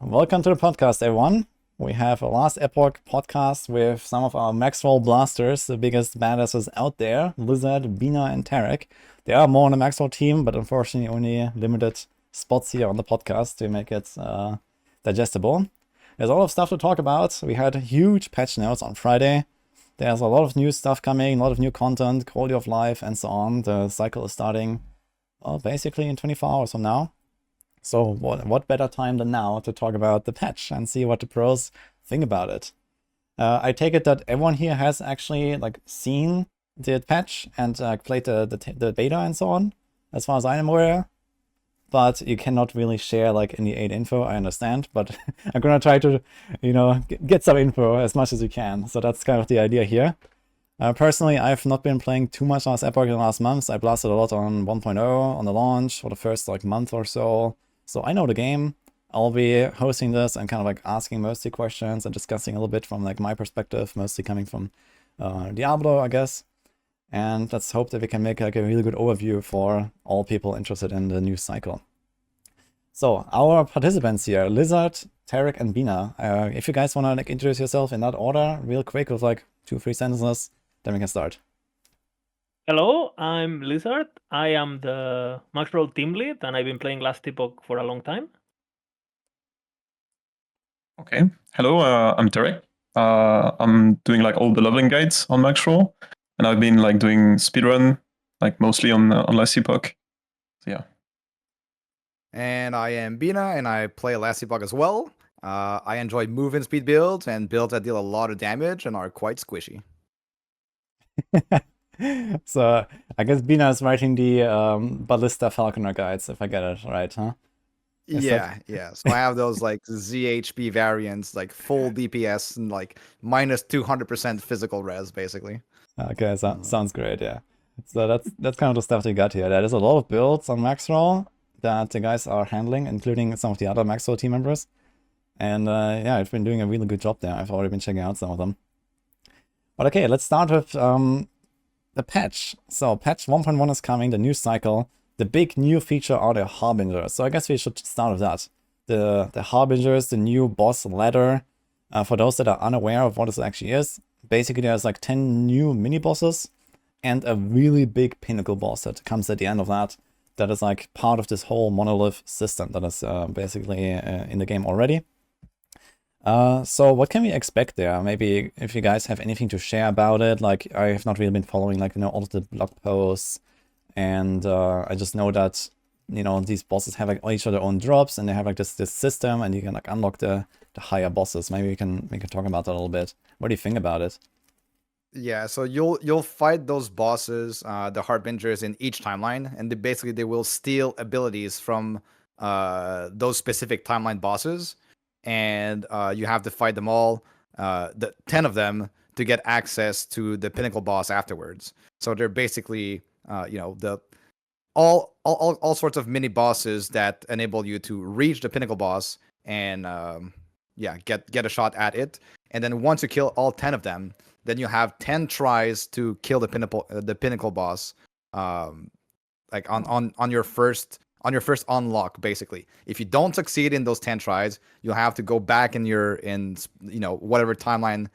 Welcome to the podcast, everyone. We have a last Epoch podcast with some of our Maxroll blasters, the biggest badasses out there, Lizard, Bina, and Tarek. They are more on the Maxroll team, but unfortunately only limited spots here on the podcast to make it digestible. There's a lot of stuff to talk about. We had huge patch notes on Friday. There's a lot of new stuff coming, a lot of new content, quality of life, and so on. The cycle is starting, well, basically in 24 hours from now. So what better time than now to talk about the patch and see what the pros think about it. I take it that everyone here has actually seen the patch and played the beta and so on, as far as I am aware. But you cannot really share any aid info, I understand. But I'm gonna try to, get some info as much as you can. So that's kind of the idea here. Personally, I've not been playing too much on Epoch in the last months. I blasted a lot on 1.0 on the launch for the first month or so. So I know the game. I'll be hosting this and kind of asking mostly questions and discussing a little bit from my perspective, mostly coming from Diablo, I guess. And let's hope that we can make a really good overview for all people interested in the new cycle. So our participants here, Lizard, Tarek, and Bina. If you guys want to introduce yourself in that order, real quick with 2-3 sentences, then we can start. Hello, I'm Lizard. I am the Maxroll team lead, and I've been playing Last Epoch for a long time. Okay. Hello, I'm Tarek. I'm doing all the leveling guides on Maxroll, and I've been doing speedrun, mostly on Last Epoch. So, yeah. And I am Bina, and I play Last Epoch as well. I enjoy move and speed builds and builds that deal a lot of damage and are quite squishy. So I guess Bina is writing the Ballista Falconer guides, if I get it right, huh? Yeah. So I have those ZHP variants, full DPS and minus 200% physical res, basically. Okay, sounds great, yeah. So that's kind of the stuff they got here. There's a lot of builds on Maxroll that the guys are handling, including some of the other Maxroll team members. And yeah, I've been doing a really good job there. I've already been checking out some of them. But okay, let's start with the patch. So patch 1.1 is coming, the new cycle. The big new feature are the Harbingers. So I guess we should start with that. The Harbingers, the new boss ladder. For those that are unaware of what this actually is, basically there's 10 new mini bosses and a really big Pinnacle boss that comes at the end of that. That is part of this whole monolith system that is basically in the game already. So what can we expect there? Maybe if you guys have anything to share about it. I have not really been following all of the blog posts, and I just know that these bosses have each of their own drops, and they have this system, and you can unlock the higher bosses. Maybe we can talk about that a little bit. What do you think about it? Yeah, so you'll fight those bosses, the Harbingers, in each timeline, and they will steal abilities from those specific timeline bosses. And you have to fight them all, the 10 of them, to get access to the Pinnacle boss afterwards. So they're basically, the all sorts of mini bosses that enable you to reach the Pinnacle boss and get a shot at it. And then once you kill all 10 of them, then you have 10 tries to kill the Pinnacle boss, on your first unlock. Basically, if you don't succeed in those 10 tries, you'll have to go back in whatever timeline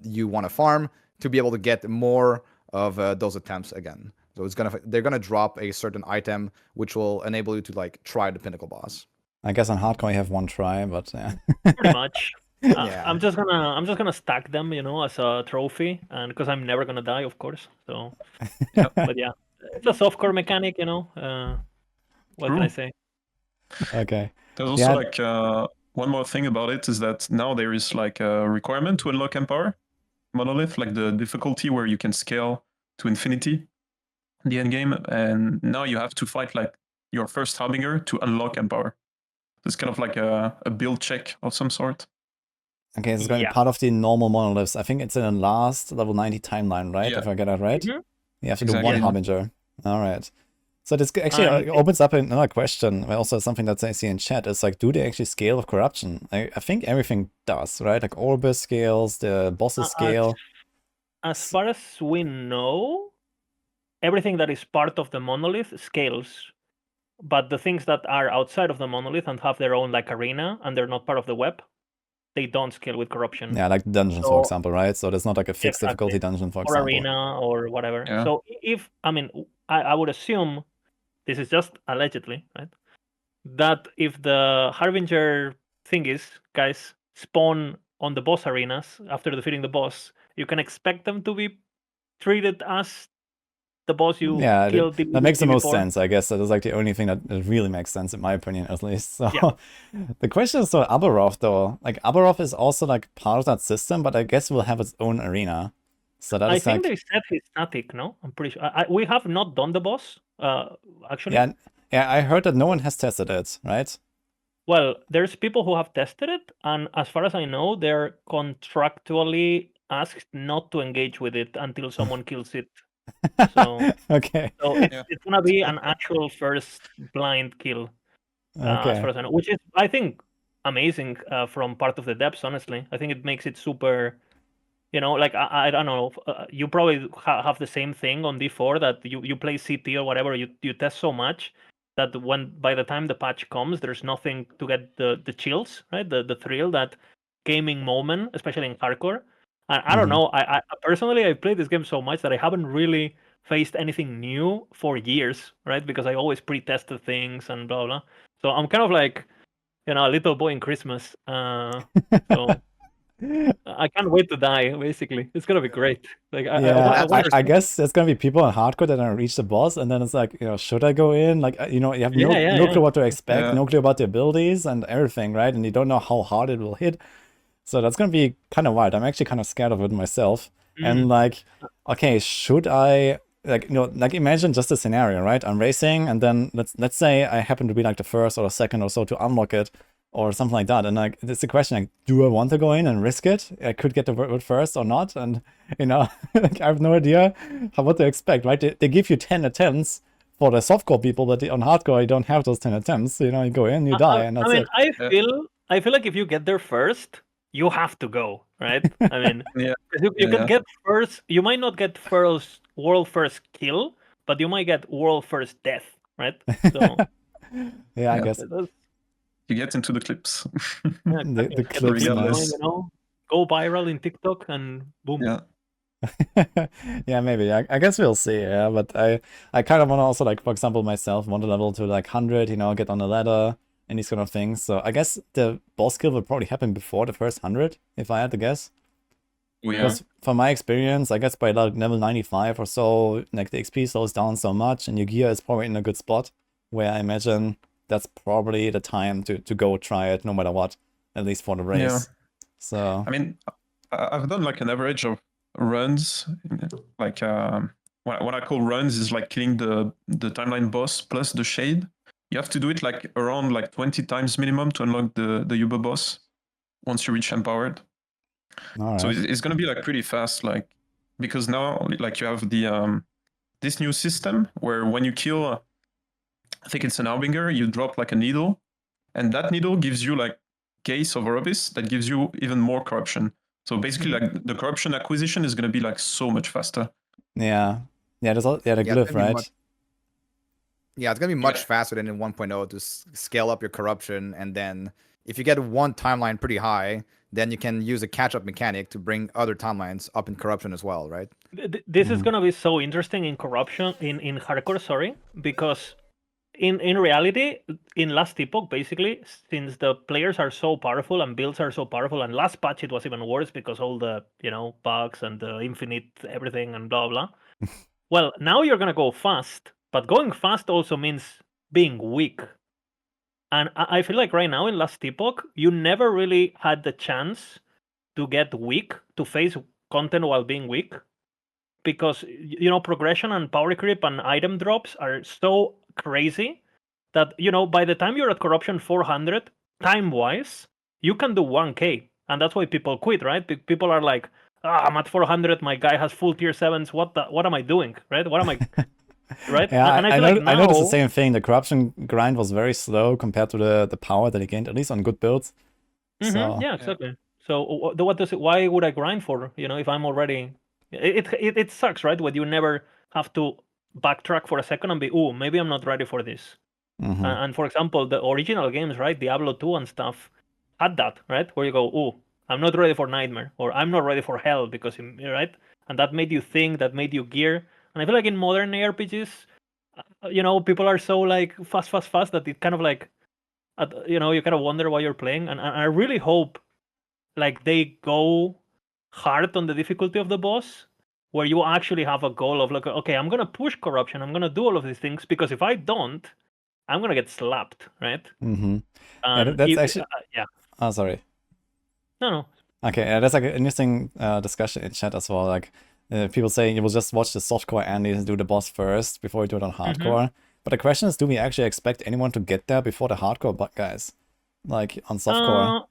you want to farm to be able to get more of those attempts again. So they're gonna drop a certain item which will enable you to try the Pinnacle boss. I guess on hardcore you have one try, but yeah. Pretty much. Yeah. I'm just gonna stack them, as a trophy, and because I'm never gonna die, of course. So, but yeah, it's a softcore mechanic, What can I say? Okay. There's also one more thing about it is that now there is a requirement to unlock Empower Monolith, the difficulty where you can scale to infinity in the end game, and now you have to fight your first Harbinger to unlock Empower. It's kind of a build check of some sort. Okay, this is going to be part of the normal monoliths. I think it's in the last level 90 timeline, right? Yeah. If I get that right? Mm-hmm. You have to do one Harbinger. All right. So this actually opens up another question. Also, something that I see in chat is do they actually scale with corruption? I think everything does, right? Orbis scales, the bosses scale. As far as we know, everything that is part of the monolith scales. But the things that are outside of the monolith and have their own like arena and they're not part of the web, they don't scale with corruption. Yeah, like dungeons, for example, right? So there's not like a fixed difficulty dungeon, for or example. arena or whatever. Yeah. So if I would assume, this is just allegedly, right? That if the Harbinger guys spawn on the boss arenas after defeating the boss, you can expect them to be treated as the boss you killed. That makes the most before. sense, I guess. That is like the only thing that really makes sense, in my opinion, at least. So Yeah. The question is, so Abaroth, though, like Abaroth is also like part of that system, but I guess will have its own arena. So that I is think like, they said he's static, no? I'm pretty sure. We have not done the boss, actually. yeah, I heard that no one has tested it, right? Well, there's people who have tested it, and as far as I know, they're contractually asked not to engage with it until someone kills it. So, Okay. so it's gonna be an actual first blind kill, as far as I know, which is, I think, amazing from part of the devs. Honestly, I think it makes it super. Like I don't know. You probably have the same thing on D4 that you play CT or whatever. You test so much that by the time the patch comes, there's nothing to get the chills, right? The thrill, that gaming moment, especially in hardcore. And I don't know. I personally, I played this game so much that I haven't really faced anything new for years, right? Because I always pre-tested things and blah blah. So I'm kind of like, a little boy in Christmas. So I can't wait to die. Basically, it's gonna be great. Like, I guess there's gonna be people in hardcore that don't reach the boss, and then it's like, should I go in? Like, you have no clue what to expect, no clue about the abilities and everything, right? And you don't know how hard it will hit. So that's gonna be kind of wild. I'm actually kind of scared of it myself. And like, okay, should I like imagine just a scenario, right? I'm racing, and then let's say I happen to be like the first or the second or so to unlock it, or something like that. And like, it's a question, like, do I want to go in and risk it? I could get the word first or not. And, like, I have no idea what to expect, right? They give you 10 attempts for the softcore people, but on hardcore, you don't have those 10 attempts. You go in, you die, and that's it. I feel like if you get there first, you have to go, right? I mean, you can get first. You might not get world first kill, but you might get world first death, right? So yeah, I guess. You get into the clips. The clips, nice. Go viral in TikTok and boom. Yeah. Yeah, maybe. I guess we'll see. Yeah, but I kind of want to also, like, for example, myself, want to level to like 100. Get on the ladder and these kind of things. So I guess the boss kill will probably happen before the first 100, if I had to guess. Because from my experience, I guess by like level 95 or so, like the XP slows down so much, and your gear is probably in a good spot, where I imagine that's probably the time to go try it, no matter what, at least for the race. Yeah. So I mean, I've done like an average of runs, like what I call runs is like killing the timeline boss plus the shade. You have to do it like around like 20 times minimum to unlock the Yuba boss once you reach empowered. Right. So it's gonna be like pretty fast, like, because now like you have the this new system where when you kill, I think it's an Harbinger, you drop like a needle, and that needle gives you like case of Orbis that gives you even more corruption. So basically, like, the corruption acquisition is gonna be like so much faster. Yeah, there's the glyph, right? It's gonna be much faster than in 1.0 to scale up your corruption, and then if you get one timeline pretty high, then you can use a catch-up mechanic to bring other timelines up in corruption as well, right? This is gonna be so interesting in corruption, in hardcore, because in reality, in last Epoch, basically, since the players are so powerful and builds are so powerful, and last patch it was even worse because all the bugs and the infinite everything and blah blah. Well, now you're gonna go fast, but going fast also means being weak. And I feel like right now in last Epoch, you never really had the chance to get weak, to face content while being weak, because progression and power creep and item drops are so crazy that by the time you're at corruption 400, time-wise, you can do 1k, and that's why people quit, right? People are like, I'm at 400, my guy has full tier 7s, what am I doing, right? What am I... Right? Yeah, and I now... noticed the same thing. The corruption grind was very slow compared to the power that he gained, at least on good builds. So, yeah, exactly. So why would I grind for, if I'm already... It sucks, right? When you never have to backtrack for a second and be, maybe I'm not ready for this. And for example, the original games, right, Diablo 2 and stuff, had that, right, where you go, oh, I'm not ready for Nightmare, or I'm not ready for Hell, because, right, and that made you think, that made you gear. And I feel like in modern ARPGs, people are so like fast that it kind of like, you kind of wonder why you're playing. And I really hope like they go hard on the difficulty of the boss, where you actually have a goal of like, okay, I'm gonna push corruption, I'm gonna do all of these things, because if I don't, I'm gonna get slapped, right? Yeah, that's actually. Yeah. Oh, sorry. No. Okay, that's like an interesting discussion in chat as well. Like people saying you will just watch the softcore Andes and do the boss first before you do it on hardcore. But the question is, do we actually expect anyone to get there before the hardcore guys, like on softcore?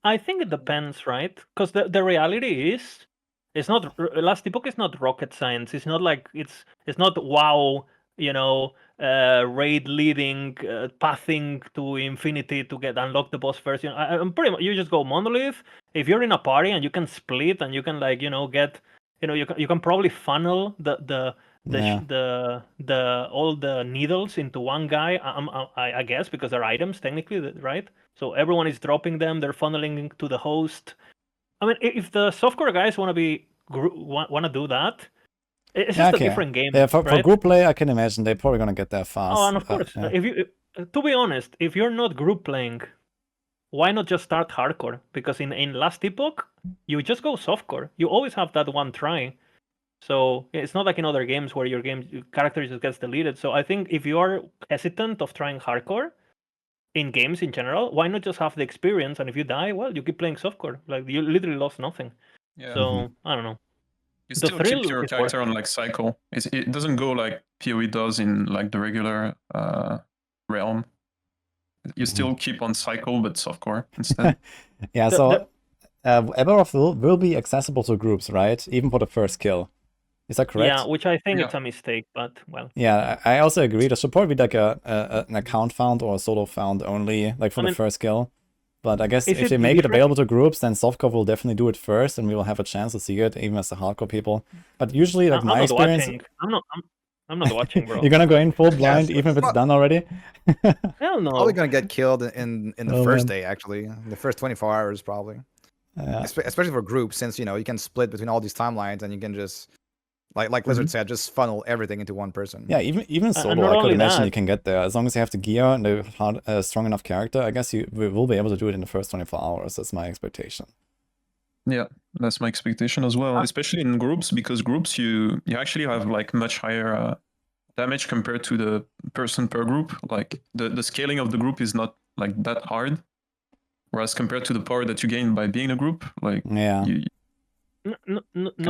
I think it depends, right? Because the reality is, it's not Last Epoch is not rocket science. It's not like it's not WoW, raid leading, pathing to infinity to unlock the boss first. I'm pretty much, you just go monolith. If you're in a party and you can split and you can like get, you can probably funnel the all the needles into one guy. I guess, because they're items technically, right? So everyone is dropping them. They're funneling to the host. I mean, if the softcore guys want to do that, it's just a different game. Yeah, for right? group play, I can imagine they're probably gonna get there fast. Oh, and of course, if you, to be honest, if you're not group playing, why not just start hardcore? Because in Last Epoch, you just go softcore. You always have that one try. So it's not like in other games where your character just gets deleted. So I think if you are hesitant of trying hardcore in games in general, why not just have the experience? And if you die, well, you keep playing softcore. Like, you literally lost nothing. Yeah. So I don't know. You still keep your character on like cycle. It doesn't go like PoE does in like the regular realm. You still keep on cycle, but softcore instead. Yeah. So Eberroth will be accessible to groups, right? Even for the first kill. Is that correct? Yeah, which I think it's a mistake, but well. Yeah, I also agree. There should probably be like an account found or a solo found only, like for the first kill. But I guess if they make it available to groups, then softcore will definitely do it first, and we will have a chance to see it, even as the hardcore people. But usually, like my experience, I'm not watching, bro. You're gonna go in full blind, even if it's done already. Hell no. Probably gonna get killed in the first day, actually, the first 24 hours, probably. Yeah. Especially for groups, since you can split between all these timelines, and you can just. Like Lizard said, just funnel everything into one person. Yeah, even solo, I could imagine you can get there. As long as you have the gear and a strong enough character, I guess you will be able to do it in the first 24 hours. That's my expectation. Yeah, that's my expectation as well, especially in groups, because groups, you actually have like much higher damage compared to the person per group. Like the scaling of the group is not like that hard, whereas compared to the power that you gain by being a group, like not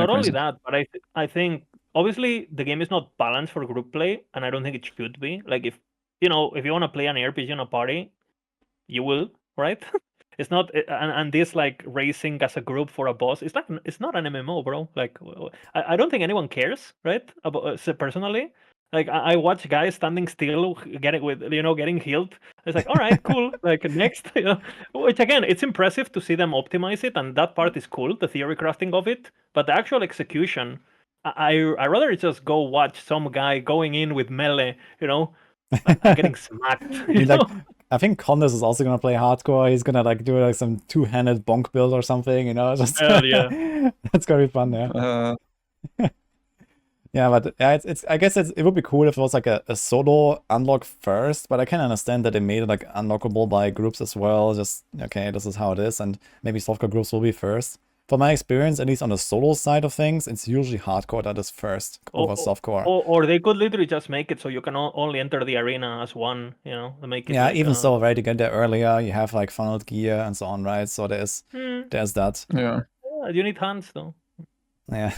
only that, but I think obviously the game is not balanced for group play, and I don't think it should be. Like, if you want to play an RPG in a party, you will, right? It's not, and this like racing as a group for a boss, it's not an MMO, bro. Like, I don't think anyone cares, right? About personally. Like, I watch guys standing still, getting healed. It's like, all right, cool. Like, next, which again, it's impressive to see them optimize it, and that part is cool, the theory crafting of it. But the actual execution, I rather just go watch some guy going in with melee, and getting smacked. I think Condas is also gonna play hardcore. He's gonna like do like some two-handed bonk build or something, just yeah. That's gonna be fun, yeah. Yeah, but I guess it would be cool if it was like a solo unlock first, but I can understand that they made it like unlockable by groups as well. Just, okay, this is how it is, and maybe softcore groups will be first. From my experience, at least on the solo side of things, it's usually hardcore that is first over softcore. Or they could literally just make it so you can only enter the arena as one, make it. Yeah, like, even so, right, to get there earlier, you have like funneled gear and so on, right? So there's that. Yeah. You need hands though. Yeah.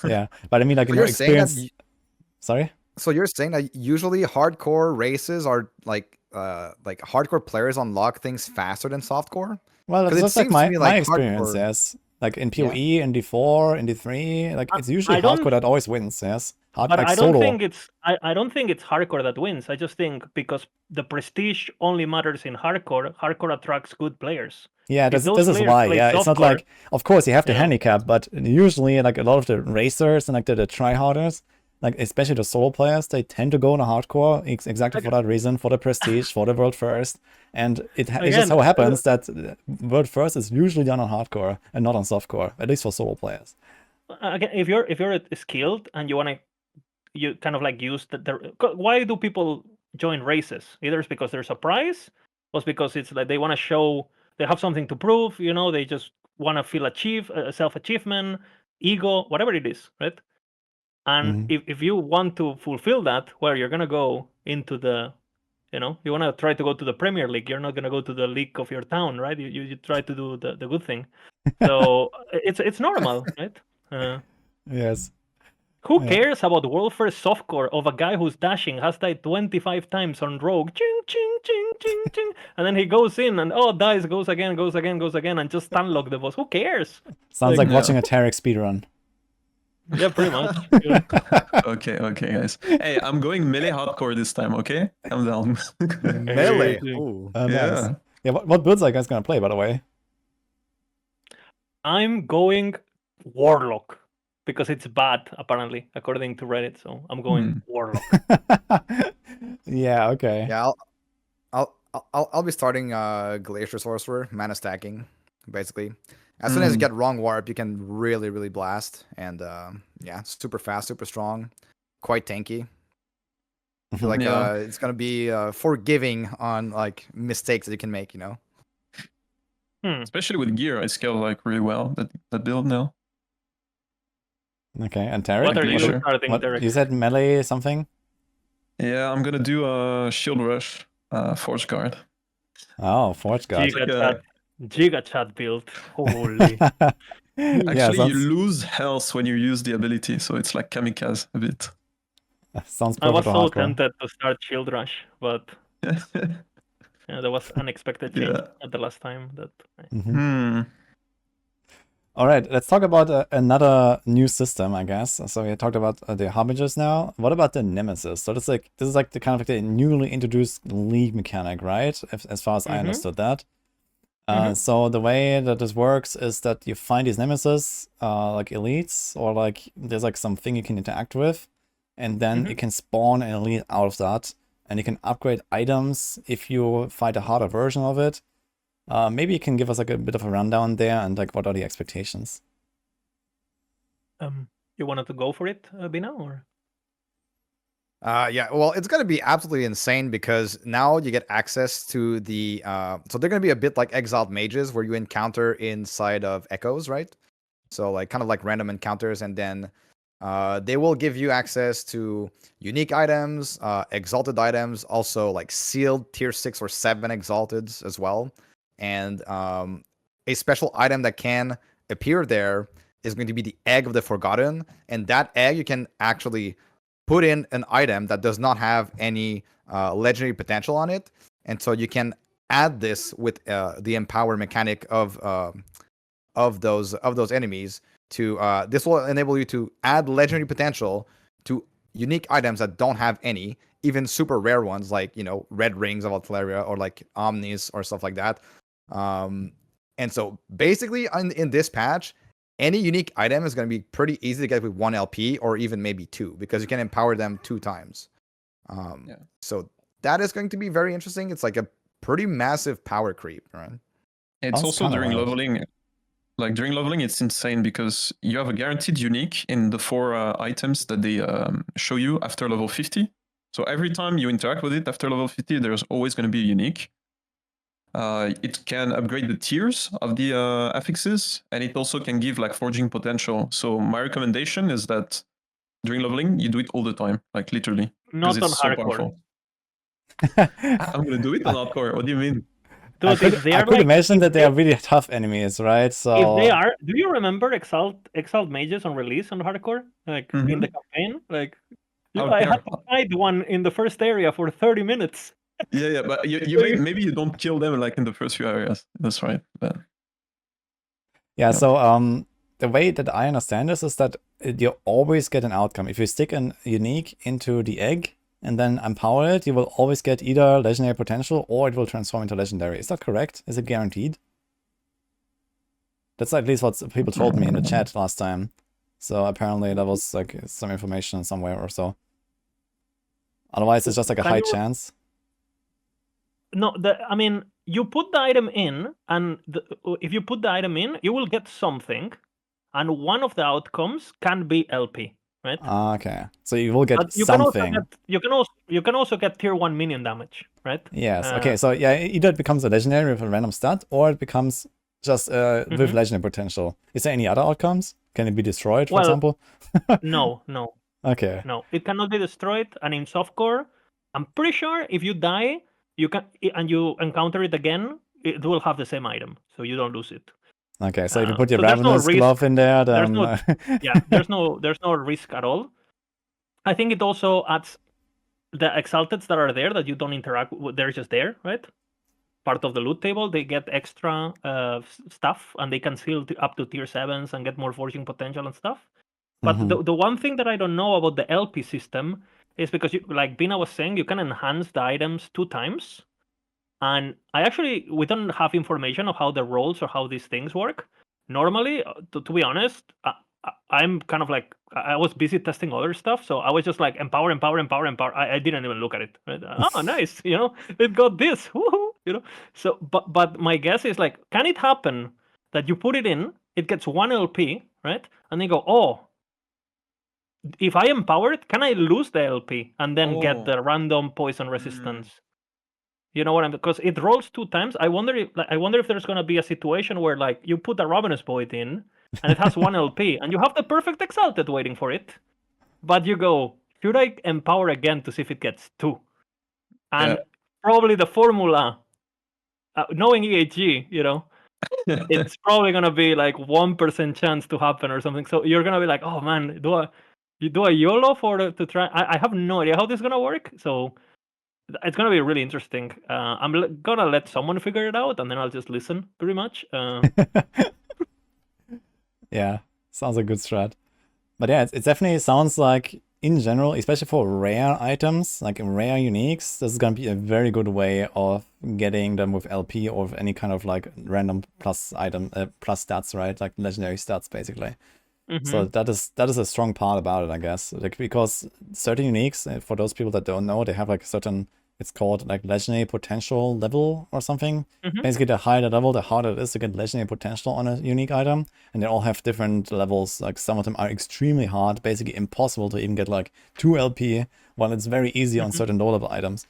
Yeah, but I mean, like, in your experience. Sorry? So you're saying that usually hardcore races are like hardcore players unlock things faster than softcore? Well, that's just like my experience, yes. Like in PoE, in D4, in D3, like it's usually hardcore that always wins, yes. But I don't think it's hardcore that wins. I just think because the prestige only matters in hardcore. Hardcore attracts good players. Yeah, this is why. Yeah, it's not like, of course you have to handicap, but usually like a lot of the racers and like the tryharders, like especially the solo players, they tend to go into hardcore exactly for that reason, for the prestige, for the world first. And it just so happens that world first is usually done on hardcore and not on softcore, at least for solo players. Again, if you're skilled and you kind of like use why do people join races? Either it's because there's a prize, or it's because it's like they want to show they have something to prove. They just want to feel self-achievement, ego, whatever it is, right? And if you want to fulfill that, well, you're gonna go into the, you want to try to go to the Premier League. You're not gonna go to the league of your town, right? You try to do the good thing. So it's normal, right? Yes. Who cares about world first softcore of a guy who's dashing, has died 25 times on rogue, ching, ching, ching, ching, ching, and then he goes in and dies, goes again, and just stunlock the boss. Who cares? Sounds like watching a Tarek speedrun. Yeah, pretty much. Okay, guys. Hey, I'm going melee hardcore this time, okay? I'm down. Melee. Hey. Ooh. Nice. Yeah. Yeah, what builds are you guys gonna play, by the way? I'm going Warlock because it's bad, apparently, according to Reddit. So I'm going Warlock. Yeah, okay. Yeah, I'll be starting Glacier Sorcerer, mana stacking, basically. As soon as you get wrong warp, you can really, really blast. And yeah, super fast, super strong, quite tanky. I feel like it's gonna be forgiving on like mistakes that you can make, Especially with gear, I scale like really well that build now. Okay, and Tarek? What are you starting, Derek? You said melee something? Yeah, I'm gonna do a shield rush, force guard. Oh, Forge God. Giga chat build. Holy. Actually, you lose health when you use the ability, so it's like kamikaze a bit. Sounds I was perfect. so tempted to start Shield Rush, but yeah, there was unexpected change at the last time. All right, let's talk about another new system, I guess. So we talked about the Harbingers now. What about the Nemesis? So this is like the kind of like the newly introduced league mechanic, right? As far as I understood that. So the way that this works is that you find these Nemesis, like elites, or like there's like something you can interact with, and then it can spawn an elite out of that, and you can upgrade items if you fight a harder version of it. Maybe you can give us like a bit of a rundown there, and like what are the expectations? You wanted to go for it, Bina, or? Yeah, well, it's going to be absolutely insane because now you get access to the... so they're going to be a bit like Exiled Mages where you encounter inside of Echoes, right? So like kind of like random encounters, and then they will give you access to unique items, exalted items, also like sealed tier 6 or 7 exalteds as well. And a special item that can appear there is going to be the Egg of the Forgotten. And that egg you can actually put in an item that does not have any legendary potential on it, and so you can add this with the empower mechanic of those enemies. To this will enable you to add legendary potential to unique items that don't have any, even super rare ones like red rings of Altlaria or like Omnis or stuff like that. And so basically in this patch, any unique item is going to be pretty easy to get with 1 LP or even maybe 2 because you can empower them 2 times. So that is going to be very interesting. It's like a pretty massive power creep, right? It's also during leveling. Like during leveling, it's insane because you have a guaranteed unique in the 4 items that they show you after level 50. So every time you interact with it after level 50, there's always going to be a unique. It can upgrade the tiers of the affixes, and it also can give like forging potential. So my recommendation is that during leveling, you do it all the time, like literally. Not on hardcore. I'm gonna do it on hardcore. What do you mean? Dude, I could imagine that they are really tough enemies, right? So if they are, do you remember Exalt Mages on release on hardcore? Like in the campaign? Like I had to fight one in the first area for 30 minutes. Yeah, but maybe you don't kill them like in the first few areas. That's right. But... Yeah, so the way that I understand this is that you always get an outcome. If you stick a unique into the egg and then empower it, you will always get either legendary potential or it will transform into legendary. Is that correct? Is it guaranteed? That's at least what people told me in the chat last time. So apparently that was like some information somewhere or so. Otherwise, it's just like a Can high you- chance. No, I mean, you put the item in, and if you put the item in, you will get something, and one of the outcomes can be LP, right? Okay, so you will get But you something. you can also get tier 1 minion damage, right? Yes. Okay. So yeah, either it becomes a legendary with a random stat, or it becomes just with legendary potential. Is there any other outcomes? Can it be destroyed, for Well, example? No. Okay. No, it cannot be destroyed. And in softcore, I'm pretty sure if you die, you can and you encounter it again, it will have the same item, so you don't lose it. Okay. So if you put your so there's no Ravenous risk. glove in there, There's then no, yeah, there's no risk at all. I think it also adds the exalteds that are there that you don't interact with. They're just there, right? Part of the loot table, they get extra stuff, and they can seal up to tier 7s and get more forging potential and stuff. But the one thing that I don't know about the LP system is because, like Bina was saying, you can enhance the items 2 times. And we don't have information of how the rolls or how these things work. Normally, to be honest, I'm kind of like, I was busy testing other stuff, so I was just like empower. I didn't even look at it. Right? Oh, nice, it got this, woohoo, So, but my guess is like, can it happen that you put it in, it gets 1 LP, right? And they go, oh, if I empower it, can I lose the LP and then get the random poison resistance? You know what I'm? Because it rolls 2 times. I wonder if there's gonna be a situation where like you put a Ravenous Void in, and it has 1 LP, and you have the perfect Exalted waiting for it, but you go, should I empower again to see if it gets 2? And probably the formula, knowing EHG, it's probably gonna be like 1% chance to happen or something. So you're gonna be like, oh man, do a YOLO to try? I have no idea how this is gonna work. So it's gonna be really interesting. I'm gonna let someone figure it out, and then I'll just listen. Pretty much. Yeah, sounds like a good strat. But yeah, it definitely sounds like, in general, especially for rare items, like rare uniques, this is gonna be a very good way of getting them with LP or with any kind of like random plus item, plus stats, right? Like legendary stats, basically. So that is a strong part about it, I guess. Like, because certain uniques, for those people that don't know, they have like a certain, it's called like legendary potential level or something. Basically, the higher the level, the harder it is to get legendary potential on a unique item. And they all have different levels. Like some of them are extremely hard, basically impossible to even get like 2 LP, while it's very easy on certain low level items.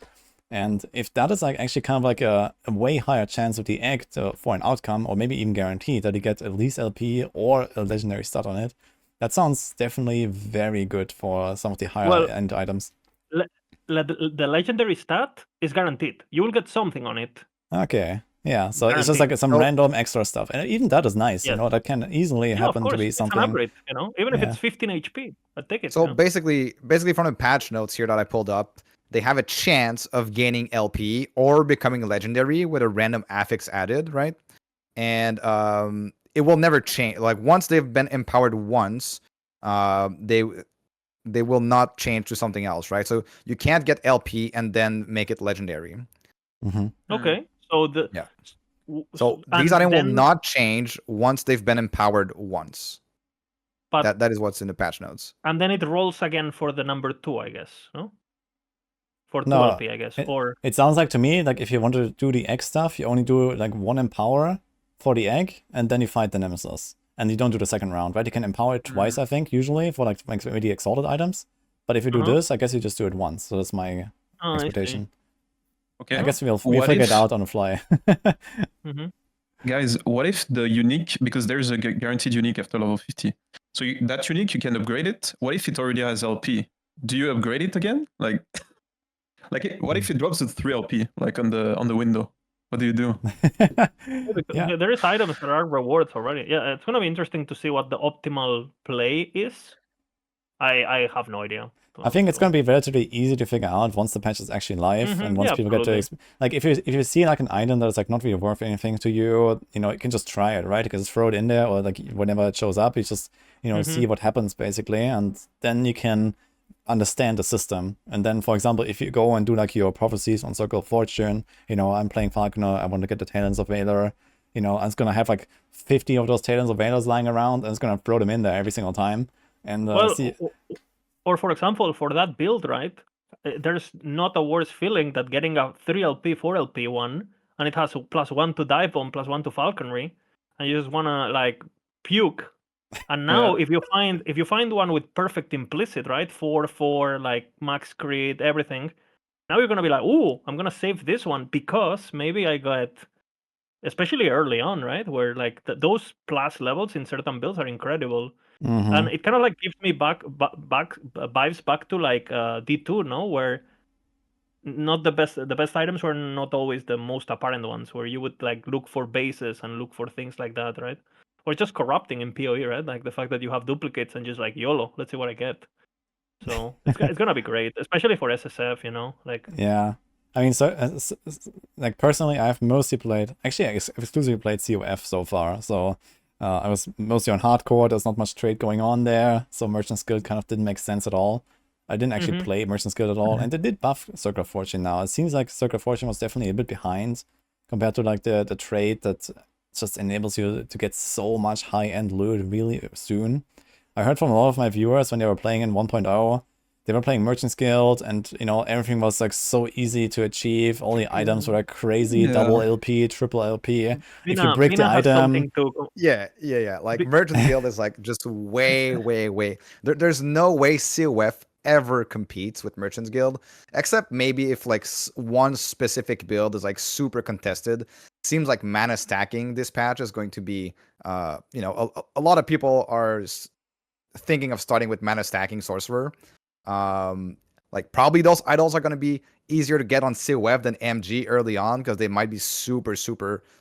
And if that is like actually kind of like a way higher chance of the egg for an outcome, or maybe even guaranteed that you get at least LP or a legendary stat on it, that sounds definitely very good for some of the higher end items. The legendary stat is guaranteed. You will get something on it. Okay. Yeah, so it's just like some random extra stuff. And even that is nice, that can easily happen to be something. It's an upgrade, even if it's 15 HP, I take it. So basically from the patch notes here that I pulled up, they have a chance of gaining LP or becoming legendary with a random affix added, right? And it will never change. Like once they've been empowered once, they will not change to something else, right? So you can't get LP and then make it legendary. Okay, so so these items will not change once they've been empowered once. But that is what's in the patch notes. And then it rolls again for the number 2, I guess, no? For 2 LP, I guess. It sounds like to me, like if you want to do the egg stuff, you only do like 1 empower for the egg, and then you fight the Nemesis. And you don't do the second round, right? You can empower it twice, I think, usually, for like maybe exalted items. But if you do this, I guess you just do it once. So that's my expectation. Okay. I guess we'll figure it out on the fly. Guys, what if the unique, because there's a guaranteed unique after level 50. So that unique, you can upgrade it. What if it already has LP? Do you upgrade it again? Like what if it drops to 3 LP, like on the window? What do you do? There is items that are rewards already. Yeah, it's gonna be interesting to see what the optimal play is. I have no idea. I think it's going to be relatively easy to figure out once the patch is actually live, and once people get to like if you see like an item that is like not really worth anything to you, you can just try it, right? Because throw it in there, or like whenever it shows up, you just see what happens basically, and then you can understand the system. And then, for example, if you go and do like your prophecies on Circle of Fortune, I'm playing Falconer, I want to get the Talents of Valor, You know, and it's gonna have like 50 of those Talons of Vados lying around, and it's gonna throw them in there every single time. And or for example, for that build, right? There's not a worse feeling than getting a 3 LP, 4 LP one, and it has +1 to dive bomb, +1 to falconry, and you just wanna like puke. And now if you find one with perfect implicit, right? 4/4, like max crit, everything. Now you're gonna be like, ooh, I'm gonna save this one because maybe I got, especially early on, right? Where like those plus levels in certain builds are incredible. And it kind of like gives me vibes back to like D2, no, where not the best items were not always the most apparent ones, where you would like look for bases and look for things like that, right? Or just corrupting in PoE, right? Like the fact that you have duplicates and just like YOLO, let's see what I get. So it's gonna be great, especially for SSF, you know, like. Yeah, I mean, so like personally, I've mostly played, actually, I exclusively played COF so far. So I was mostly on hardcore. There's not much trade going on there, so Merchant's Guild kind of didn't make sense at all. I didn't actually play Merchant's Guild at all, and they did buff Circle of Fortune now. It seems like Circle of Fortune was definitely a bit behind compared to like the trade that just enables you to get so much high-end loot really soon. I heard from a lot of my viewers when they were playing in 1.0, they were playing Merchant's Guild, and you know, everything was like so easy to achieve. All the items were like crazy, double LP, triple LP. If you break the item, yeah. Like Merchant's Guild is like just way. There's no way COF ever competes with Merchant's Guild, except maybe if like one specific build is like super contested. Seems like mana stacking this patch is going to be, you know, a lot of people are thinking of starting with mana stacking sorcerer. Like probably those idols are going to be easier to get on COF than MG early on because they might be super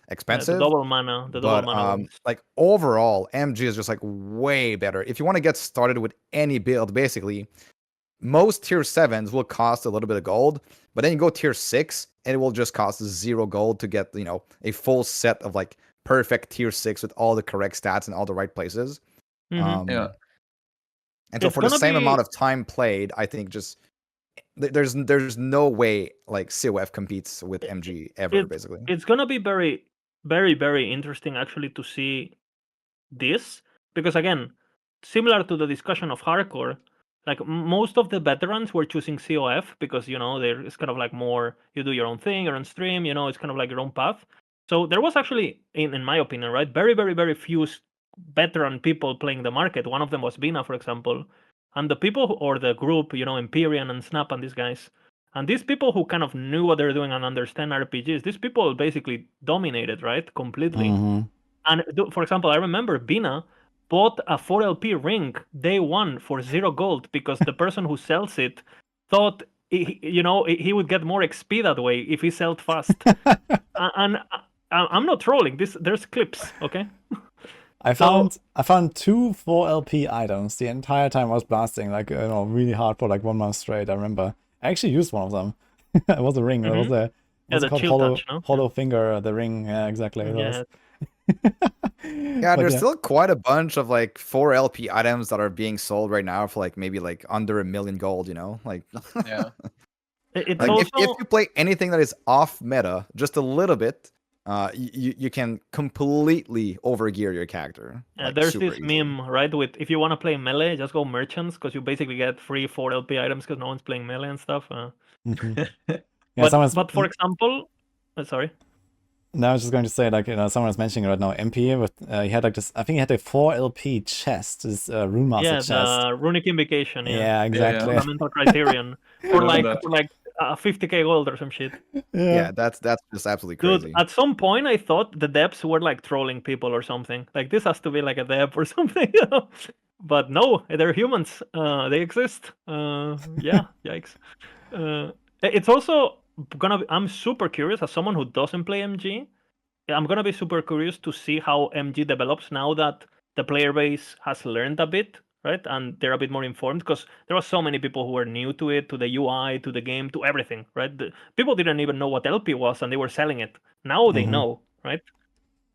expensive. The double mana, ones. Like overall, MG is just like way better. If you want to get started with any build, basically, most tier 7s will cost a little bit of gold, but then you go tier 6 and it will just cost 0 gold to get, you know, a full set of like perfect tier 6 with all the correct stats in all the right places. And so for the same amount of time played, I think just there's no way like COF competes with MG ever, basically. It's gonna be very interesting actually to see this, because again, similar to the discussion of hardcore, like most of the veterans were choosing COF because, you know, it's kind of like more you do your own thing, your own stream, you know, it's kind of like your own path. So there was actually, in my opinion, right, very few veteran people playing the market. One of them was Bina, for example, and the people or the group, you know, Empyrean and Snap and these guys, and these people who kind of knew what they're doing and understand RPGs, these people basically dominated, right, completely. And for example, I remember Bina bought a 4LP ring day one for 0 gold because the person who sells it thought he would get more XP that way if he sold fast. And I'm not trolling. There's clips, okay? I found 2 4LP items the entire time I was blasting, like, you know, really hard for like 1 month straight. I remember I actually used one of them. It was a ring. It was a hollow finger. The ring. Yeah, exactly. There's still quite a bunch of like 4LP items that are being sold right now for like maybe like under 1 million gold, you know, like It's like also, if you play anything that is off meta just a little bit, you can completely overgear your character. Like, there's this meme, right, with if you want to play melee, just go merchants because you basically get free 4LP items because no one's playing melee and stuff. But for example, sorry. No, I was just going to say, like, you know, someone was mentioning right now, MP with he had like this. I think he had a 4LP chest, this Rune Master chest. Yeah, the Runic Invocation. Yeah, exactly. Fundamental Criterion, for like 50k gold or some shit. Yeah, that's just absolutely crazy. Dude, at some point I thought the depths were like trolling people or something. Like this has to be like a dep or something, you know? But no, they're humans. They exist. Yeah, yikes. It's also I'm super curious as someone who doesn't play MG. I'm gonna be super curious to see how MG develops now that the player base has learned a bit, right? And they're a bit more informed because there were so many people who were new to it, to the UI, to the game, to everything, right? People didn't even know what LP was and they were selling it. Now they know, right?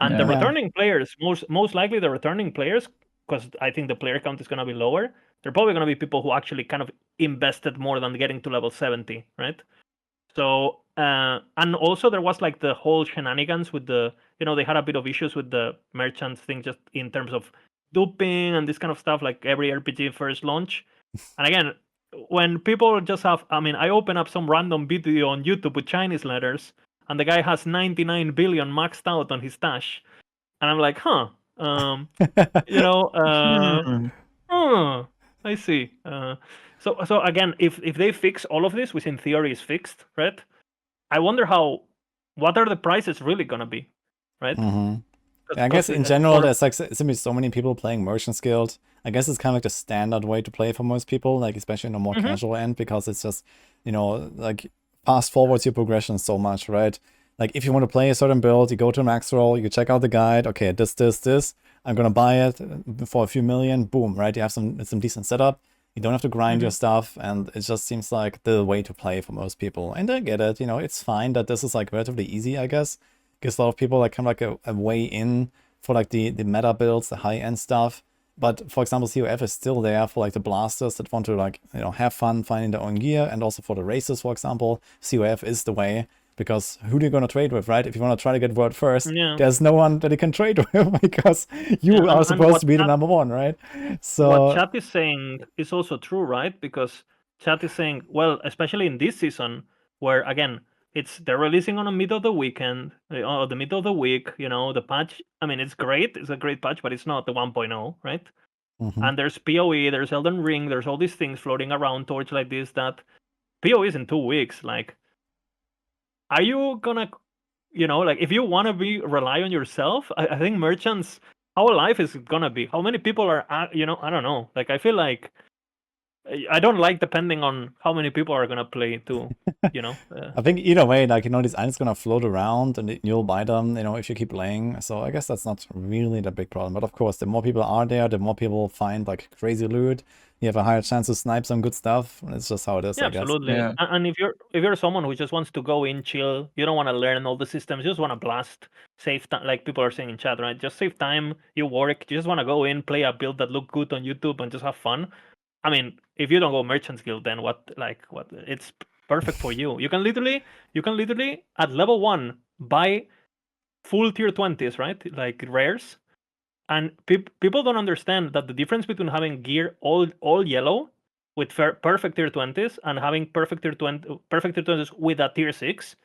And the returning players, most likely the returning players, because I think the player count is gonna be lower, they're probably gonna be people who actually kind of invested more than getting to level 70, right? So, and also there was like the whole shenanigans with the they had a bit of issues with the merchants thing, just in terms of duping and this kind of stuff, like every RPG first launch. And again, when people just have, I open up some random video on YouTube with Chinese letters, and the guy has 99 billion maxed out on his stash, and I'm like, I see. So again, if they fix all of this, which in theory is fixed, right? I wonder what are the prices really gonna be, right? Yeah, I guess in general, there's like simply so many people playing Merchant's Guild. I guess it's kind of like the standard way to play for most people, like especially in the more casual end, because it's just, like fast forwards your progression so much, right? Like if you want to play a certain build, you go to Maxroll, you check out the guide. Okay, this. I'm gonna buy it for a few million. Boom, right? You have some decent setup. You don't have to grind your stuff, and it just seems like the way to play for most people. And I get it. It's fine that this is like relatively easy, I guess. Gives a lot of people like kind of like a way in for like the meta builds, the high end stuff. But for example, COF is still there for like the blasters that want to like have fun finding their own gear, and also for the races, for example. COF is the way, because who are you gonna trade with, right? If you want to try to get world first, there's no one that you can trade with because you are supposed to be the number one, right? So what chat is saying is also true, right? Because chat is saying, well, especially in this season, where again, they're releasing on the middle of the weekend, or the middle of the week. The patch. It's great. It's a great patch, but it's not the 1.0, right? And there's PoE, there's Elden Ring, there's all these things floating around, Torch like this. That PoE is in 2 weeks. Like, are you gonna, like if you want to rely on yourself? I think merchants, how life is gonna be. How many people are, I don't know. Like, I feel like I don't like depending on how many people are gonna play too. I think either way, like these items gonna float around and you'll buy them, if you keep playing. So I guess that's not really the big problem. But of course, the more people are there, the more people find like crazy loot. You have a higher chance to snipe some good stuff. It's just how it is, I guess. Absolutely. Yeah. And if you're someone who just wants to go in, chill, you don't want to learn all the systems, you just want to blast, save time, like people are saying in chat, right? Just save time, you work, you just want to go in, play a build that look good on YouTube and just have fun. If you don't go Merchant's Guild, then what? It's perfect for you. You can literally at level 1 buy full tier 20s, right? Like rares. And people don't understand that the difference between having gear all yellow with perfect tier 20s and having perfect tier 20s with a tier 6,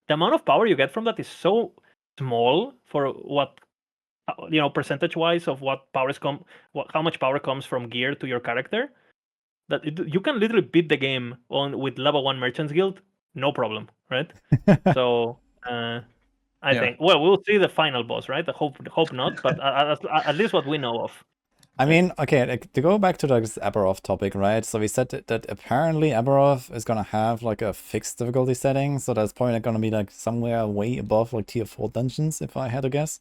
the amount of power you get from that is so small for what, percentage wise of what powers how much power comes from gear to your character, that you can literally beat the game with level 1 Merchant's Guild, no problem, right? So I think, well, we'll see the final boss, right? I hope not, but at least what we know of. Okay, to go back to this Abaroth topic, right? So we said that apparently Abaroth is gonna have like a fixed difficulty setting, so that's probably gonna be like somewhere way above like tier 4 dungeons, if I had to guess.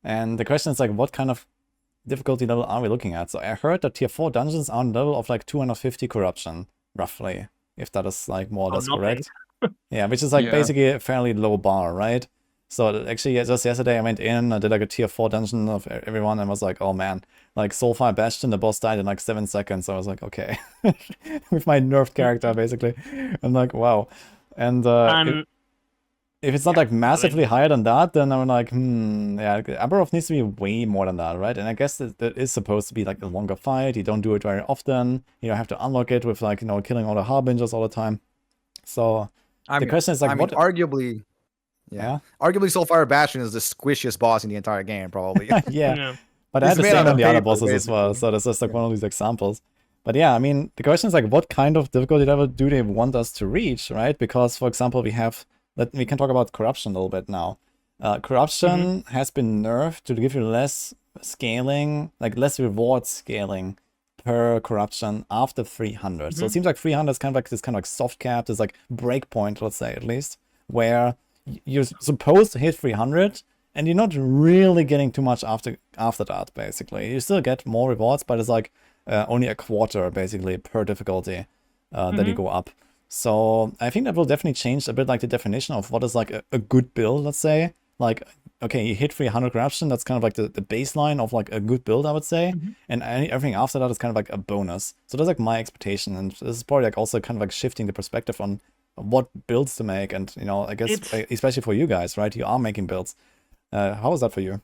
And the question is like, what kind of difficulty level are we looking at? So I heard that tier 4 dungeons are on the level of like 250 corruption, roughly, if that is like more or less correct. Yeah, which is like basically a fairly low bar, right? So actually, just yesterday I went in, I did like a tier 4 dungeon of everyone, and was like, oh man, like Soulfire Bastion, the boss died in like 7 seconds. So I was like, okay, with my nerfed character basically. I'm like, wow. And if it's not like massively higher than that, then I'm like, yeah, Abaroth needs to be way more than that, right? And I guess that is supposed to be like a longer fight. You don't do it very often. You don't have to unlock it with like, killing all the Harbingers all the time. So the question is like, what? Arguably, arguably Soulfire Bastion is the squishiest boss in the entire game, probably. Yeah. But I had the same on the other bosses as well. So this is like one of these examples. But yeah, the question is like, what kind of difficulty level do they want us to reach, right? Because, for example, we can talk about corruption a little bit now. Corruption has been nerfed to give you less scaling, like less reward scaling per corruption after 300. So it seems like 300 is kind of like this kind of like soft cap, this like breakpoint, let's say at least, where you're supposed to hit 300 and you're not really getting too much after that, basically. You still get more rewards, but it's like only a quarter basically per difficulty that you go up. So I think that will definitely change a bit like the definition of what is like a good build, let's say. Like, okay, you hit 300 corruption, that's kind of like the baseline of like a good build, I would say. And everything after that is kind of like a bonus. So that's like my expectation. And this is probably like also kind of like shifting the perspective on what builds to make. And, I guess especially for you guys, right? You are making builds. How was that for you?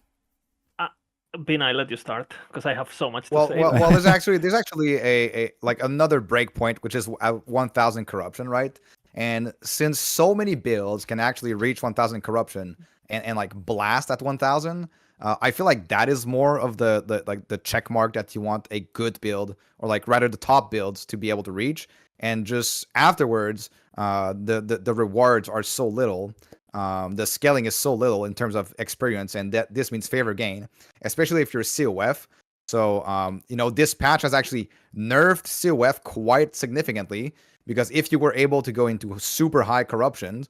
Bin, I let you start because I have so much to Well, say. well, there's actually a like another breakpoint, which is 1,000 corruption, right? And since so many builds can actually reach 1,000 corruption and like blast at 1,000, I feel like that is more of the check mark that you want a good build, or like rather the top builds to be able to reach. And just afterwards, the rewards are so little. The scaling is so little in terms of experience, and that this means favor gain, especially if you're COF. So, this patch has actually nerfed COF quite significantly, because if you were able to go into super high corruption,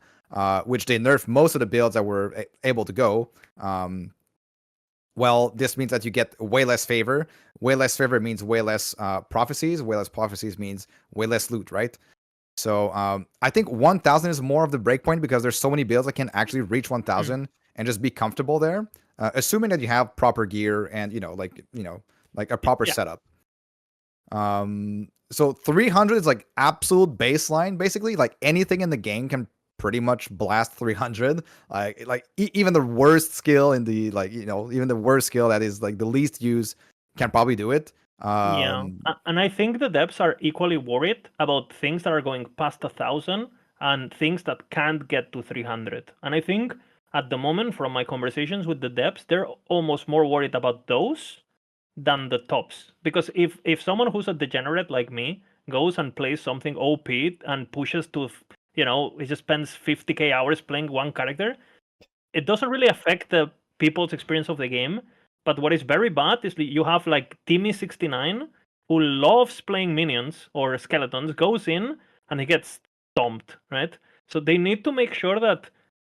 which they nerfed most of the builds that were able to go, well, this means that you get way less favor. Way less favor means way less prophecies. Way less prophecies means way less loot, right? So I think 1,000 is more of the breakpoint, because there's so many builds that can actually reach 1,000 and just be comfortable there, assuming that you have proper gear and like a proper setup. So 300 is like absolute baseline, basically. Like anything in the game can pretty much blast 300. Even the worst skill in the even the worst skill that is like the least used can probably do it. And I think the devs are equally worried about things that are going past 1,000 and things that can't get to 300. And I think at the moment, from my conversations with the devs, they're almost more worried about those than the tops. Because if someone who's a degenerate like me goes and plays something OP and pushes to, he just spends 50k hours playing one character, it doesn't really affect the people's experience of the game. But what is very bad is you have like Timmy69, who loves playing minions or skeletons, goes in and he gets stomped, right? So they need to make sure that,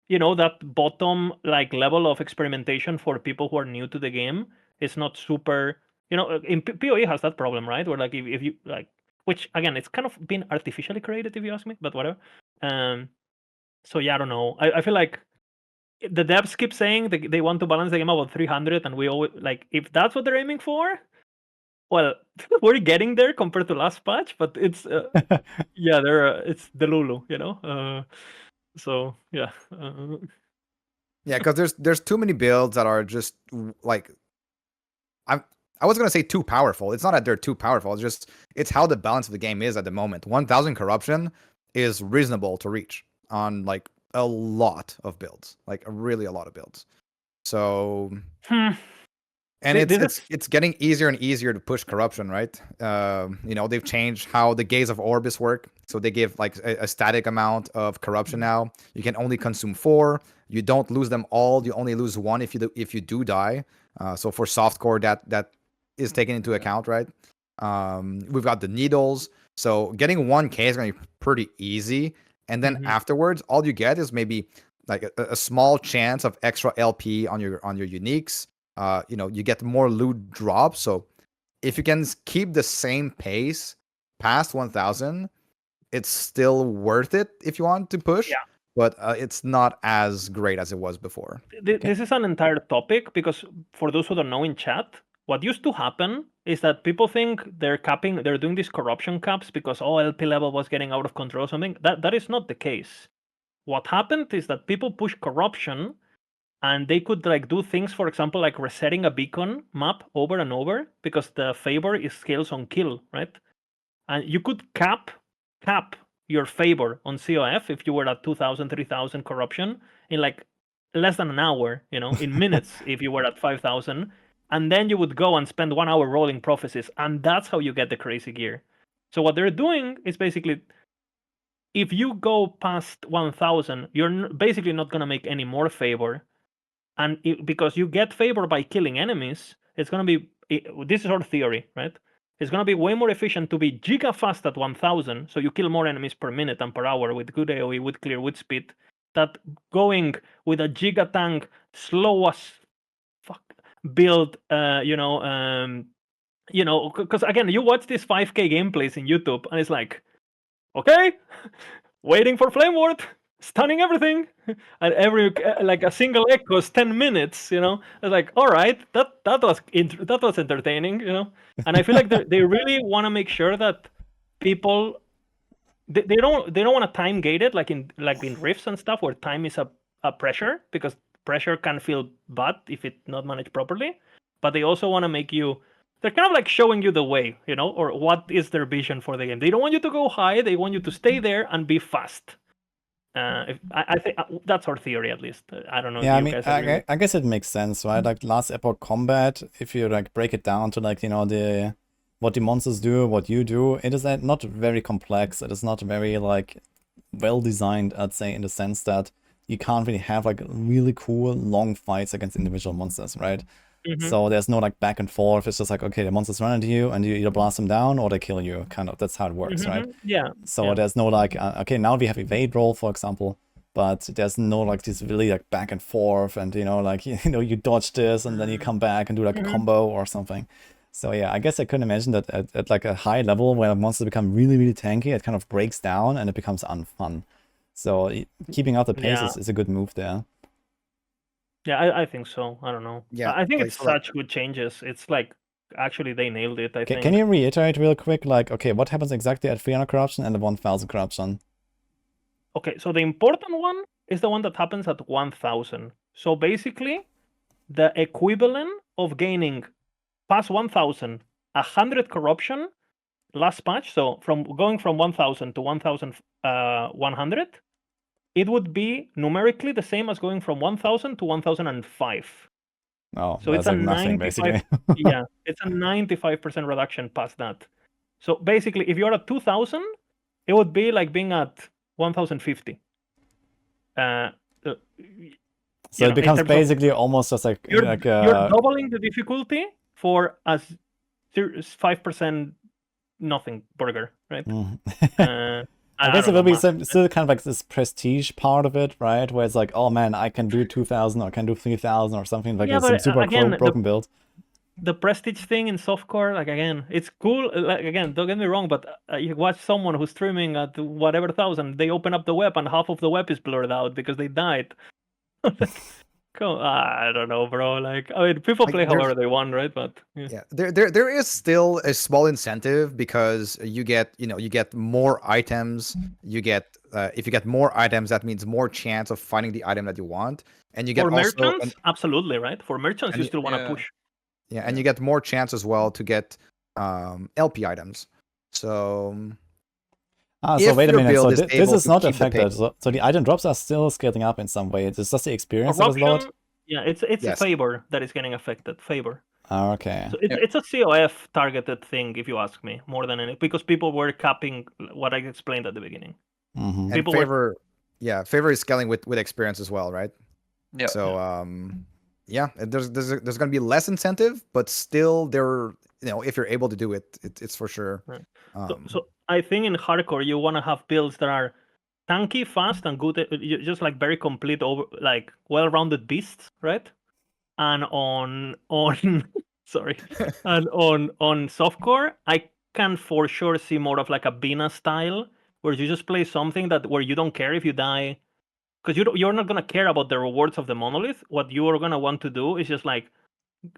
that bottom like level of experimentation for people who are new to the game is not super, in PoE has that problem, right? Where like if you like, which again, it's kind of been artificially created if you ask me, but whatever. So yeah, I don't know. I feel like the devs keep saying they want to balance the game about 300, and we always like, if that's what they're aiming for, well, we're getting there compared to last patch, but it's it's the Lulu, so yeah. Yeah, because there's too many builds that are just like, I was gonna say too powerful. It's not that they're too powerful. It's how the balance of the game is at the moment. 1,000 corruption is reasonable to reach on like a lot of builds, like really a lot of builds. So, and it's getting easier and easier to push corruption, right? They've changed how the Gaze of Orbis work. So they give like a static amount of corruption now. You can only consume 4. You don't lose them all. You only lose 1 if you do die. So for softcore, that is taken into account, right? We've got the needles. So getting 1k is going to be pretty easy. And then afterwards, all you get is maybe like a small chance of extra LP on your uniques. You get more loot drops. So if you can keep the same pace past 1,000, it's still worth it if you want to push. Yeah. But it's not as great as it was before. This is an entire topic, because for those who don't know in chat, what used to happen is that people think they're doing these corruption caps because LP level was getting out of control or something. That is not the case. What happened is that people push corruption, and they could like do things, for example, like resetting a beacon map over and over, because the favor is scales on kill, right? And you could cap your favor on COF if you were at 2,000, 3,000 corruption in like less than an hour, in minutes if you were at 5,000. And then you would go and spend 1 hour rolling prophecies, and that's how you get the crazy gear. So what they're doing is basically, if you go past 1,000, you're basically not going to make any more favor. And because you get favor by killing enemies, it's going to be, this is our theory, right? It's going to be way more efficient to be giga fast at 1,000, so you kill more enemies per minute and per hour with good AoE, with clear, with speed, that going with a giga tank, slow as fuck build, because again, you watch these 5k gameplays in YouTube, and it's like, okay, waiting for Flame Ward, stunning everything, and like a single echo is 10 minutes. It's like, all right, that was entertaining. And I feel like they really want to make sure that people they don't want to time gate it like in Rifts and stuff, where time is a pressure, because pressure can feel bad if it's not managed properly, but they also want to make you. They're kind of like showing you the way, or what is their vision for the game. They don't want you to go high. They want you to stay there and be fast. I think that's our theory, at least. I don't know. Yeah, if I you mean, guys agree. I guess it makes sense, right? Like last Epoch combat, if you like break it down to like what the monsters do, what you do, it is not very complex. It is not very like well designed, I'd say, in the sense that you can't really have like really cool long fights against individual monsters, right? So there's no like back and forth. It's just like, okay, the monsters run into you and you either blast them down or they kill you. Kind of, that's how it works, right? Yeah. So there's no like, okay, now we have evade roll, for example, but there's no like this really like back and forth and like you dodge this and then you come back and do like a combo or something. So yeah, I guess I could imagine that at like a high level where monsters become really, really tanky, it kind of breaks down and it becomes unfun. So keeping up the pace is a good move there. Yeah, I think so. I don't know. Yeah, I think like, it's so, like- such good changes. It's like, actually, they nailed it, I think. Can you reiterate real quick, like, okay, what happens exactly at 300 corruption and the 1000 corruption? Okay, so the important one is the one that happens at 1000. So basically, the equivalent of gaining past 1000, 100 corruption last patch. So going from 1000 to 1100, it would be numerically the same as going from 1000 to 1005. Oh, so that's it's like a nothing, 95, basically. yeah, it's a 95% reduction past that. So basically, if you're at 2000, it would be like being at 1050. So it becomes basically almost just like you're doubling the difficulty for a 5% nothing burger, right? I guess it will be still kind of like this prestige part of it, right? Where it's like, oh man, I can do 2000 or I can do 3000 or something, like some super broken build. The prestige thing in softcore, like again, it's cool. Like again, don't get me wrong, but you watch someone who's streaming at whatever 1000, they open up the web and half of the web is blurred out because they died. Cool. I don't know, bro. Like, I mean, people play however they want, right? But yeah, there is still a small incentive because you get more items. You get if you get more items, that means more chance of finding the item that you want, and you get for merchants, absolutely right. For merchants, you still want to push. Yeah, and you get more chance as well to get LP items. So. So wait a minute. So this is not affected. So the item drops are still scaling up in some way. It's just the experience that is lowered. Yeah, it's a favor that is getting affected. Favor. Okay. So it's a COF targeted thing, if you ask me, more than anything, because people were capping what I explained at the beginning. Mm-hmm. And favor is scaling with experience as well, right? Yeah. So there's going to be less incentive, but still if you're able to do it, it's for sure. Right. So I think in hardcore you want to have builds that are tanky, fast, and good, just like very complete, like well-rounded beasts, right? And on sorry, and on softcore, I can for sure see more of like a Bina style, where you just play something where you don't care if you die, because you're not gonna care about the rewards of the monolith. What you are gonna want to do is just like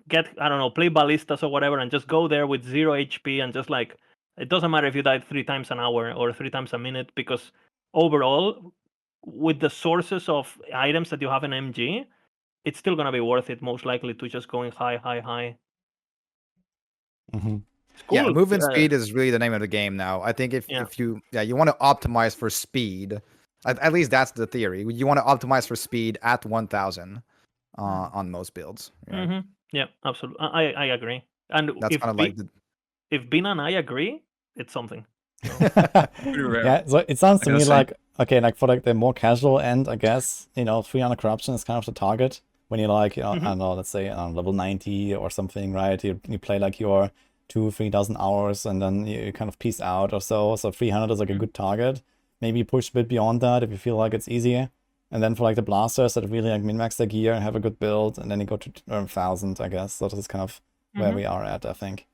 play ballistas or whatever, and just go there with 0 HP and just like, it doesn't matter if you died 3 times an hour or 3 times a minute, because overall, with the sources of items that you have in MG, it's still gonna be worth it, most likely, to just going high. Mm-hmm. Cool. Yeah, movement speed is really the name of the game now. I think if you want to optimize for speed, at least that's the theory. You want to optimize for speed at 1000 on most builds. Right? Mm-hmm. Yeah, absolutely. I agree. And that's kind of like if Bina and I agree, it's something. Yeah, so it sounds to me like, okay, like for like the more casual end, I guess, 300 corruption is kind of the target. When you're like, I don't know, let's say on level 90 or something, right? You play like your 2,000-3,000 hours and then you kind of peace out or so. So 300 is like a good target. Maybe push a bit beyond that if you feel like it's easier. And then for like the blasters that really like min-max their gear and have a good build, and then you go to 1,000, I guess. So this is kind of where we are at, I think.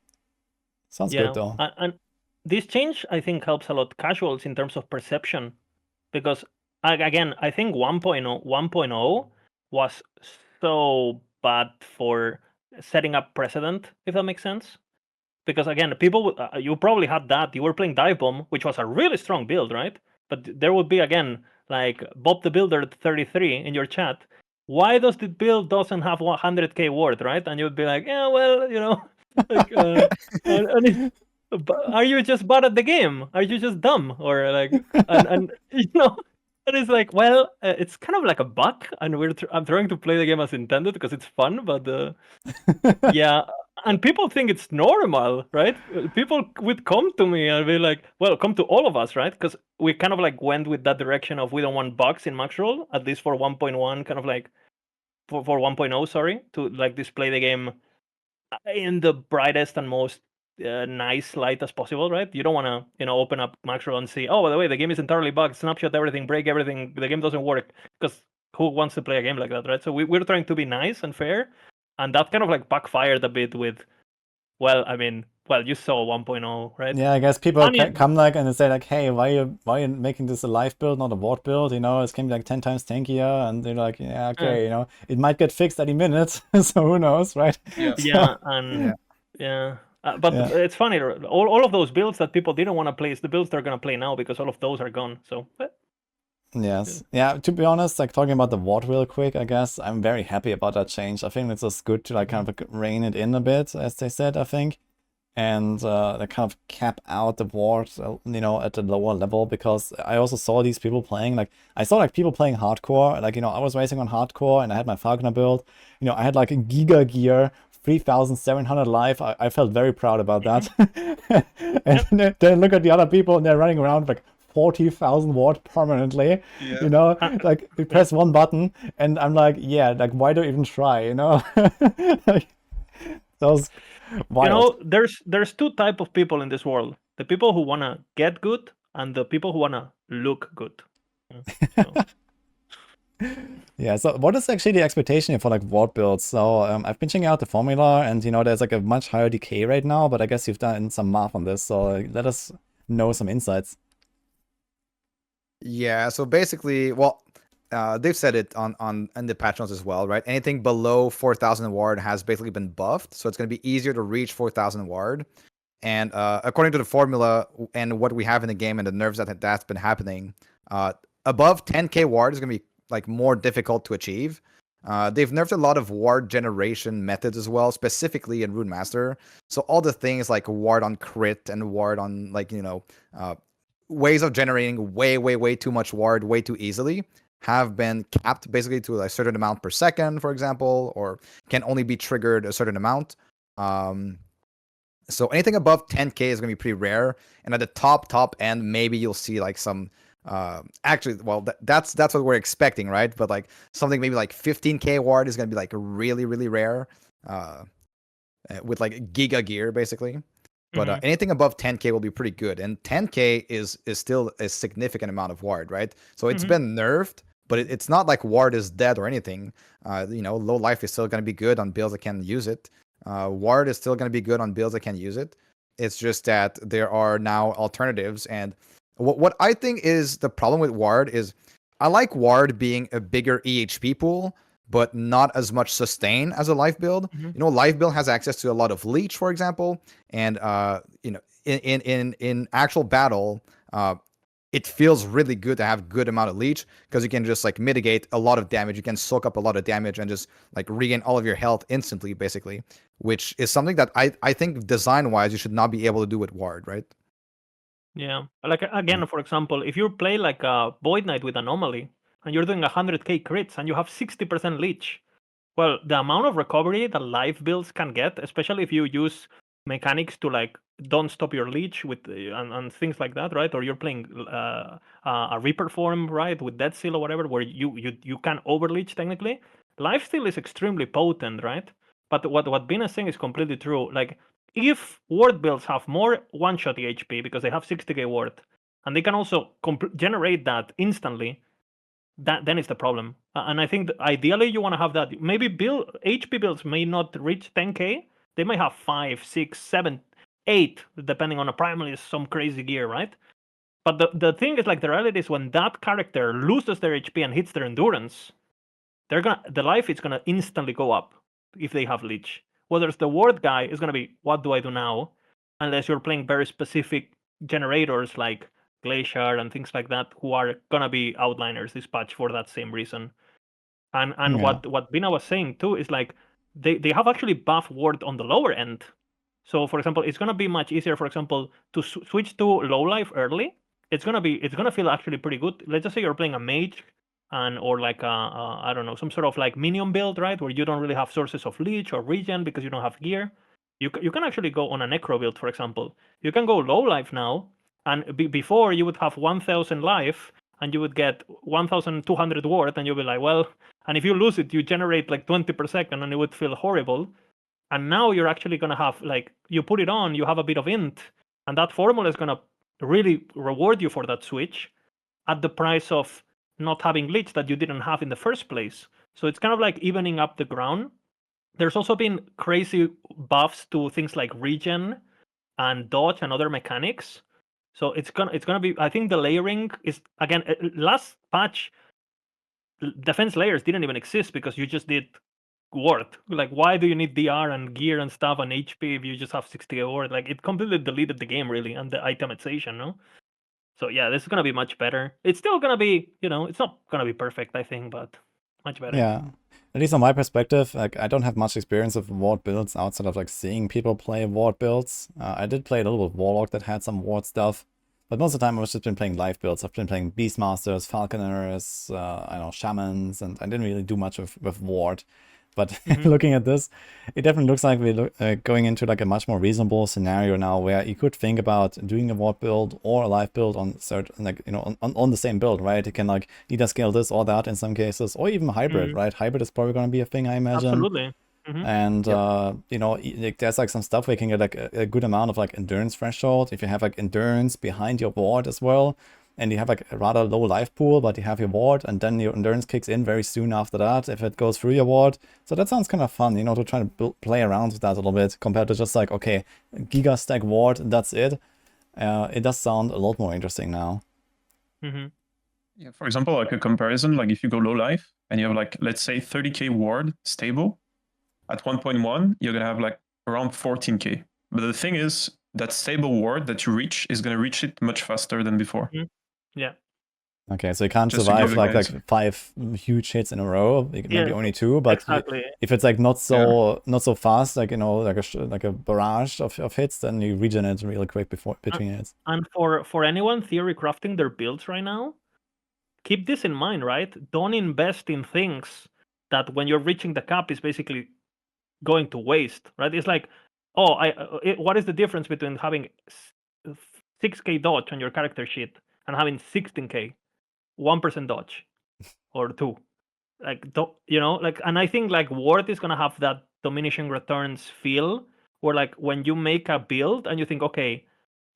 Sounds good though. And this change, I think, helps a lot casuals in terms of perception, because again, I think 1.0 was so bad for setting up precedent, if that makes sense. Because again, people, you probably had that. You were playing Dive Bomb, which was a really strong build, right? But there would be, again, like Bob the Builder 33 in your chat, why does the build doesn't have 100k ward, right? And you'd be like, yeah, well, like, and are you just bad at the game? Are you just dumb? Or like, and and it's like, well, it's kind of like a bug, and I'm trying to play the game as intended because it's fun, but yeah, and people think it's normal, right? People would come to me and be like, well, come to all of us, right? Because we kind of like went with that direction of we don't want bugs in Maxroll, at least for 1.1, kind of like for 1.0, sorry, to like display the game in the brightest and most nice light as possible, right? You don't want to, open up Maxroll and see, oh, by the way, the game is entirely bugged, snapshot everything, break everything, the game doesn't work, because who wants to play a game like that, right? So we're trying to be nice and fair, and that kind of like backfired a bit with, well, I mean, you saw 1.0, right? Yeah, I guess people Funny- come like and they say like, hey, why are you making this a live build, not a ward build? It's gonna be like 10 times tankier, and they're like, yeah, okay, it might get fixed any minute, so who knows, right? Yeah. Yeah, and but Yeah. it's funny. All of those builds that people didn't want to play is the builds they're gonna play now because all of those are gone. So Yes. Yeah, to be honest, like talking about the ward real quick, I guess I'm very happy about that change. I think it's just good to like kind of rein it in a bit, as they said, I think. And like kind of cap out the ward, at the lower level, because I also saw these people playing, like I saw like people playing hardcore, like, I was racing on hardcore and I had my Falconer build, I had like a Giga Gear, 3,700 life. I felt very proud about that. And then look at the other people and they're running around like 40,000 ward permanently, like we press one button and I'm like, yeah, like why do you even try, like those wild. there's two type of people in this world: the people who wanna get good and the people who wanna look good. So. Yeah, so what is actually the expectation here for like ward builds? So I've been checking out the formula and there's like a much higher decay right now, but I guess you've done some math on this, so let us know some insights. Yeah, so basically, well, they've said it on in the patch notes as well, right? Anything below 4,000 ward has basically been buffed, so it's going to be easier to reach 4,000 ward. And according to the formula and what we have in the game and the nerfs that's been happening, above 10k ward is going to be like more difficult to achieve. They've nerfed a lot of ward generation methods as well, specifically in Rune Master. So all the things like ward on crit and ward on like ways of generating way too much ward way too easily have been capped basically to a certain amount per second, for example, or can only be triggered a certain amount. So anything above 10k is going to be pretty rare, and at the top end, maybe you'll see like some. Actually, well, that's what we're expecting, right? But like something maybe like 15k ward is going to be like really rare, with like Giga Gear basically. But anything above 10k will be pretty good, and 10k is still a significant amount of ward, right? So it's been nerfed, but it's not like ward is dead or anything. Low life is still going to be good on builds that can use it. Ward is still going to be good on builds that can use it. It's just that there are now alternatives, and what I think is the problem with ward is I like ward being a bigger EHP pool, but not as much sustain as a life build. Life build has access to a lot of leech, for example, and in actual battle, it feels really good to have good amount of leech because you can just like mitigate a lot of damage. You can soak up a lot of damage and just like regain all of your health instantly, basically, which is something that I think design wise you should not be able to do with ward, right? Yeah, like again, for example, if you play like a Void Knight with Anomaly and you're doing 100k crits and you have 60% leech, well, the amount of recovery that life builds can get, especially if you use mechanics to like don't stop your leech with and things like that, right? Or you're playing a Reaper form, right, with Dead Seal or whatever, where you can overleech technically. Life steal is extremely potent, right? But what Bin is saying is completely true. Like if ward builds have more one-shot HP because they have 60k ward, and they can also generate that instantly, then it's the problem. And I think that ideally you want to have that. Maybe HP builds may not reach 10k. They may have 5, 6, 7, 8, depending on a Primalist, some crazy gear, right? But the thing is, like, the reality is when that character loses their HP and hits their endurance, the life is gonna instantly go up if they have leech. Whether it's the ward guy is gonna be, what do I do now? Unless you're playing very specific generators like Glacier and things like that, who are gonna be outliners this patch for that same reason. And Yeah. what Bina was saying too is like they have actually buff ward on the lower end. So for example, it's gonna be much easier, for example, to switch to low life early. It's gonna feel actually pretty good. Let's just say you're playing a mage or like I don't know, some sort of like minion build, right, where you don't really have sources of leech or regen because you don't have gear. You can actually go on a necro build, for example. You can go low life now, and before you would have 1,000 life and you would get 1,200 ward, and you'll be like, well, and if you lose it, you generate like 20 per second, and it would feel horrible. And now you're actually gonna have like you put it on, you have a bit of int, and that formula is gonna really reward you for that switch at the price of not having leech that you didn't have in the first place. So it's kind of like evening up the ground. There's also been crazy buffs to things like regen and dodge and other mechanics. So it's gonna be. I think the layering is again last patch. Defense layers didn't even exist because you just did ward. Like, why do you need DR and gear and stuff and HP if you just have 60 ward? Like, it completely deleted the game really and the itemization, no? So yeah, this is gonna be much better. It's still gonna be, it's not gonna be perfect, I think, but much better. Yeah. At least on my perspective, like I don't have much experience of ward builds outside of like seeing people play ward builds. I did play a little bit of Warlock that had some ward stuff, but most of the time I've just been playing live builds. I've been playing Beastmasters, Falconers, I don't know, Shamans, and I didn't really do much with ward. But looking at this, it definitely looks like we're going into like a much more reasonable scenario now, where you could think about doing a ward build or a live build on certain, like, on the same build, right? You can like either scale this or that in some cases, or even hybrid, right? Hybrid is probably going to be a thing, I imagine. Absolutely. And like there's like some stuff where you can get like a good amount of like endurance threshold if you have like endurance behind your ward as well. And you have like a rather low life pool, but you have your ward, and then your endurance kicks in very soon after that if it goes through your ward. So that sounds kind of fun, to try to play around with that a little bit compared to just like, okay, giga stack ward, that's it. It does sound a lot more interesting now. Yeah, for example, like a comparison, like if you go low life and you have like, let's say 30k ward stable, at 1.1, you're going to have like around 14k. But the thing is, that stable ward that you reach is going to reach it much faster than before. Yeah. Okay, so you can't Just to survive give like guys- 5 huge hits in a row, maybe Yeah, only 2, but exactly. if it's like not so fast, like like a barrage of hits, then you regenerate really quick between hits. And for anyone theory crafting their builds right now, keep this in mind, right? Don't invest in things that when you're reaching the cap is basically going to waste, right? It's like, what is the difference between having 6k dodge on your character sheet and having 16k, 1% dodge, or 2? Like, and I think like ward is gonna have that diminishing returns feel, where like when you make a build and you think, okay,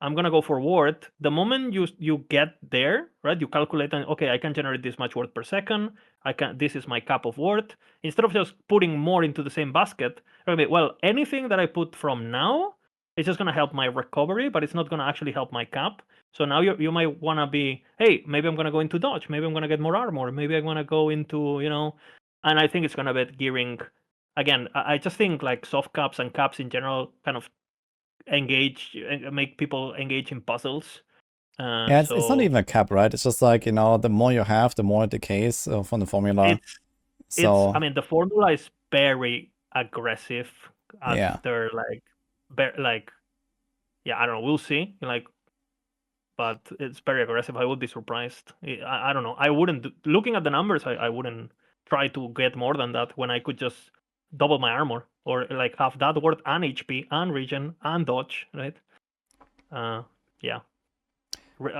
I'm gonna go for ward. The moment you get there, right? You calculate and okay, I can generate this much ward per second. This is my cap of ward. Instead of just putting more into the same basket, well, anything that I put from now is just gonna help my recovery, but it's not gonna actually help my cap. So now you might wanna be, hey, maybe I'm gonna go into dodge. Maybe I'm gonna get more armor. Maybe I'm gonna go into, and I think it's gonna be gearing. Again, I just think like soft caps and caps in general kind of make people engage in puzzles. Yeah, it's not even a cap, right? It's just like, the more you have, the more it decays from the formula. I mean, the formula is very aggressive after yeah, I don't know, we'll see. But it's very aggressive. I would be surprised. I don't know. I wouldn't, looking at the numbers, I wouldn't try to get more than that when I could just double my armor, or like have that word and HP and regen and dodge, right? Yeah.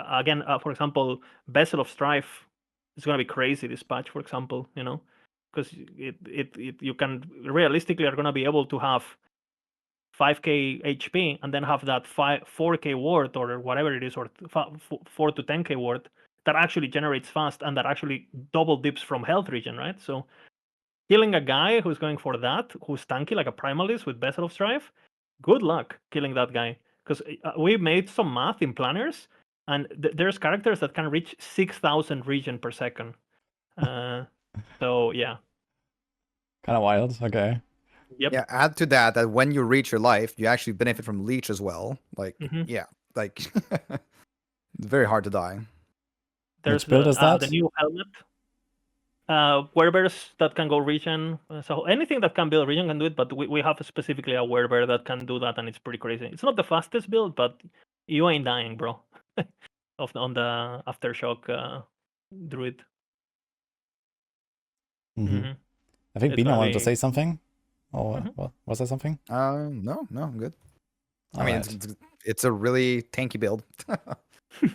Again, for example, Vessel of Strife is gonna be crazy this patch, for example, because you can realistically are gonna be able to have 5k HP and then have that 4k ward or whatever it is, or 4 to 10k ward that actually generates fast and that actually double dips from health regen, right? So killing a guy who's going for that, who's tanky like a Primalist with Vessel of Strife, good luck killing that guy. Because we made some math in planners, and there's characters that can reach 6,000 regen per second. So yeah. Kind of wild. Okay. Yep. Yeah, add to that when you reach your life, you actually benefit from leech as well. Like, yeah, like it's very hard to die. There's Which build is that? the new helmet. Werebears that can go regen. So anything that can build regen can do it, but we have specifically a werebear that can do that, and it's pretty crazy. It's not the fastest build, but you ain't dying, bro. On the aftershock druid. Mm-hmm. I think It's Bina gonna wanted to be- say something. Or Mhm. what was that something? No, I'm good. I mean, Alright. it's a really tanky build.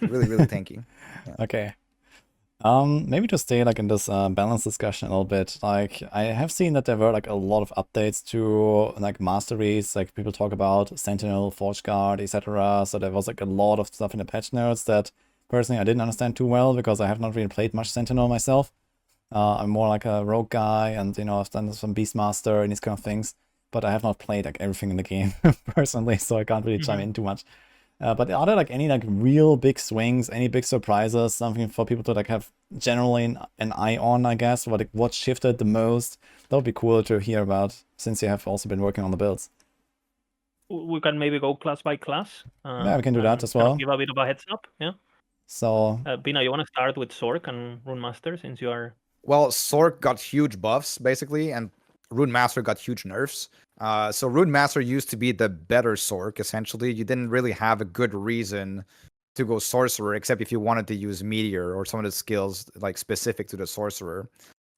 Really, really tanky. Okay. Maybe to stay like in this balance discussion a little bit, like I have seen that there were like a lot of updates to like masteries, like people talk about Sentinel, Forge Guard, etc. So there was like a lot of stuff in the patch notes that personally I didn't understand too well because I have not really played much Sentinel myself. I'm more like a rogue guy, and you know I've done some Beastmaster and these kind of things, but I have not played like everything in the game personally, so I can't really chime in too much. But are there like any like real big swings, any big surprises, something for people to like have generally an eye on, I guess? What shifted the most? That would be cool to hear about, since you have also been working on the builds. We can maybe go class by class. Yeah, we can do that and as kind of well. give a bit of a heads up. Yeah. So Bina, you want to start with Sork and Rune Master since you are. Well, Sork got huge buffs basically, and Rune Master got huge nerfs. So Rune Master used to be the better Sork. Essentially, you didn't really have a good reason to go Sorcerer, except if you wanted to use Meteor or some of the skills like specific to the Sorcerer.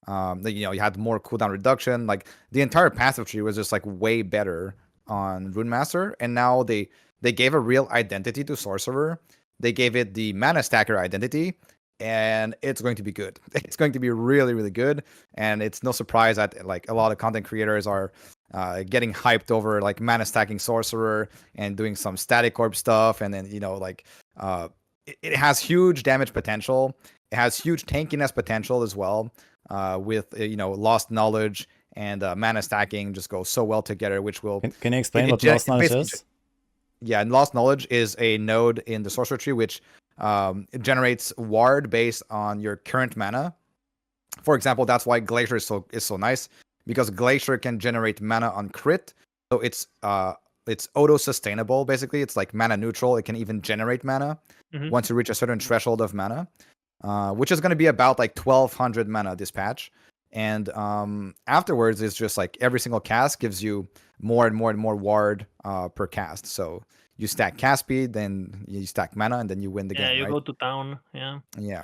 You had more cooldown reduction. Like the entire passive tree was just like way better on Rune Master, and now they gave a real identity to Sorcerer. They gave it the Mana Stacker identity, and it's going to be good. It's going to be really, really good, and it's no surprise that like a lot of content creators are getting hyped over like Mana Stacking Sorcerer and doing some Static Orb stuff, and then it has huge damage potential. It has huge tankiness potential as well. With Lost Knowledge and Mana Stacking just go so well together, which will can you explain it what ge- Lost Knowledge basically is? yeah, and Lost Knowledge is a node in the sorcerer tree which it generates ward based on your current mana. For example, that's why Glacier is so nice, because Glacier can generate mana on crit, so it's auto sustainable. Basically, it's like mana neutral. It can even generate mana once you reach a certain threshold of mana, which is going to be about like 1200 mana this patch. And afterwards, it's just like every single cast gives you more and more and more ward per cast. So you stack cast speed, then you stack mana, and then you win the game. Yeah, you right? go to town. Yeah. Yeah.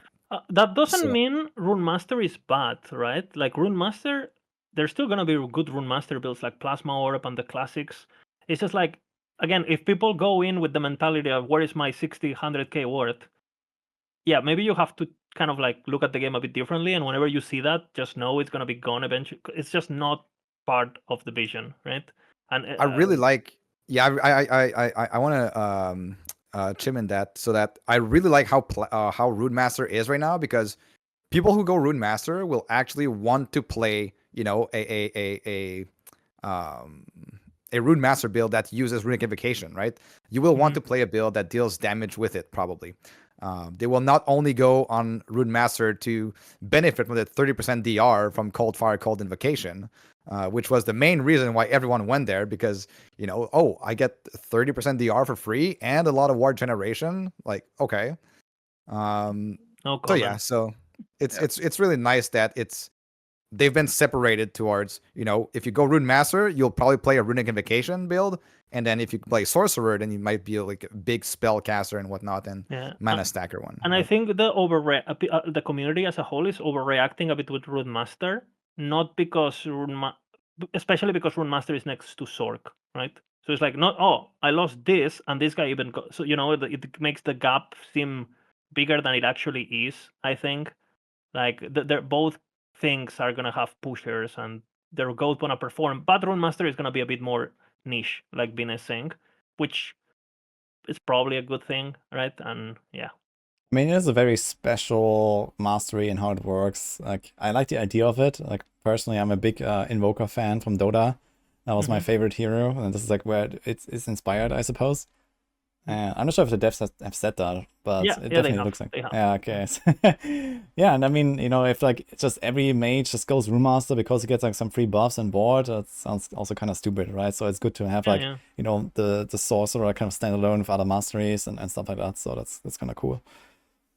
That doesn't So- mean Rune Master is bad, right? Like Rune Master, there's still gonna be good Rune Master builds like Plasma Orb and the classics. It's just like, again, if people go in with the mentality of where is my 60, 100k worth, yeah, maybe you have to kind of like look at the game a bit differently. And whenever you see that, just know it's gonna be gone eventually. It's just not part of the vision, right? And I really like. Yeah, I want to chime in that, so that I really like how Rune Master is right now, because people who go Rune Master will actually want to play, a Rune Master build that uses Runic Invocation, right? You will want to play a build that deals damage with it, probably. They will not only go on Rune Master to benefit from the 30% DR from Cold Fire, Cold Invocation, which was the main reason why everyone went there, because, I get 30% DR for free and a lot of ward generation. Like, okay. no So comment. yeah, so it's really nice that they've been separated towards, if you go Rune Master, you'll probably play a Runic Invocation build, and then if you play Sorcerer, then you might be like a big spellcaster and whatnot, and Mana Stacker one. And I think the community as a whole is overreacting a bit with Rune Master, not because especially because Rune Master is next to Sork, right? So it's like, I lost this, and this guy even so it makes the gap seem bigger than it actually is. I think, like they're both things are gonna have pushers, and they're both gonna perform. But Rune Master is gonna be a bit more niche, like Bin is saying, which is probably a good thing, right? And yeah. I mean, it is a very special mastery in how it works. Like, I like the idea of it. Like, personally, I'm a big Invoker fan from Dota. That was my favorite hero, and this is like where it's inspired, I suppose. I'm not sure if the devs have said that, but it definitely looks like. Yeah, okay. Yeah, and I mean, if like just every mage just goes Rune Master because he gets like some free buffs on board, that sounds also kind of stupid, right? So it's good to have the sorcerer kind of stand alone with other masteries and stuff like that. So that's kind of cool.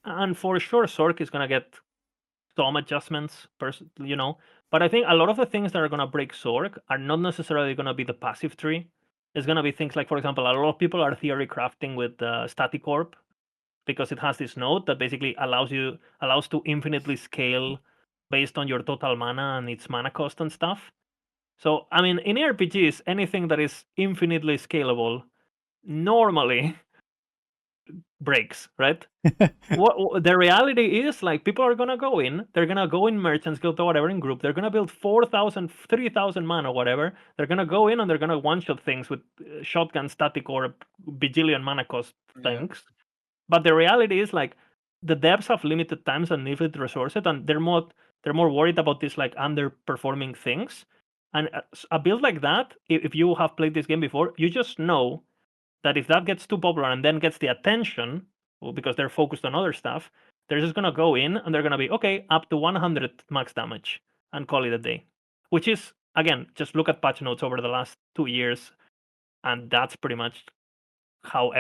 And for sure, Sork is gonna get some adjustments, But I think a lot of the things that are gonna break Zork are not necessarily gonna be the passive tree. It's gonna be things like, for example, a lot of people are theory crafting with Static Orb because it has this node that basically allows to infinitely scale based on your total mana and its mana cost and stuff. So I mean, in ARPGs, anything that is infinitely scalable normally breaks, right? What the reality is, like, people are gonna go in, they're gonna go in Merchants Guild or whatever in group, they're gonna build 4,000, 3,000 mana, whatever. They're gonna go in and they're gonna one-shot things with shotgun, static, or bajillion mana cost things. But the reality is, like, the devs have limited times and limited resources, and they're more worried about this, like, underperforming things. And a build like that, if you have played this game before, you just know that if that gets too popular and then gets the attention, because they're focused on other stuff, they're just gonna go in and they're gonna be okay, up to 100 max damage and call it a day. Which is, again, just look at patch notes over the last 2 years, and that's pretty much how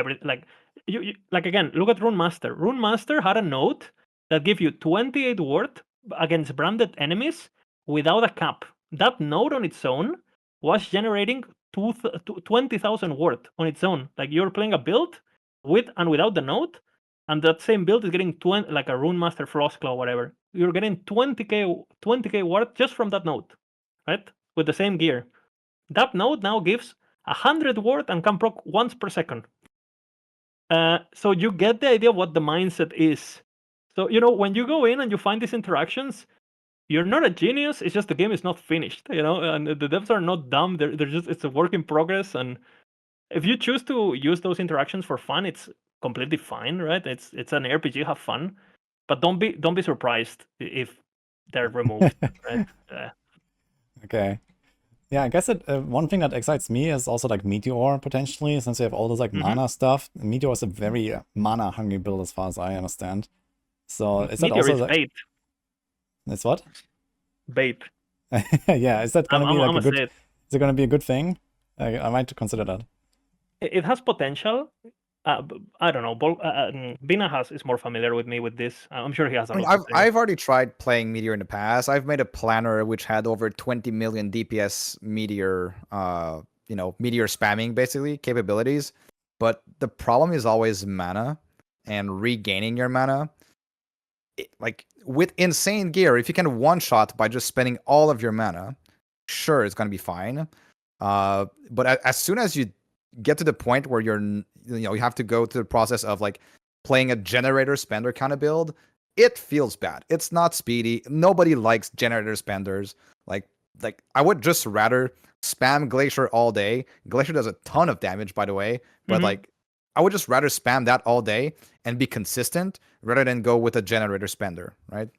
you again, look at Rune Master. Rune Master had a node that gave you 28 ward against branded enemies without a cap. That node on its own was generating 20,000 ward on its own. Like, you're playing a build with and without the node, and that same build is getting 20, like a Rune Master Frostclaw, whatever. You're getting 20k ward just from that node, right? With the same gear. That node now gives 100 ward and can proc once per second. So you get the idea of what the mindset is. So, when you go in and you find these interactions, you're not a genius. It's just the game is not finished, and the devs are not dumb. They're just, it's a work in progress. And if you choose to use those interactions for fun, it's completely fine, right? It's an RPG, have fun, but don't be surprised if they're removed, right? Okay. Yeah, I guess one thing that excites me is also like Meteor potentially, since you have all this like mana stuff. Meteor is a very mana hungry build as far as I understand. So is that Meteor also is bait. It's what? Bait. Yeah, is that gonna be like a good? Is it gonna be a good thing? I might consider that. It has potential. I don't know. Bina is more familiar with me with this. I'm sure he has. I've already tried playing Meteor in the past. I've made a planner which had over 20 million DPS Meteor, Meteor spamming basically capabilities. But the problem is always mana and regaining your mana. Like, with insane gear, if you can one shot by just spending all of your mana, sure, it's gonna be fine. But as soon as you get to the point where you have to go through the process of like playing a generator spender kind of build, it feels bad. It's not speedy. Nobody likes generator spenders. Like I would just rather spam Glacier all day. Glacier does a ton of damage, by the way, but like, I would just rather spam that all day and be consistent rather than go with a generator spender, right?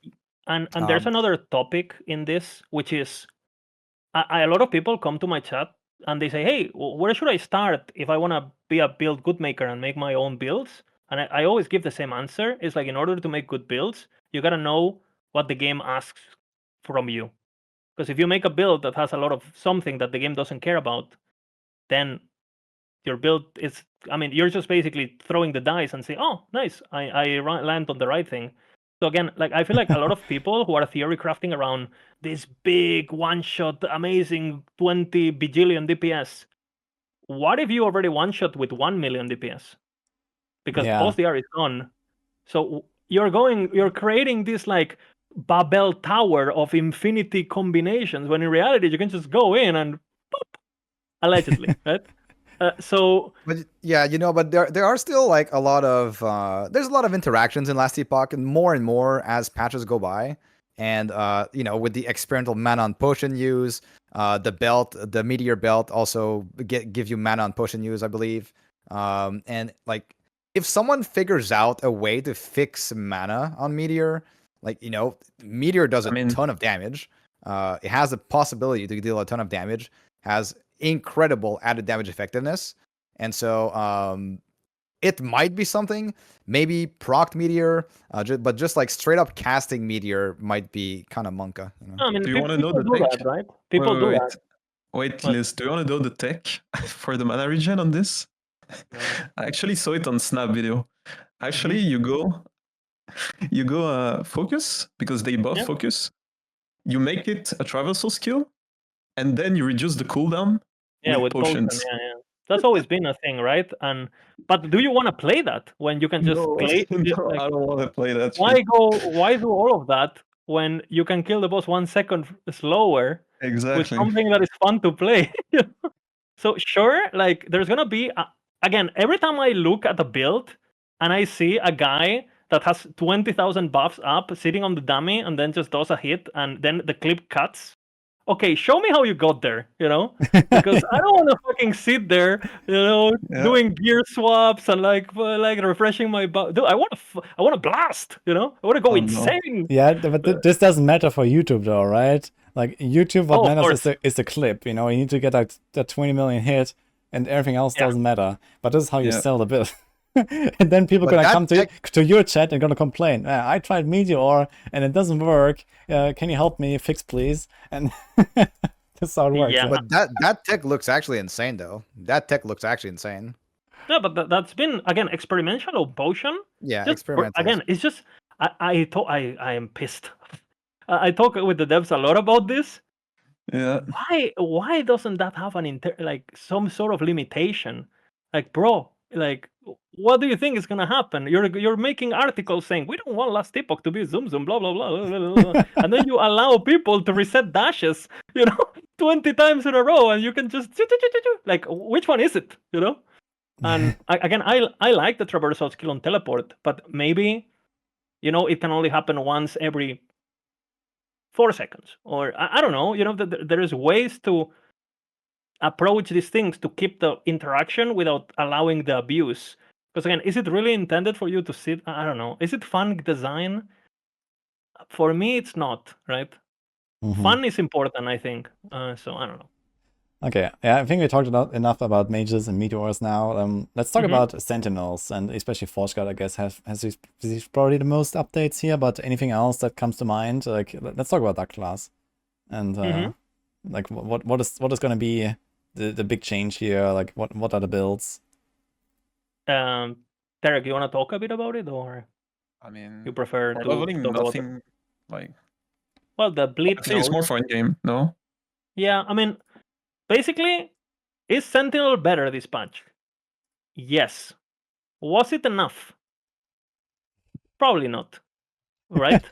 And there's another topic in this, which is a lot of people come to my chat and they say, hey, where should I start if I want to be a build good maker and make my own builds? And I always give the same answer. It's like, in order to make good builds, you got to know what the game asks from you. Because if you make a build that has a lot of something that the game doesn't care about, then your build is, you're just basically throwing the dice and say, oh, nice, I land on the right thing. So again, like, I feel like a lot of people who are theory crafting around this big one-shot, amazing 20 bajillion DPS, what if you already one-shot with 1 million DPS? Because post-DR is gone. So you're creating this like Babel tower of infinity combinations, when in reality you can just go in and pop, allegedly, right? But yeah, but there are still like a lot of there's a lot of interactions in Last Epoch, and more as patches go by, and with the experimental mana on potion use, the Meteor belt also give you mana on potion use, I believe, and like, if someone figures out a way to fix mana on Meteor, like, Meteor does a ton of damage. It has the possibility to deal a ton of damage, has incredible added damage effectiveness, and so it might be something. Maybe proc Meteor, but just like straight up casting Meteor might be kind of monka. Do you want to know the tech? Right? People do that. Wait, Liz, do you want to know the tech for the mana regen on this? I actually saw it on Snap video. Actually, you go You go focus, because they buff Yeah. focus. You make it a traversal skill, and then you reduce the cooldown with potions. Yeah. That's always been a thing, right? But do you want to play that when you can just No, play? no, Like, I don't want to play that why shit. why do all of that when you can kill the boss 1 second slower with Exactly. something that is fun to play? So sure, like there's gonna be again, every time I look at a build and I see a guy that has 20,000 buffs up sitting on the dummy and then just does a hit and then the clip cuts. Okay, show me how you got there, because I don't want to fucking sit there, Yeah. doing gear swaps and like refreshing my buff. Dude, I want to blast, I want to go Oh, no. insane. Yeah, but this doesn't matter for YouTube though, right? Like YouTube, what Oh, of matters course. is the clip. You need to get that 20 million hit, and everything else Yeah. doesn't matter. But this is how you Yeah. sell the build. And then people But gonna that come to your chat and gonna complain. I tried Meteor and it doesn't work. Can you help me fix, please? And that's how it works. Yeah. But that tech looks actually insane, though. That tech looks actually insane. No, but that's been again experimental potion. Yeah, Just experimental. again, it's just I am pissed. I talk with the devs a lot about this. Yeah. Why doesn't that have like some sort of limitation? Like, bro, like what do you think is gonna happen? You're making articles saying we don't want last epoch to be zoom zoom blah blah blah, blah, blah, blah. And then you allow people to reset dashes, 20 times in a row, and you can just like which one is it? And again, I like the traversal skill on teleport, but maybe it can only happen once every 4 seconds, or I don't know. There is ways to approach these things to keep the interaction without allowing the abuse. Because again, is it really intended for you to sit? I don't know. Is it fun design? For me, it's not. Right? Fun is important, I think. So I don't know. Okay, yeah, I think we talked enough about mages and meteors now. Let's talk about sentinels, and especially ForgeGuard, I guess, has these probably the most updates here. But anything else that comes to mind? Like, let's talk about that class, and like what is going to be the big change here? Like, what are the builds? Derek, you want to talk a bit about it, or I mean, you prefer to probably talk about it? nothing like. Well, the bleed. I think it's more for in-game, no? Yeah, I mean, basically, is Sentinel better this patch? Yes. Was it enough? Probably not. Right?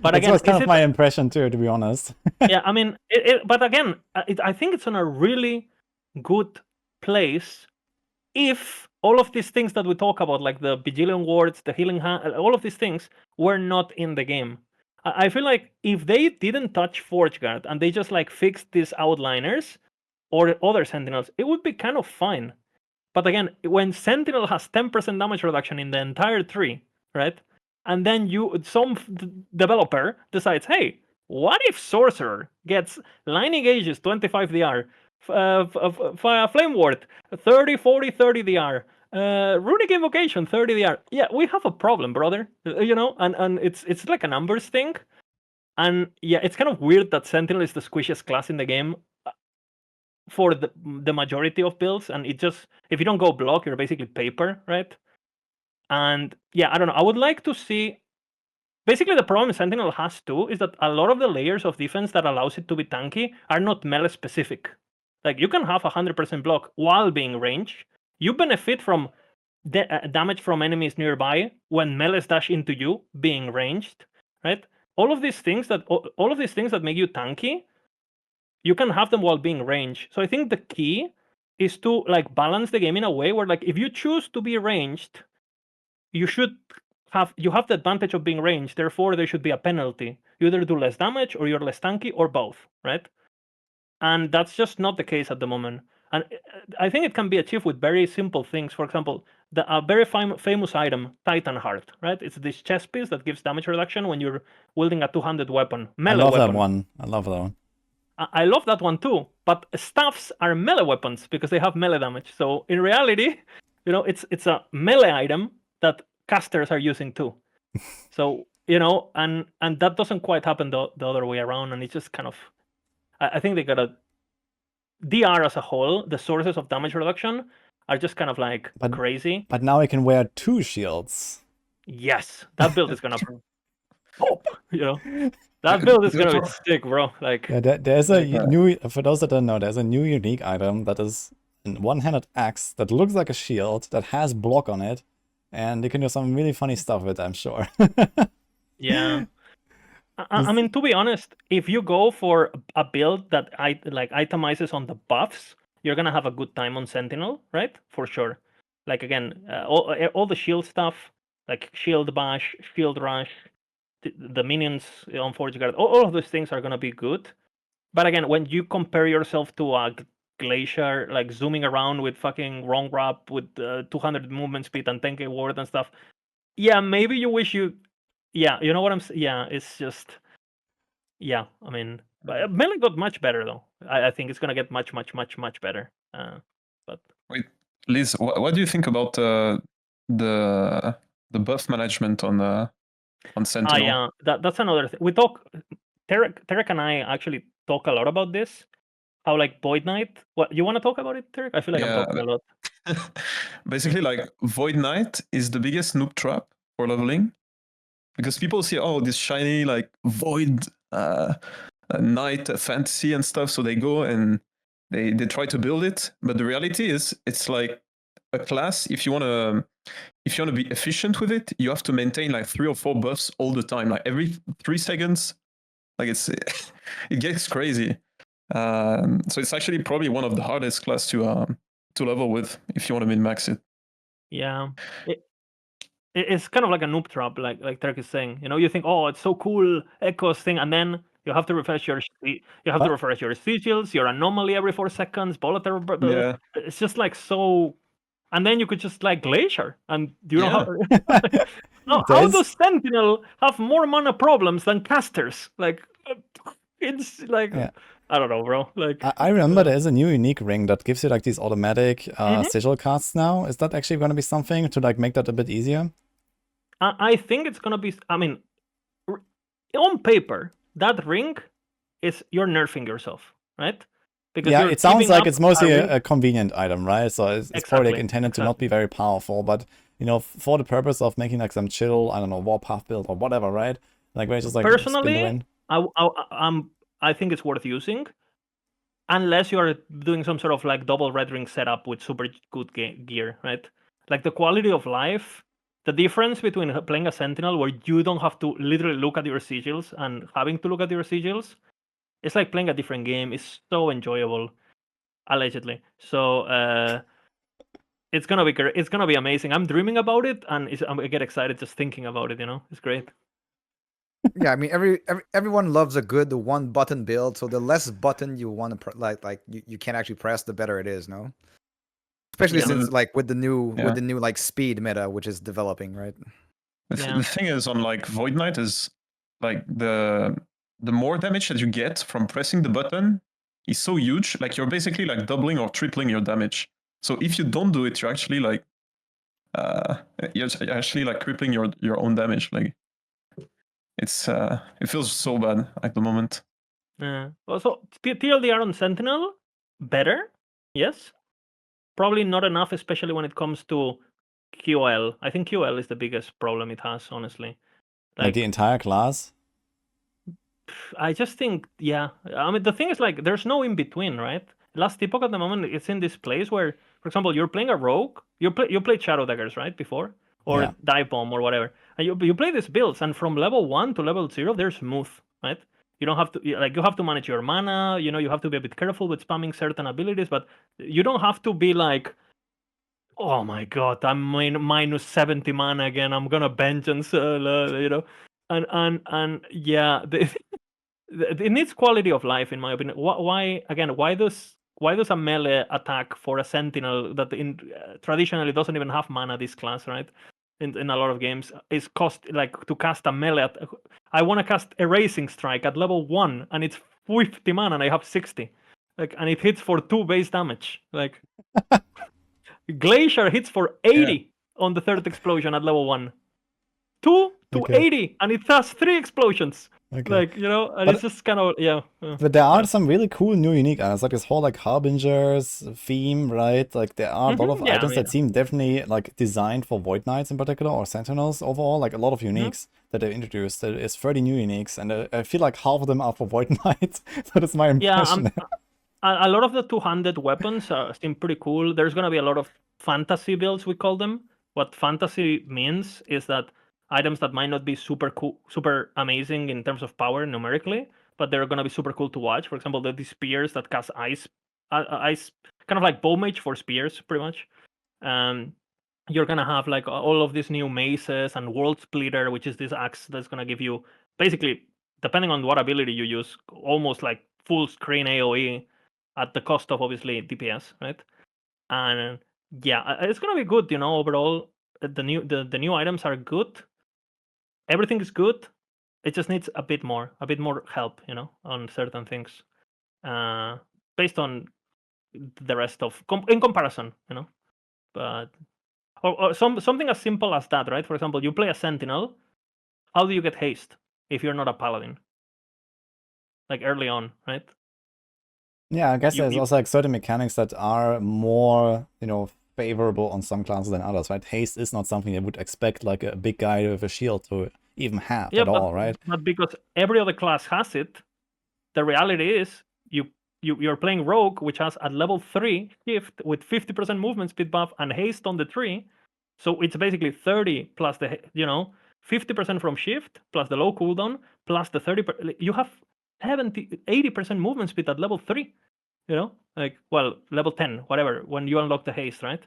But That again, was kind is of it? my impression too, to be honest. Yeah, I mean, but again, I think it's on a really good place if all of these things that we talk about, like the Bajillion Wards, the Healing Hand, all of these things were not in the game. I feel like if they didn't touch ForgeGuard and they just like fixed these outliners or other Sentinels, it would be kind of fine. But again, when Sentinel has 10% damage reduction in the entire tree, right? And then some developer decides, hey, what if Sorcerer gets Lightning Aegis 25 DR, Flame Ward 30, 40, 30 DR, Runic Invocation 30 DR? Yeah, we have a problem, brother. And it's like a numbers thing. And yeah, it's kind of weird that Sentinel is the squishiest class in the game for the majority of builds, and it just, if you don't go block, you're basically paper, right? And yeah, I don't know. I would like to see. Basically, the problem Sentinel has too is that a lot of the layers of defense that allows it to be tanky are not melee specific. Like you can have 100% block while being ranged. You benefit from damage from enemies nearby when melees dash into you being ranged, right? All of these things that make you tanky, you can have them while being ranged. So I think the key is to like balance the game in a way where like if you choose to be ranged, you have the advantage of being ranged. Therefore, there should be a penalty. You either do less damage or you're less tanky or both, right? And that's just not the case at the moment. And I think it can be achieved with very simple things. For example, a very famous item, Titan Heart, right? It's this chest piece that gives damage reduction when you're wielding a 200 weapon. Melee I love weapon. that one. I love that one. I love that one too, but staffs are melee weapons because they have melee damage. So in reality, it's a melee item that casters are using too. So and that doesn't quite happen the other way around, and it's just kind of, I think they gotta DR as a whole. The sources of damage reduction are just kind of like crazy. But now I can wear 2 shields. yes, that build is gonna pop. That build is gonna be sick, bro. Like, Yeah, there's a Yeah. new, for those that don't know, there's a new unique item that is a one-handed axe that looks like a shield that has block on it, and you can do some really funny stuff with it, I'm sure. yeah. I mean, to be honest, if you go for a build that itemizes on the buffs, you're gonna have a good time on Sentinel, right? For sure. Like again, all the shield stuff, like shield bash, shield rush, the minions on Forge Guard, all of those things are gonna be good. But again, when you compare yourself to a glacier, like zooming around with fucking wrong wrap with 200 movement speed and 10k ward and stuff, yeah, maybe you wish you, yeah, you know what I'm saying? Yeah, it's just, yeah. I mean, but melee got much better though. I think it's gonna get much better. But Wait, Liz, what do you think about the buff management on Sentinel? yeah, that's another thing. We Tarek and I actually talk a lot about this. How like Void Knight. What you want to talk about it, Tarek? I feel like I'm Yeah. talking a lot. Basically, like Void Knight is the biggest noob trap for leveling, because people see, oh, this shiny like Void Knight fantasy and stuff, so they go and they try to build it. But the reality is, it's like a class. If you wanna be efficient with it, you have to maintain like 3 or 4 buffs all the time, like every 3 seconds. Like it's it gets crazy. So it's actually probably one of the hardest class to level with if you want to min-max it. Yeah. It's kind of like a noob trap, like Tarek is saying. You think, oh, it's so cool, Echo's thing, and then you have to refresh your sigils, your anomaly every 4 seconds, volatile. Yeah. It's just like so, and then you could just like glacier, and you don't Yeah. have. How There's- does Sentinel have more mana problems than casters? Like, it's like, Yeah. I don't know, bro. Like, I remember there's a new unique ring that gives you like these automatic Mhm. sigil casts now. Is that actually going to be something to like make that a bit easier? I think it's gonna be. I mean, on paper, that ring is you're nerfing yourself, right? Because Yeah, you're it sounds giving like up it's mostly ring- a convenient item, right? So it's probably like, Exactly, intended to not be very powerful, but for the purpose of making like some chill, I don't know, warpath build or whatever, right? Like where you just like spin the Personally, wind. I think it's worth using, unless you are doing some sort of like double red ring setup with super good gear, right? Like the quality of life, the difference between playing a Sentinel where you don't have to literally look at your sigils and having to look at your sigils, it's like playing a different game. It's so enjoyable, allegedly. So it's gonna be great. It's gonna be amazing. I'm dreaming about it, and I get excited just thinking about it. It's great. Yeah, I mean, everyone loves a good one button build. So the less button you want to like you can actually press, the better it is. No, especially Yeah. since like with the new Yeah. like speed meta, which is developing, right? The thing is, on like Void Knight is like the more damage that you get from pressing the button is so huge. Like you're basically like doubling or tripling your damage. So if you don't do it, you're actually like crippling your own damage. Like it's it feels so bad at the moment. Yeah. Also, TLDR on Sentinel, better, yes. Probably not enough, especially when it comes to QL. I think QL is the biggest problem it has, honestly. Like the entire class. I just think, yeah. I mean, the thing is, like, there's no in between, right? Last Epoch at the moment, it's in this place where, for example, you're playing a rogue. You played Shadow Daggers, right, before, or Yeah. Dive Bomb or whatever, and you play these builds, and from level 1 to level 0, they're smooth, right? You don't have to you have to manage your mana. You have to be a bit careful with spamming certain abilities, but you don't have to be like, oh my god, I'm minus 70 mana again. I'm gonna vengeance, and yeah, it needs quality of life, in my opinion. Why does a melee attack for a Sentinel that traditionally doesn't even have mana, this class, right? In a lot of games, is cost like to cast a melee. I want to cast Erasing Strike at level 1, and it's 50 mana, and I have 60. Like, and it hits for 2 base damage. Like, Glacier hits for 80 on the 3rd explosion at level 1. 2 to Okay. 80, and it has 3 explosions. Okay. Like, you know, and But- it's just kind of, yeah. But there are Yeah. some really cool new unique items, like this whole like Harbingers theme, right? Like there are a lot of Mhm, yeah, items that yeah. seem definitely like designed for Void Knights in particular, or Sentinels overall, like a lot of uniques that they've introduced. There is 30 new uniques, and I feel like half of them are for Void Knights. So that's my Yeah, impression. a lot of the two-handed weapons seem pretty cool. There's going to be a lot of fantasy builds, we call them. What fantasy means is that items that might not be super cool, super amazing in terms of power numerically, but they're going to be super cool to watch. For example, these spears that cast ice, ice, kind of like bow mage for spears, pretty much. You're going to have like all of these new maces and world splitter, which is this axe that's going to give you basically, depending on what ability you use, almost like full screen AoE at the cost of obviously DPS, right? And yeah, it's gonna be good, you know. Overall, the new items are good. Everything is good. It just needs a bit more help, you know, on certain things, based on the rest of in comparison, you know. But or something as simple as that, right? For example, you play a Sentinel. How do you get haste if you're not a paladin? Like early on, right? Yeah, I guess You- there's you- also like certain mechanics that are more, you know, favorable on some classes than others, right? Haste is not something you would expect like a big guy with a shield to even have at all, right? But because every other class has it, the reality is you're playing rogue, which has at level 3 shift with 50% movement speed buff and haste on the tree. So it's basically 30 plus the 50% from shift plus the low cooldown plus the 30. You have 80% movement speed at level 3. You know, like, well, level 10, whatever, when you unlock the haste, right?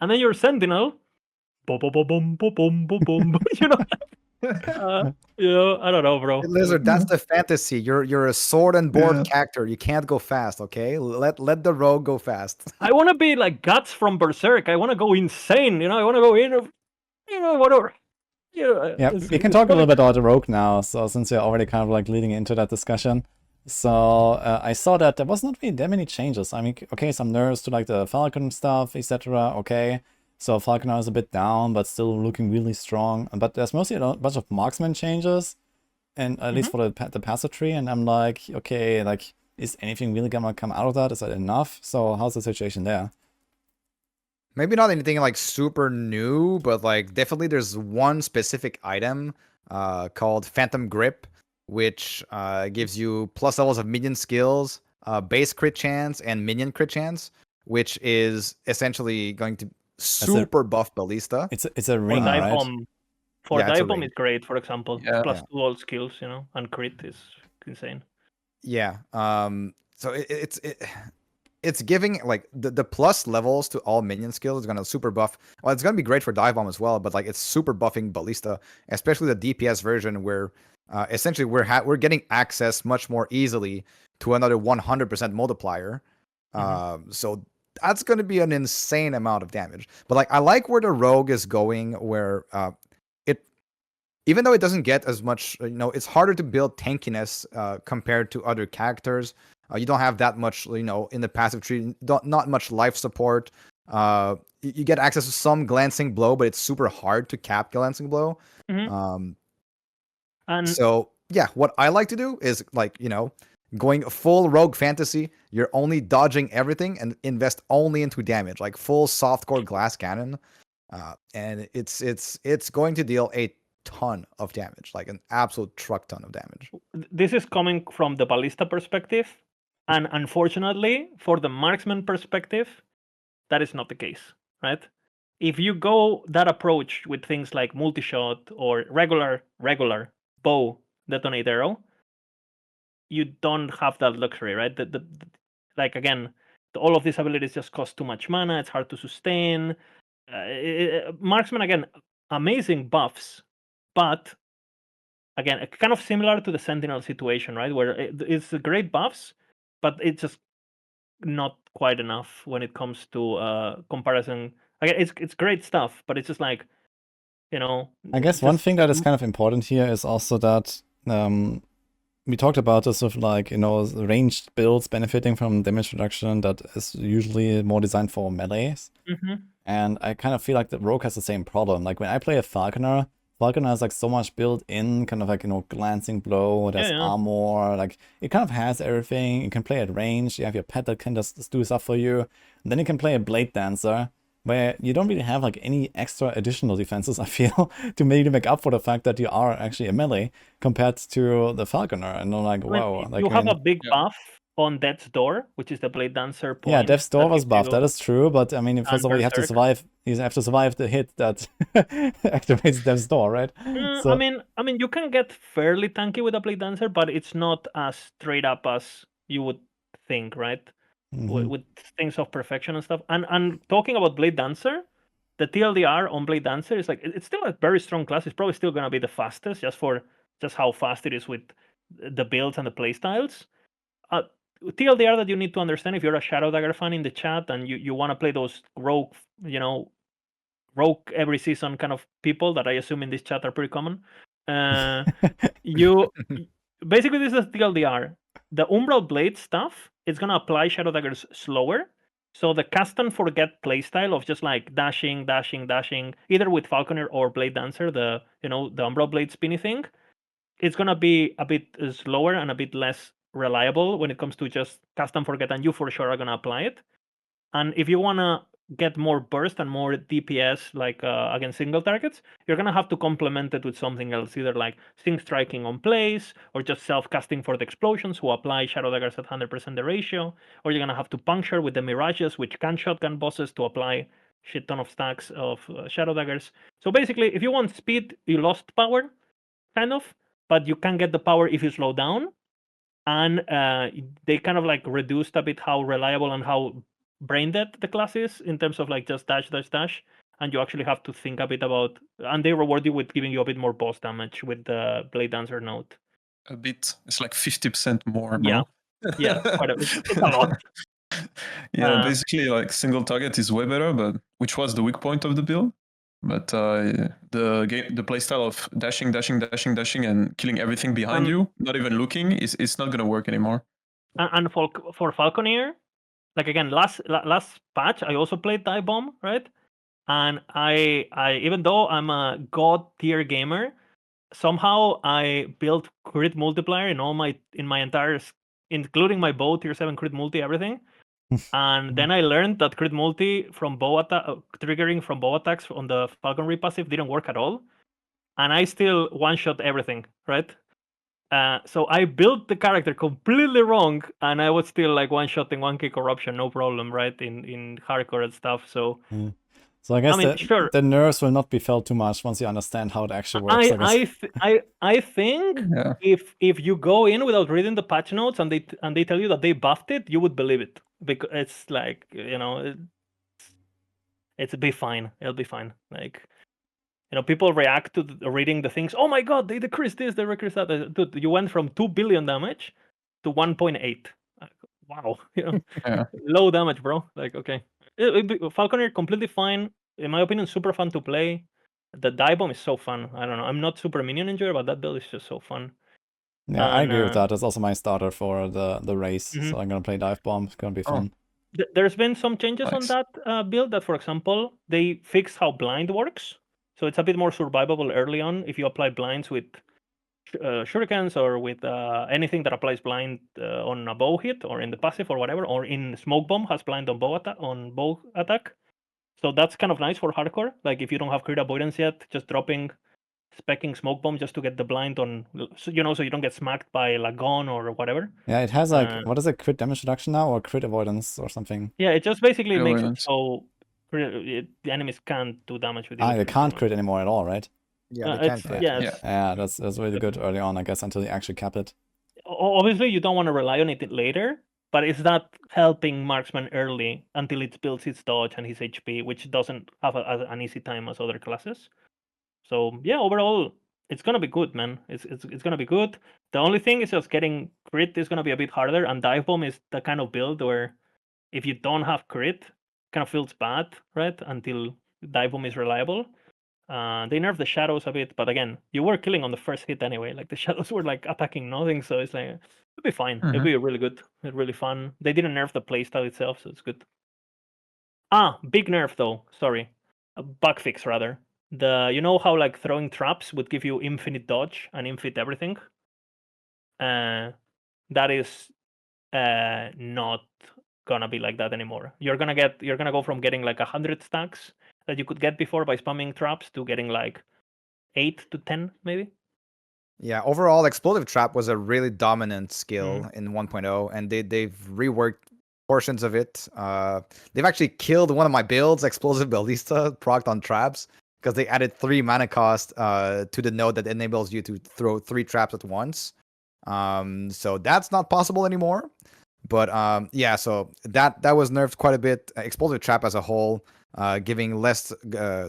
And then your Sentinel, boom, boom, boom, boom, boom, boom, boom, boom. I don't know, bro. Hey, Lizard, that's the fantasy. You're a sword and board Yeah. character. You can't go fast, okay? Let the rogue go fast. I want to be like Guts from Berserk. I want to go insane, you know. I want to go in, whatever. Yeah, we can talk a little bit about the rogue now. So since we're already kind of like leading into that discussion, so I saw that there was not really that many changes. I mean, okay, some nerfs to like the Falcon stuff, etc. Okay, so Falconer is a bit down, but still looking really strong. But there's mostly a bunch of marksman changes, and at least for the passive tree. And I'm like, okay, like, is anything really gonna come out of that? Is that enough? So how's the situation there? Maybe not anything like super new, but like definitely there's one specific item called Phantom Grip, which gives you plus levels of minion skills, base crit chance, and minion crit chance, which is essentially going to super buff Ballista. It's a ring, For dive right? bomb, Yeah, it's a dive bomb ring. is great. For example, Yeah. plus Yeah. 2 all skills, you know, and crit is insane. Yeah. So it's giving like the plus levels to all minion skills is gonna super buff. Well, it's gonna be great for dive bomb as well, but like it's super buffing Ballista, especially the DPS version where essentially we're getting access much more easily to another 100% multiplier. So that's gonna be an insane amount of damage. But like I like where the rogue is going, where even though it doesn't get as much, it's harder to build tankiness compared to other characters. You don't have that much, in the passive tree, not much life support. You get access to some glancing blow, but it's super hard to cap glancing blow. And So yeah, what I like to do is like, going full rogue fantasy. You're only dodging everything and invest only into damage, like full softcore glass cannon. And it's going to deal a ton of damage, like an absolute truck ton of damage. this is coming from the Ballista perspective, and unfortunately, for the marksman perspective, that is not the case, right? If you go that approach with things like multi-shot or regular bow detonate arrow, you don't have that luxury, right? Like again, all of these abilities just cost too much mana. It's hard to sustain. Marksman, again, amazing buffs, but again, kind of similar to the Sentinel situation, right? Where it's great buffs, but it's just not quite enough when it comes to comparison. Again, it's great stuff, but it's just like, I guess one thing that is kind of important here is also that we talked about this with like, ranged builds benefiting from damage reduction that is usually more designed for melees. And I kind of feel like the rogue has the same problem. Like when I play a Falconer, Falconer has like so much built in, kind of like, glancing blow, there's yeah. armor, like it kind of has everything. You can play at range, you have your pet that can just do stuff for you. And then you can play a Blade Dancer, where you don't really have like any extra additional defenses, I feel, to maybe make up for the fact that you are actually a melee compared to the Falconer. And I'm like, I mean, whoa. Like, you have a big yeah. buff on Death's Door, which is the Blade Dancer point. yeah, Death's Door that was gives buffed, you- that is true, but I mean, first of all, you have to Berserk. survive the hit that activates Death's Door, right? So, I mean, you can get fairly tanky with a Blade Dancer, but it's not as straight up as you would think, right? mhm. With things of perfection and stuff. And talking about Blade Dancer, the TLDR on Blade Dancer is like it's still a very strong class. It's probably still gonna be the fastest, just how fast it is with the builds and the playstyles. TLDR that you need to understand if you're a Shadow Dagger fan in the chat and you want to play those rogue, rogue every season kind of people that I assume in this chat are pretty common. You basically, this is TLDR. The Umbral Blade stuff is gonna apply Shadow Daggers slower. So the cast and forget playstyle of just like dashing, either with Falconer or Blade Dancer, the Umbral Blade spinny thing, it's gonna be a bit slower and a bit less reliable when it comes to just cast and forget, and you for sure are gonna apply it. And if you wanna get more burst and more DPS like against single targets, you're gonna have to complement it with something else, either like sync striking on place or just self-casting for the explosions who apply Shadow Daggers at 100% the ratio, or you're gonna have to puncture with the Mirages, which can shotgun bosses to apply shit ton of stacks of Shadow Daggers. So basically, if you want speed, you lost power, kind of, but you can get the power if you slow down. And they kind of like reduced a bit how reliable and how brain dead the class is in terms of like just dash, and you actually have to think a bit about. And they reward you with giving you a bit more boss damage with the Blade Dancer node. A bit. It's like 50% more, Yeah, bro. yeah, it's a lot. Yeah, basically, like single target is way better, but which was the weak point of the build. But the playstyle of dashing, and killing everything behind you, not even looking, it's not gonna work anymore. And for Falconer, like again, last patch, I also played Dive Bomb, right? And I even though I'm a god tier gamer, somehow I built crit multiplier in my entire, including my bow tier 7 crit multi everything. And then I learned that crit multi from bow attack, triggering from bow attacks on the Falconry passive didn't work at all, and I still one shot everything, right? So I built the character completely wrong, and I was still like one shotting 1k corruption, no problem, right? In hardcore and stuff. So. Yeah. So I guess Sure. the nerfs will not be felt too much once you understand how it actually works. I think Yeah. if you go in without reading the patch notes and they tell you that they buffed it, you would believe it, because it's like it'll be fine. It'll be fine. Like people react to reading the things. Oh my god, they decreased this, they decreased that. Dude, you went from 2 billion damage to 1.8. Wow, Yeah. low damage, bro. Like okay, Falconer completely fine. In my opinion, super fun to play. The Dive Bomb is so fun. I don't know. I'm not super minion enjoyer, but that build is just so fun. Yeah, I agree with that. That's also my starter for the race. Mhm. So I'm gonna play Dive Bomb. It's gonna be fun. There's been some changes on Nice. that build. That, for example, they fixed how blind works, so it's a bit more survivable early on if you apply blinds with shurikens or with anything that applies blind on a bow hit or in the passive or whatever, or in Smoke Bomb has blind on bow attack. So that's kind of nice for hardcore. Like if you don't have crit avoidance yet, just specking Smoke Bomb just to get the blind on, so you don't get smacked by Lagon or whatever. Yeah, it has like what is it, crit damage reduction now or crit avoidance or something? Yeah, it just basically makes it Avoidance. so the enemies can't do damage with you. They can't crit anymore at all, right? Yeah, they can't. Yes. Yeah, that's really good early on, I guess, until you actually cap it. Obviously, you don't want to rely on it later, but it's not helping marksman early until it builds its dodge and his HP, which doesn't have an easy time as other classes. So yeah, overall, it's gonna be good, man. It's gonna be good. The only thing is just getting crit is gonna be a bit harder, and Dive Bomb is the kind of build where if you don't have crit, kind of feels bad, right? Until Dive Bomb is reliable. They nerfed the shadows a bit, but again, you were killing on the first hit anyway. Like the shadows were like attacking nothing, so it's like it'll be fine. It'll be really good. It's really fun. They didn't nerf the playstyle itself, so it's good. Big nerf though. Sorry, a bug fix rather. you know how like throwing traps would give you infinite dodge and infinite everything? That is not gonna be like that anymore. You're gonna go from getting like 100 stacks that you could get before by spamming traps to getting like 8 to 10 maybe. Yeah, overall, Explosive Trap was a really dominant skill in 1.0, and they've reworked portions of it. They've actually killed one of my builds, Explosive Ballista, procced on traps, because they added 3 mana cost to the node that enables you to throw 3 traps at once. So that's not possible anymore. But yeah, so that was nerfed quite a bit. Explosive Trap as a whole, giving less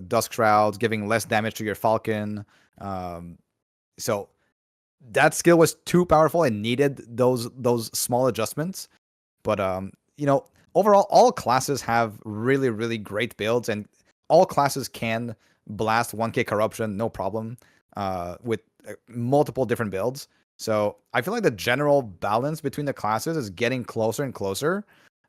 Dusk Shrouds, giving less damage to your Falcon. So that skill was too powerful and needed those small adjustments. But you know, overall, all classes have really, really great builds, and all classes can blast 1k corruption, no problem, with multiple different builds. So I feel like the general balance between the classes is getting closer and closer.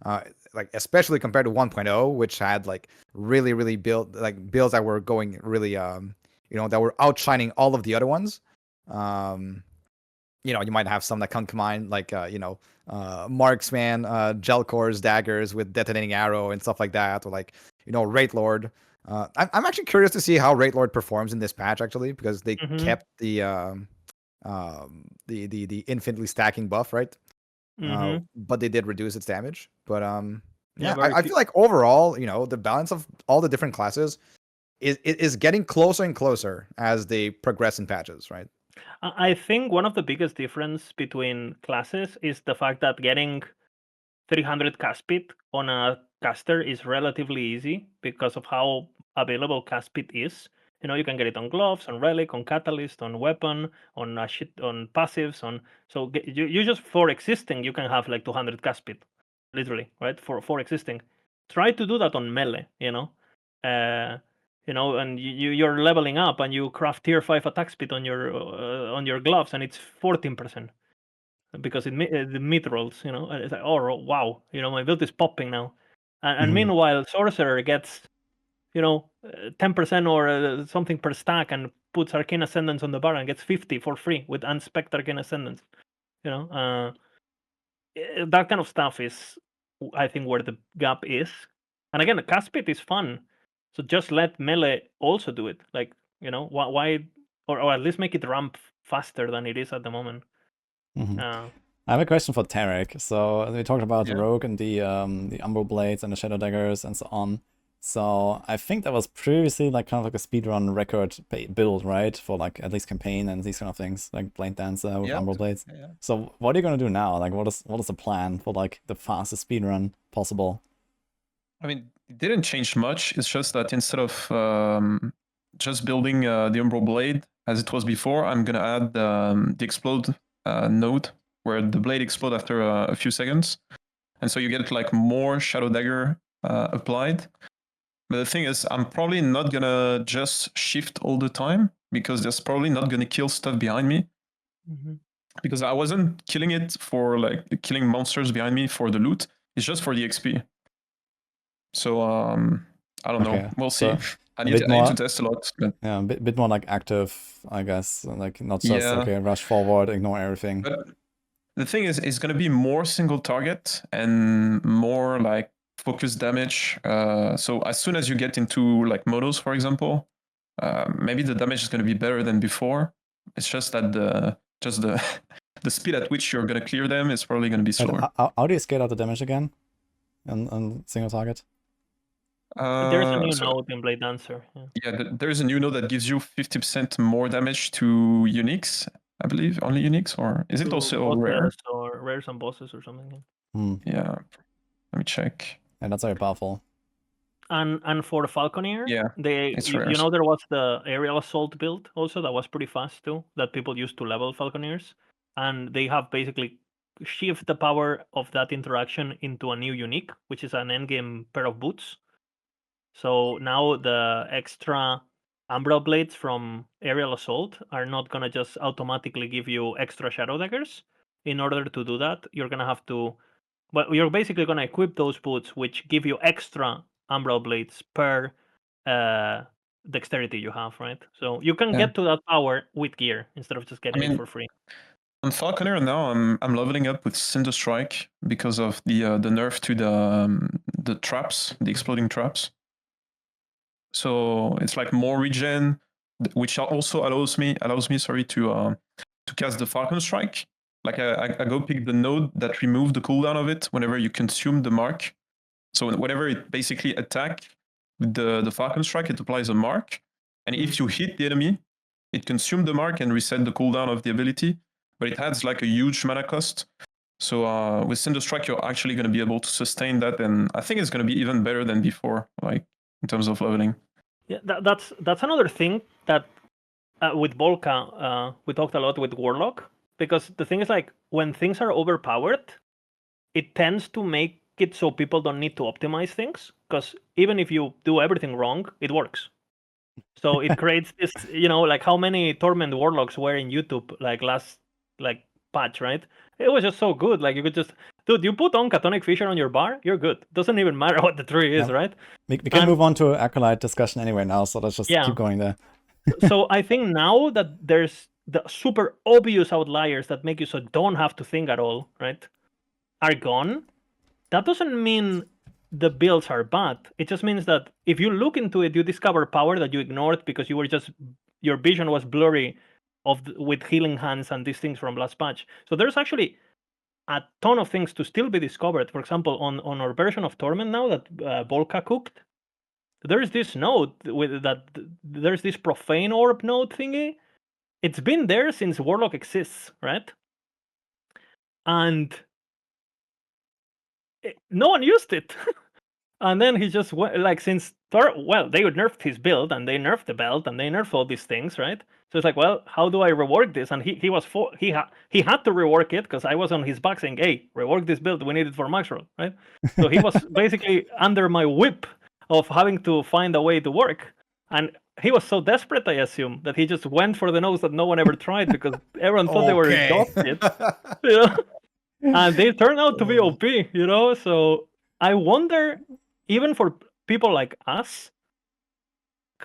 Like especially compared to 1.0, which had like really, really builds that were going really, you know, that were outshining all of the other ones. You know, you might have some that come to mind, like you know, marksman, gel cores, daggers with detonating arrow and stuff like that, or like, you know, Wraith Lord. I'm actually curious to see how Wraith Lord performs in this patch, actually, because they kept the infinitely stacking buff, right? But they did reduce its damage. But yeah, I feel like overall, you know, the balance of all the different classes is getting closer and closer as they progress in patches, right? I think one of the biggest difference between classes is the fact that getting 300 cast speed on a caster is relatively easy because of how available cast speed is. You know, you can get it on gloves, on relic, on catalyst, on weapon, on on passives, so you just for existing you can have like 200 cast speed, literally, right? For existing, try to do that on melee. You know, and you're leveling up and you craft tier 5 attack speed on your gloves and it's 14% because the mid rolls, you know, it's like, oh wow, you know, my build is popping now, and meanwhile sorcerer gets, you know, 10% or something per stack and puts Arcane Ascendance on the bar and gets 50 for free with Unspect Arcane Ascendance. You know, that kind of stuff is, I think, where the gap is. And again, the cast speed is fun, so just let melee also do it. Like, you know, why or at least make it ramp faster than it is at the moment. I have a question for Tarek. So we talked about the Rogue and the Umbro Blades and the Shadow Daggers and so on. So I think that was previously like kind of like a speedrun record build, right? For like at least campaign and these kind of things, like Blade Dancer with Umbro Blades. Yeah. So what are you gonna do now? Like what is the plan for like the fastest speedrun possible? I mean, it didn't change much. It's just that instead of just building the Umbro Blade as it was before, I'm gonna add the Explode node, where the blade explodes after a few seconds, and so you get like more Shadow Dagger applied. But the thing is, I'm probably not gonna just shift all the time, because there's probably not gonna kill stuff behind me. Because I wasn't killing it for like killing monsters behind me for the loot. It's just for the XP. So I don't know. We'll see. I need to test a lot. But... yeah, a bit more like active, I guess. Like not just okay, rush forward, ignore everything. But the thing is, it's gonna be more single target and more like focus damage. So as soon as you get into like modos, for example, maybe the damage is gonna be better than before. It's just that the speed at which you're gonna clear them is probably gonna be slower. How do you scale out the damage again on single target? There's a new node in Blade Dancer. Yeah, there's a new node that gives you 50% more damage to uniques, I believe. Only uniques, or is it also rare? Or rares and bosses or something. Yeah, let me check. And that's very powerful. And for Falconeer, yeah, you know, there was the aerial assault build also that was pretty fast too, that people used to level Falconeers, and they have basically shift the power of that interaction into a new unique, which is an endgame pair of boots. So now the extra Umbral Blades from Aerial Assault are not going to just automatically give you extra Shadow Daggers. In order to do that, you're going to have to... But you're basically going to equip those boots, which give you extra Umbral Blades per dexterity you have, right? So you can Yeah. get to that power with gear instead of just getting it mean, for free. On Falconer now, I'm leveling up with Cinder Strike because of the nerf to the traps, the exploding traps. So it's like more regen, which also allows me to cast the Falcon Strike. Like I go pick the node that removes the cooldown of it whenever you consume the mark. So whenever it basically attack with the Falcon Strike, it applies a mark, and if you hit the enemy, it consumes the mark and reset the cooldown of the ability. But it has like a huge mana cost. So with Cinder Strike, you're actually going to be able to sustain that, and I think it's going to be even better than before, like in terms of leveling. Yeah, that's another thing that with Volca, we talked a lot with Warlock, because the thing is, like, when things are overpowered, it tends to make it so people don't need to optimize things, because even if you do everything wrong, it works. So it creates this, like how many Torment Warlocks were in YouTube like last patch, right? It was just so good. Like you could just, dude, you put on Catonic Fissure on your bar, you're good. Doesn't even matter what the tree is, Yeah. right? We can move on to Acolyte discussion anyway now, so let's just keep going there. So I think now that there's the super obvious outliers that make you so don't have to think at all, right, are gone. That doesn't mean the builds are bad. It just means that if you look into it, you discover power that you ignored because your vision was blurry with healing hands and these things from last patch. So there's actually a ton of things to still be discovered. For example, on our version of Torment now that Volca cooked, there's this node there's this profane orb node thingy. It's been there since Warlock exists, right? And no one used it. And then he just went, like, they nerfed his build and they nerfed the belt and they nerfed all these things, right? So it's like, well, how do I rework this? And he had to rework it because I was on his back saying, hey, rework this build, we need it for Maxroll, right? So he was basically under my whip of having to find a way to work. And he was so desperate, I assume, that he just went for the nodes that no one ever tried because everyone thought they were exhausted. And they turned out to be OP, So I wonder, even for people like us,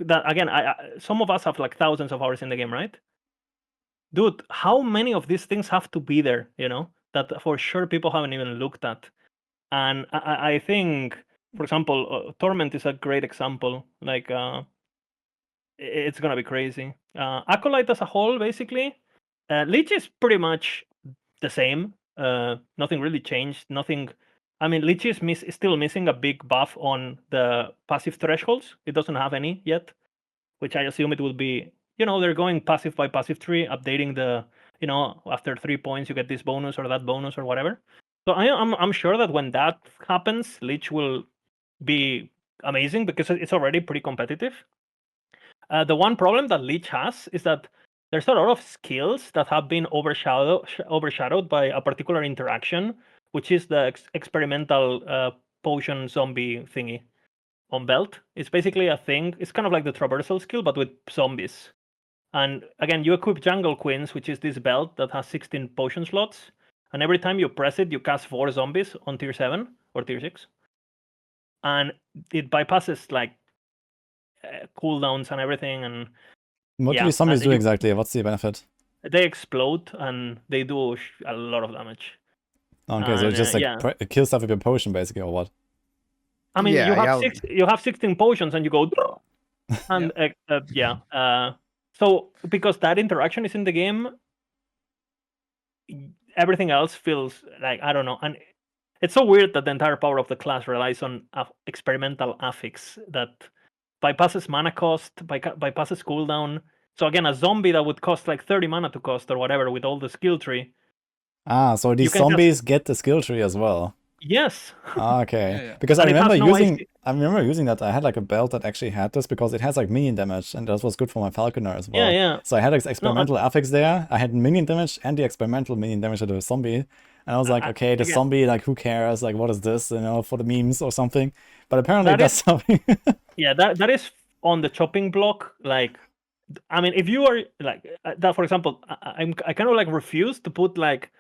that again, some of us have like thousands of hours in the game, right? Dude, how many of these things have to be there, that for sure people haven't even looked at? And I think, for example, Torment is a great example. Like, it's gonna be crazy. Acolyte as a whole, basically, Lich is pretty much the same. Nothing really changed. I mean, Lich is still missing a big buff on the passive thresholds. It doesn't have any yet, which I assume it will be. They're going passive by passive tree, updating the. After 3 points you get this bonus or that bonus or whatever. So I'm sure that when that happens, Lich will be amazing because it's already pretty competitive. The one problem that Lich has is that there's a lot of skills that have been overshadowed by a particular interaction, which is the experimental potion zombie thingy on belt. It's basically a thing. It's kind of like the traversal skill, but with zombies. And again, you equip Jungle Queens, which is this belt that has 16 potion slots. And every time you press it, you cast 4 zombies on tier 7 or tier 6. And it bypasses like cooldowns and everything. And what do these zombies do exactly? What's the benefit? They explode and they do a lot of damage. Okay, so it's just like kill stuff with your potion, basically, or what? I mean, you have 16 potions and you go, and so because that interaction is in the game, everything else feels like, I don't know, and it's so weird that the entire power of the class relies on experimental affix that bypasses mana cost, bypasses cooldown. So again, a zombie that would cost like 30 mana to cost or whatever with all the skill tree. So these zombies get the skill tree as well. Yes. Okay. Yeah. Because I remember using that. I had like a belt that actually had this because it has like minion damage, and that was good for my Falconer as well. Yeah. So I had like experimental affix there. I had minion damage and the experimental minion damage to the zombie. And I was like, okay, the zombie, like, who cares? Like, what is this? For the memes or something. But apparently that's something. Yeah, that is on the chopping block. Like, I mean, if you are like that, for example, I kind of like refuse to put like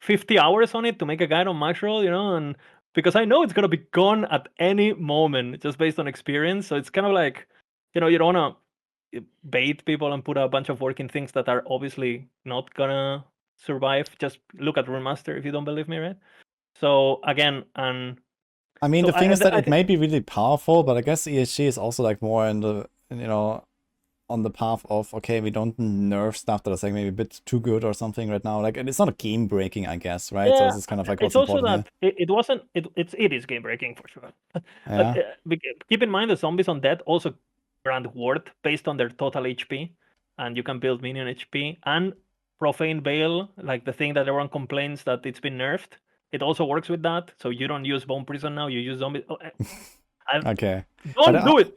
50 hours on it to make a guide on Maxroll, and because I know it's gonna be gone at any moment just based on experience. So it's kind of like you don't want to bait people and put a bunch of work in things that are obviously not gonna survive. Just look at Rune Master if you don't believe me, right? So again, and I mean, so the thing is that I it may be really powerful, but I guess ESG is also like more in the, on the path of, okay, we don't nerf stuff that is like maybe a bit too good or something right now. Like, it's not a game breaking, I guess, right? So Yeah, this is kind of like what's it's also important that it wasn't. It is game breaking for sure. here. But Yeah. keep in mind the zombies on death also grant ward based on their total HP, and you can build minion HP and profane veil, like the thing that everyone complains that it's been nerfed. It also works with that, so you don't use bone prison now. You use zombies. Okay. Don't But, do it.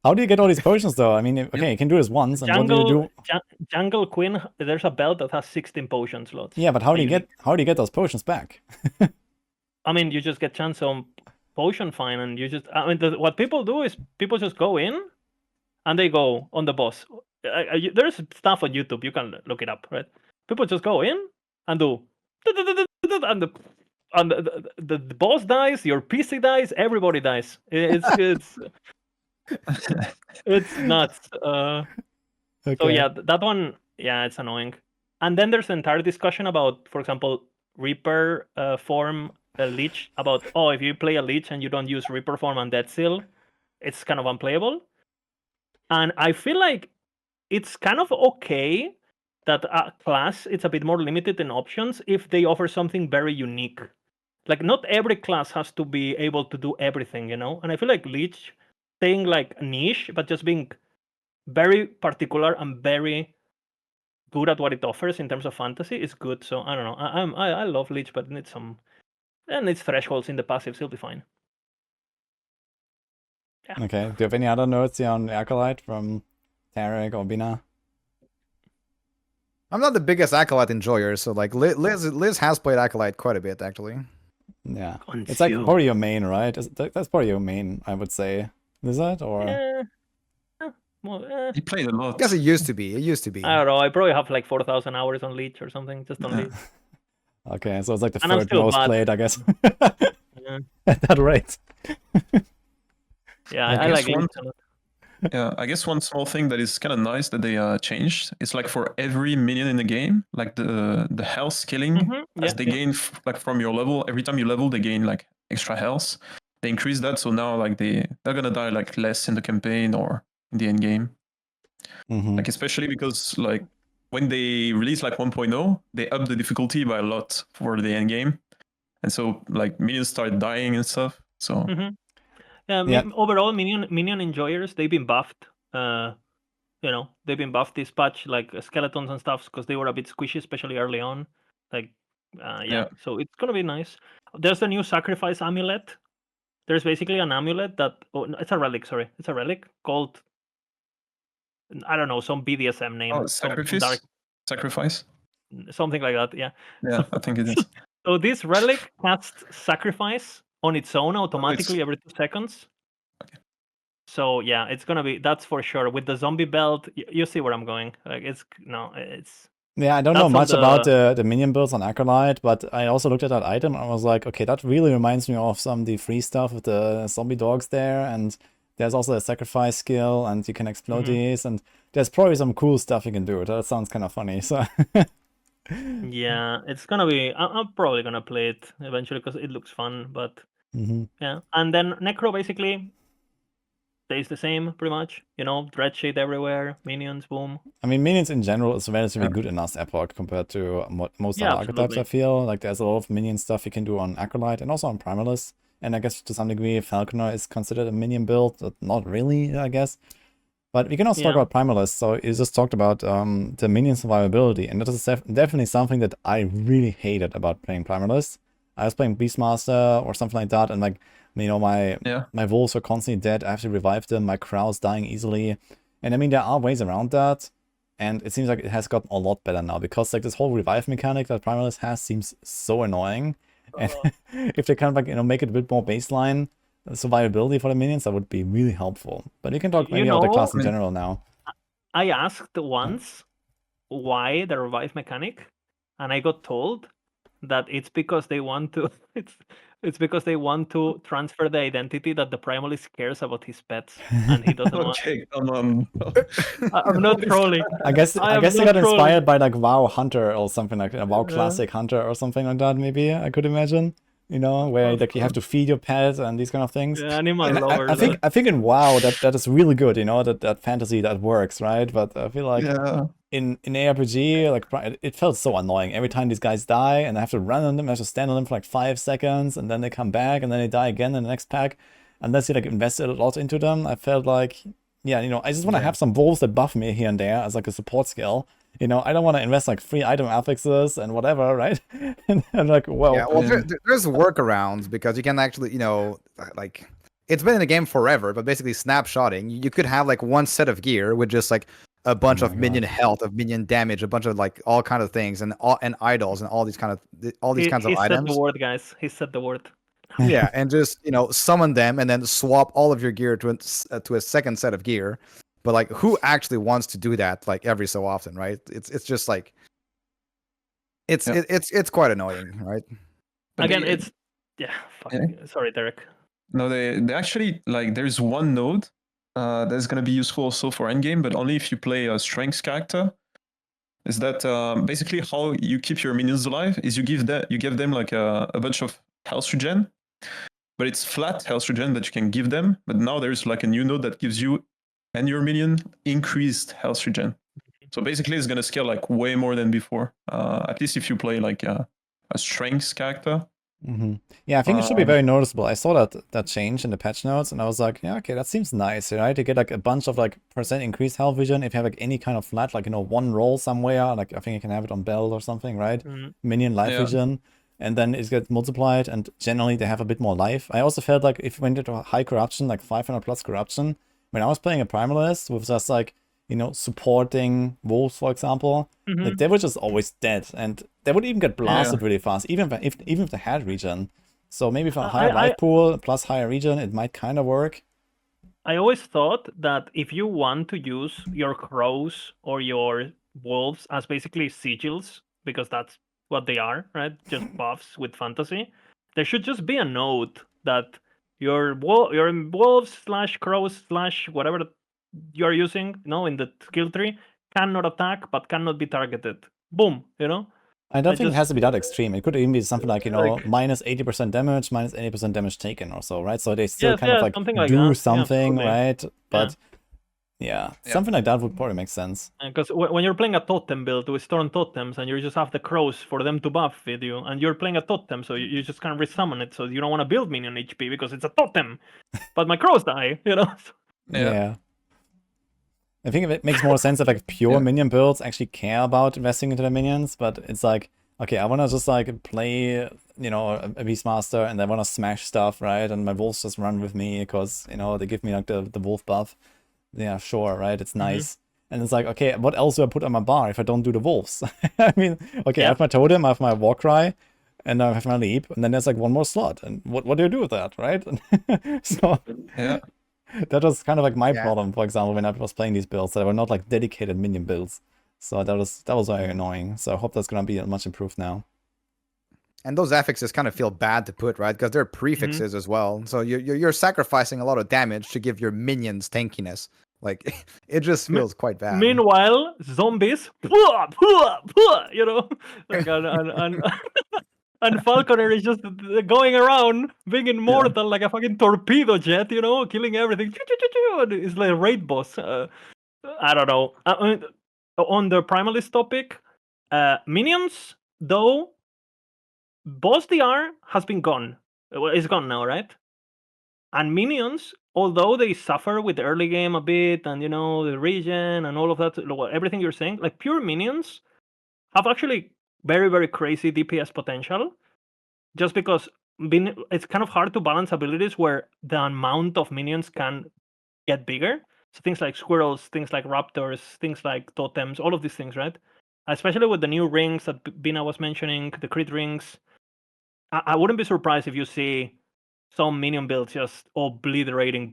How do you get all these potions though? I mean, okay, you can do this once, and what do you do? Jungle Queen. There's a belt that has 16 potion slots. Yeah, but how do you unique. get those potions back? I mean, you just get chance on potion find, and you just. I mean, what people do is people just go in, and they go on the boss. There's stuff on YouTube. You can look it up, right? People just go in and do, and the boss dies, your PC dies, everybody dies. It's nuts. Okay. So yeah, that one, yeah, it's annoying. And then there's an entire discussion about, for example, Reaper form Lich. About if you play a Lich and you don't use Reaper form and Dead Seal, it's kind of unplayable. And I feel like it's kind of okay that a class it's a bit more limited in options if they offer something very unique. Like not every class has to be able to do everything, And I feel like Lich staying like niche, but just being very particular and very good at what it offers in terms of fantasy is good. So I don't know. I love Lich, but it needs thresholds in the passive. It'll be fine. Yeah. Okay. Do you have any other notes here on Acolyte from Tarek or Bina? I'm not the biggest Acolyte enjoyer, so like Liz has played Acolyte quite a bit actually. Yeah. It's like probably your main, right? That's probably your main, I would say. Is that or? Well, He played a lot. I guess it used to be. I don't know. I probably have like 4,000 hours on Lich or something, just on Lich. Okay, so it's like the And I'm third still most bad. played, I guess. Yeah. At that rate. Yeah, I I guess like Lich a lot. Yeah, I guess one small thing that is kind of nice that they changed is like for every minion in the game, like the health scaling as they gain like from your level. Every time you level, they gain like extra health. They increase that, so now like they're gonna die like less in the campaign or in the end game. Like especially because like when they release like 1.0, they up the difficulty by a lot for the end game, and so like minions start dying and stuff. So. Yeah, overall, minion enjoyers, they've been buffed. They've been buffed this patch, like skeletons and stuff, because they were a bit squishy, especially early on. Like, so it's gonna be nice. There's the new sacrifice amulet. There's basically an amulet that it's a relic. Sorry, it's a relic called I don't know, some BDSM name. Oh, sacrifice. Something like that. Yeah. Yeah, I think it is. So this relic casts sacrifice on its own automatically every 2 seconds. Okay. So yeah, it's gonna be that's for sure. With the zombie belt, you see where I'm going. Like it's. Yeah, I don't know much about the minion builds on Acolyte, but I also looked at that item and I was like, okay, that really reminds me of some of the free stuff with the zombie dogs there, and there's also a sacrifice skill, and you can explode these, and there's probably some cool stuff you can do. That sounds kind of funny. So. Yeah, it's gonna be. I'm probably gonna play it eventually because it looks fun. But yeah, and then Necro basically stays the same pretty much. Dread shade everywhere, minions, boom. I mean, minions in general is relatively good in last Epoch compared to most other archetypes. I feel like there's a lot of minion stuff you can do on Acolyte and also on Primalist. And I guess to some degree, Falconer is considered a minion build, but not really, I guess. But we can also talk about Primalist. So you just talked about the minion survivability, and that is definitely something that I really hated about playing Primalist. I was playing Beastmaster or something like that, and like, my wolves are constantly dead. I have to revive them. My crowd's dying easily. And I mean, there are ways around that. And it seems like it has gotten a lot better now, because like this whole revive mechanic that Primalist has seems so annoying. And if they kind of like, make it a bit more baseline survivability for the minions, that would be really helpful. But you can talk maybe about the class in general now. I asked once why the revive mechanic, and I got told that it's because they want to It's because they want to transfer the identity that the Primalist cares about his pets, and he doesn't want. Okay, come on. I'm not trolling. I guess I I am guess they not got trolling. inspired by like WoW Hunter or something like that, WoW Yeah. Classic Hunter or something like that. Maybe I could imagine. You know, where like you have to feed your pet and these kind of things. Yeah, animal And lover. I think in WoW that is really good. You know, that fantasy that works, right? But I feel like Yeah. in ARPG, like it felt so annoying every time these guys die, and I have to run on them, I have to stand on them for like 5 seconds, and then they come back, and then they die again in the next pack. Unless you like invested a lot into them, I felt like, yeah, you know, I just want to have some wolves that buff me here and there as like a support skill. You know, I don't want to invest like 3 item affixes and whatever, right? and like, well, Yeah, well, there's workarounds because you can actually, you know, like it's been in the game forever, but basically snapshotting, you could have like one set of gear with just like a bunch of minion health, of minion damage, a bunch of like all kind of things, and idols and all these kinds of items. He said the word, guys. He said the word. Yeah, and just, you know, summon them and then swap all of your gear to a second set of gear. But like, who actually wants to do that like every so often, right? It's just like it's quite annoying, right? But Again, they- it's fuck. Yeah. Sorry, Derek. No, they actually, like, there's one node that's going to be useful also for endgame, but only if you play a strength character. Is that basically how you keep your minions alive? Is you give them like a bunch of health regen, but it's flat health regen that you can give them. But now there's like a new node that gives you and your minion increased health regen. So basically, it's going to scale like way more than before. At least if you play like a strength character. Mm-hmm. Yeah, I think it should be very noticeable. I saw that change in the patch notes, and I was like, yeah, okay, that seems nice, right? To get like a bunch of like percent increased health vision if you have like any kind of flat, like, you know, one roll somewhere. Like I think you can have it on belt or something, right? Minion life vision, and then it gets multiplied, and generally they have a bit more life. I also felt like if you went into high corruption, like 500 plus corruption, when I was playing a Primalist with just like, you know, supporting wolves, for example, like they were just always dead, and they would even get blasted really fast, even if they had regen. So maybe for a higher life pool plus higher regen, it might kind of work. I always thought that if you want to use your crows or your wolves as basically sigils, because that's what they are, right? Just buffs with fantasy, there should just be a note that your wolves / crows / whatever you're using, you know, in the skill tree cannot attack but cannot be targeted. Boom, you know? I don't think it has to be that extreme. It could even be something like, you know, minus 80% damage, minus 80% damage taken or so, right? So they still kind of like do something, right? But yeah, something like that would probably make sense. Because when you're playing a totem build with Storm Totems and you just have the crows for them to buff with you, and you're playing a totem, so you just can't resummon it, so you don't want to build minion HP because it's a totem. But my crows die, you know? Yeah. I think it makes more sense if like pure minion builds actually care about investing into the minions, but it's like, okay, I want to just like play, you know, a Beastmaster, and I want to smash stuff, right? And my wolves just run with me because, you know, they give me like the wolf buff. Yeah, sure, right? It's nice. And it's like, okay, what else do I put on my bar if I don't do the wolves? I mean, okay, I have my totem, I have my Warcry, and I have my leap, and then there's like one more slot. And what do you do with that, right? So yeah. That was kind of like my problem, for example, when I was playing these builds. They were not like dedicated minion builds. So that was very annoying. So I hope that's gonna be much improved now. And those affixes kind of feel bad to put, right? Because they're prefixes as well. So you're sacrificing a lot of damage to give your minions tankiness. Like, it just feels quite bad. Meanwhile, zombies, you know, like and Falconer is just going around being immortal like a fucking torpedo jet, you know, killing everything. It's like a raid boss. I don't know. On the Primalist topic, minions, though, boss DR has been gone. It's gone now, right? And minions, although they suffer with the early game a bit, and, you know, the regen and all of that, everything you're saying, like pure minions have actually very, very crazy DPS potential, just because it's kind of hard to balance abilities where the amount of minions can get bigger. So things like squirrels, things like raptors, things like totems, all of these things, right? Especially with the new rings that Bina was mentioning, the crit rings. I wouldn't be surprised if you see some minion builds just obliterating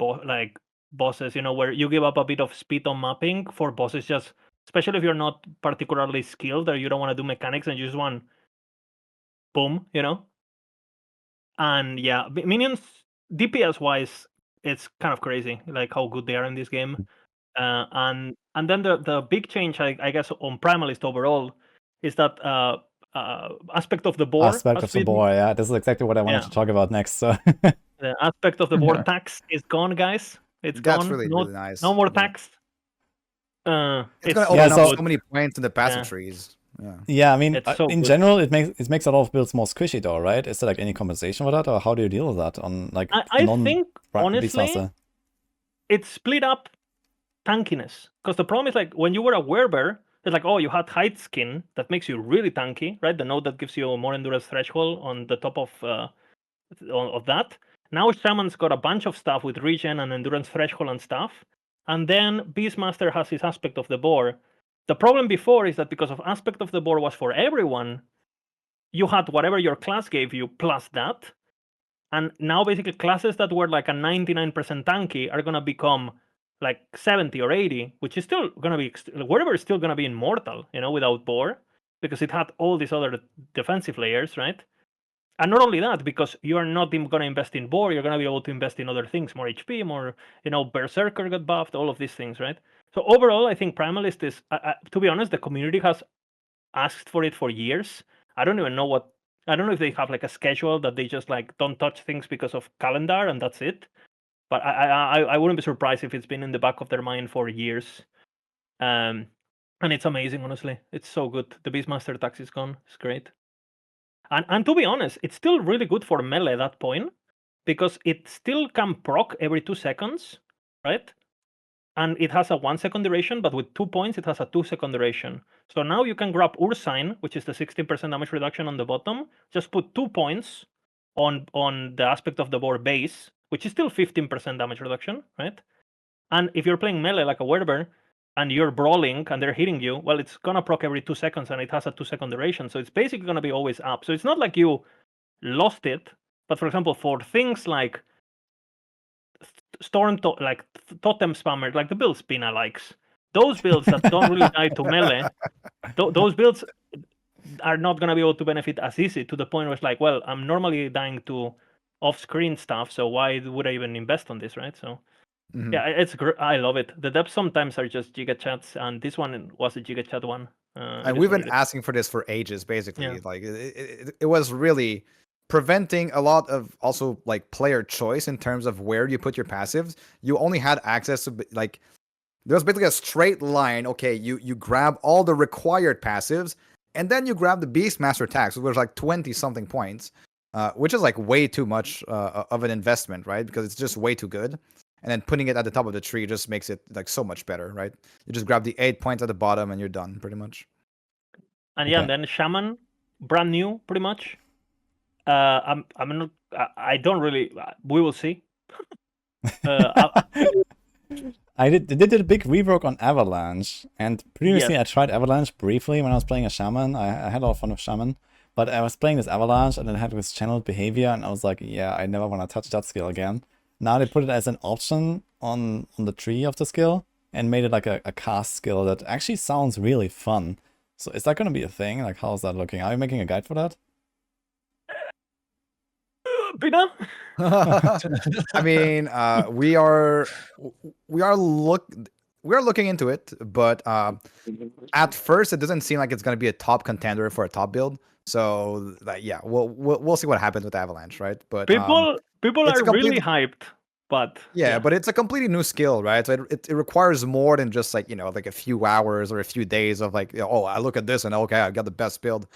bosses, you know, where you give up a bit of speed on mapping for bosses, just especially if you're not particularly skilled or you don't want to do mechanics and you just want boom, you know. And yeah, minions DPS wise, it's kind of crazy, like how good they are in this game. And then the big change, I guess, on Primalist overall is that aspect of the boar Aspect has of the been boar, yeah. This is exactly what I wanted Yeah. to talk about next. So the aspect of the board Yeah. tax is gone, guys. It's That's gone. really, no, really nice. no more Yeah. tax. It's gonna so open up so- so many points in the passive Yeah. trees. Yeah. yeah, I mean, It's so in good. general, it makes a lot of builds more squishy, though, right? Is there like any compensation for that, or how do you deal with that on like I think honestly, Beastmaster? it's split up tankiness. Because the problem is like when you were a werebear, it's like, oh, you had hide skin that makes you really tanky, right? The node that gives you more endurance threshold on the top of that. Now Shaman's got a bunch of stuff with regen and endurance threshold and stuff. And then Beastmaster has his aspect of the boar. The problem before is that because of aspect of the boar was for everyone, you had whatever your class gave you plus that. And now basically classes that were like a 99% tanky are gonna become like 70 or 80, which is still gonna be whatever is still gonna be immortal, without boar, because it had all these other defensive layers, right? And not only that, because you are not going to invest in boar, you're going to be able to invest in other things, more HP, more, Berserker got buffed, all of these things, right? So overall, I think Primalist is, to be honest, the community has asked for it for years. I don't know if they have like a schedule that they just like don't touch things because of calendar and that's it. But I wouldn't be surprised if it's been in the back of their mind for years. And it's amazing, honestly. It's so good. The Beastmaster tax is gone. It's great. And to be honest, it's still really good for melee at that point, because it still can proc every 2 seconds, right? And it has a 1 second duration, but with 2 points, it has a 2 second duration. So now you can grab Ursine, which is the 16% damage reduction on the bottom, just put 2 points on the aspect of the boar base, which is still 15% damage reduction, right? And if you're playing melee like a werebear, and you're brawling and they're hitting you, well, it's gonna proc every 2 seconds and it has a 2 second duration. So it's basically gonna be always up. So it's not like you lost it, but for example, for things like Totem Spammer, like the builds Pina likes, those builds that don't really die to melee, those builds are not gonna be able to benefit as easy, to the point where it's like, well, I'm normally dying to off-screen stuff, so why would I even invest on this, right? So yeah, it's great. I love it. The depths sometimes are just giga chats, and this one was a giga chat one. And we've been asking for this for ages, basically. Yeah. Like it was really preventing a lot of also like player choice in terms of where you put your passives. You only had access to like there was basically a straight line. Okay, you grab all the required passives, and then you grab the Beastmaster tax, which was like 20 something points, which is like way too much of an investment, right? Because it's just way too good. And then putting it at the top of the tree just makes it like so much better, right? You just grab the 8 points at the bottom and you're done, pretty much. And yeah, Okay. and then Shaman, brand new, pretty much. I'm not. I don't really. We will see. They did a big rework on Avalanche, and previously Yes. I tried Avalanche briefly when I was playing a Shaman. I had a lot of fun with Shaman, but I was playing this Avalanche and it had this channeled behavior, and I was like, yeah, I never want to touch that skill again. Now they put it as an option on the tree of the skill and made it like a cast skill that actually sounds really fun. So is that going to be a thing? Like, how's that looking? Are you making a guide for that? Pina? I mean, we are looking into it, but at first it doesn't seem like it's going to be a top contender for a top build. So yeah, we'll see what happens with Avalanche, right? But People it's are really hyped, but yeah, but it's a completely new skill, right? So it requires more than just like like a few hours or a few days of like oh, I look at this and okay, I got the best build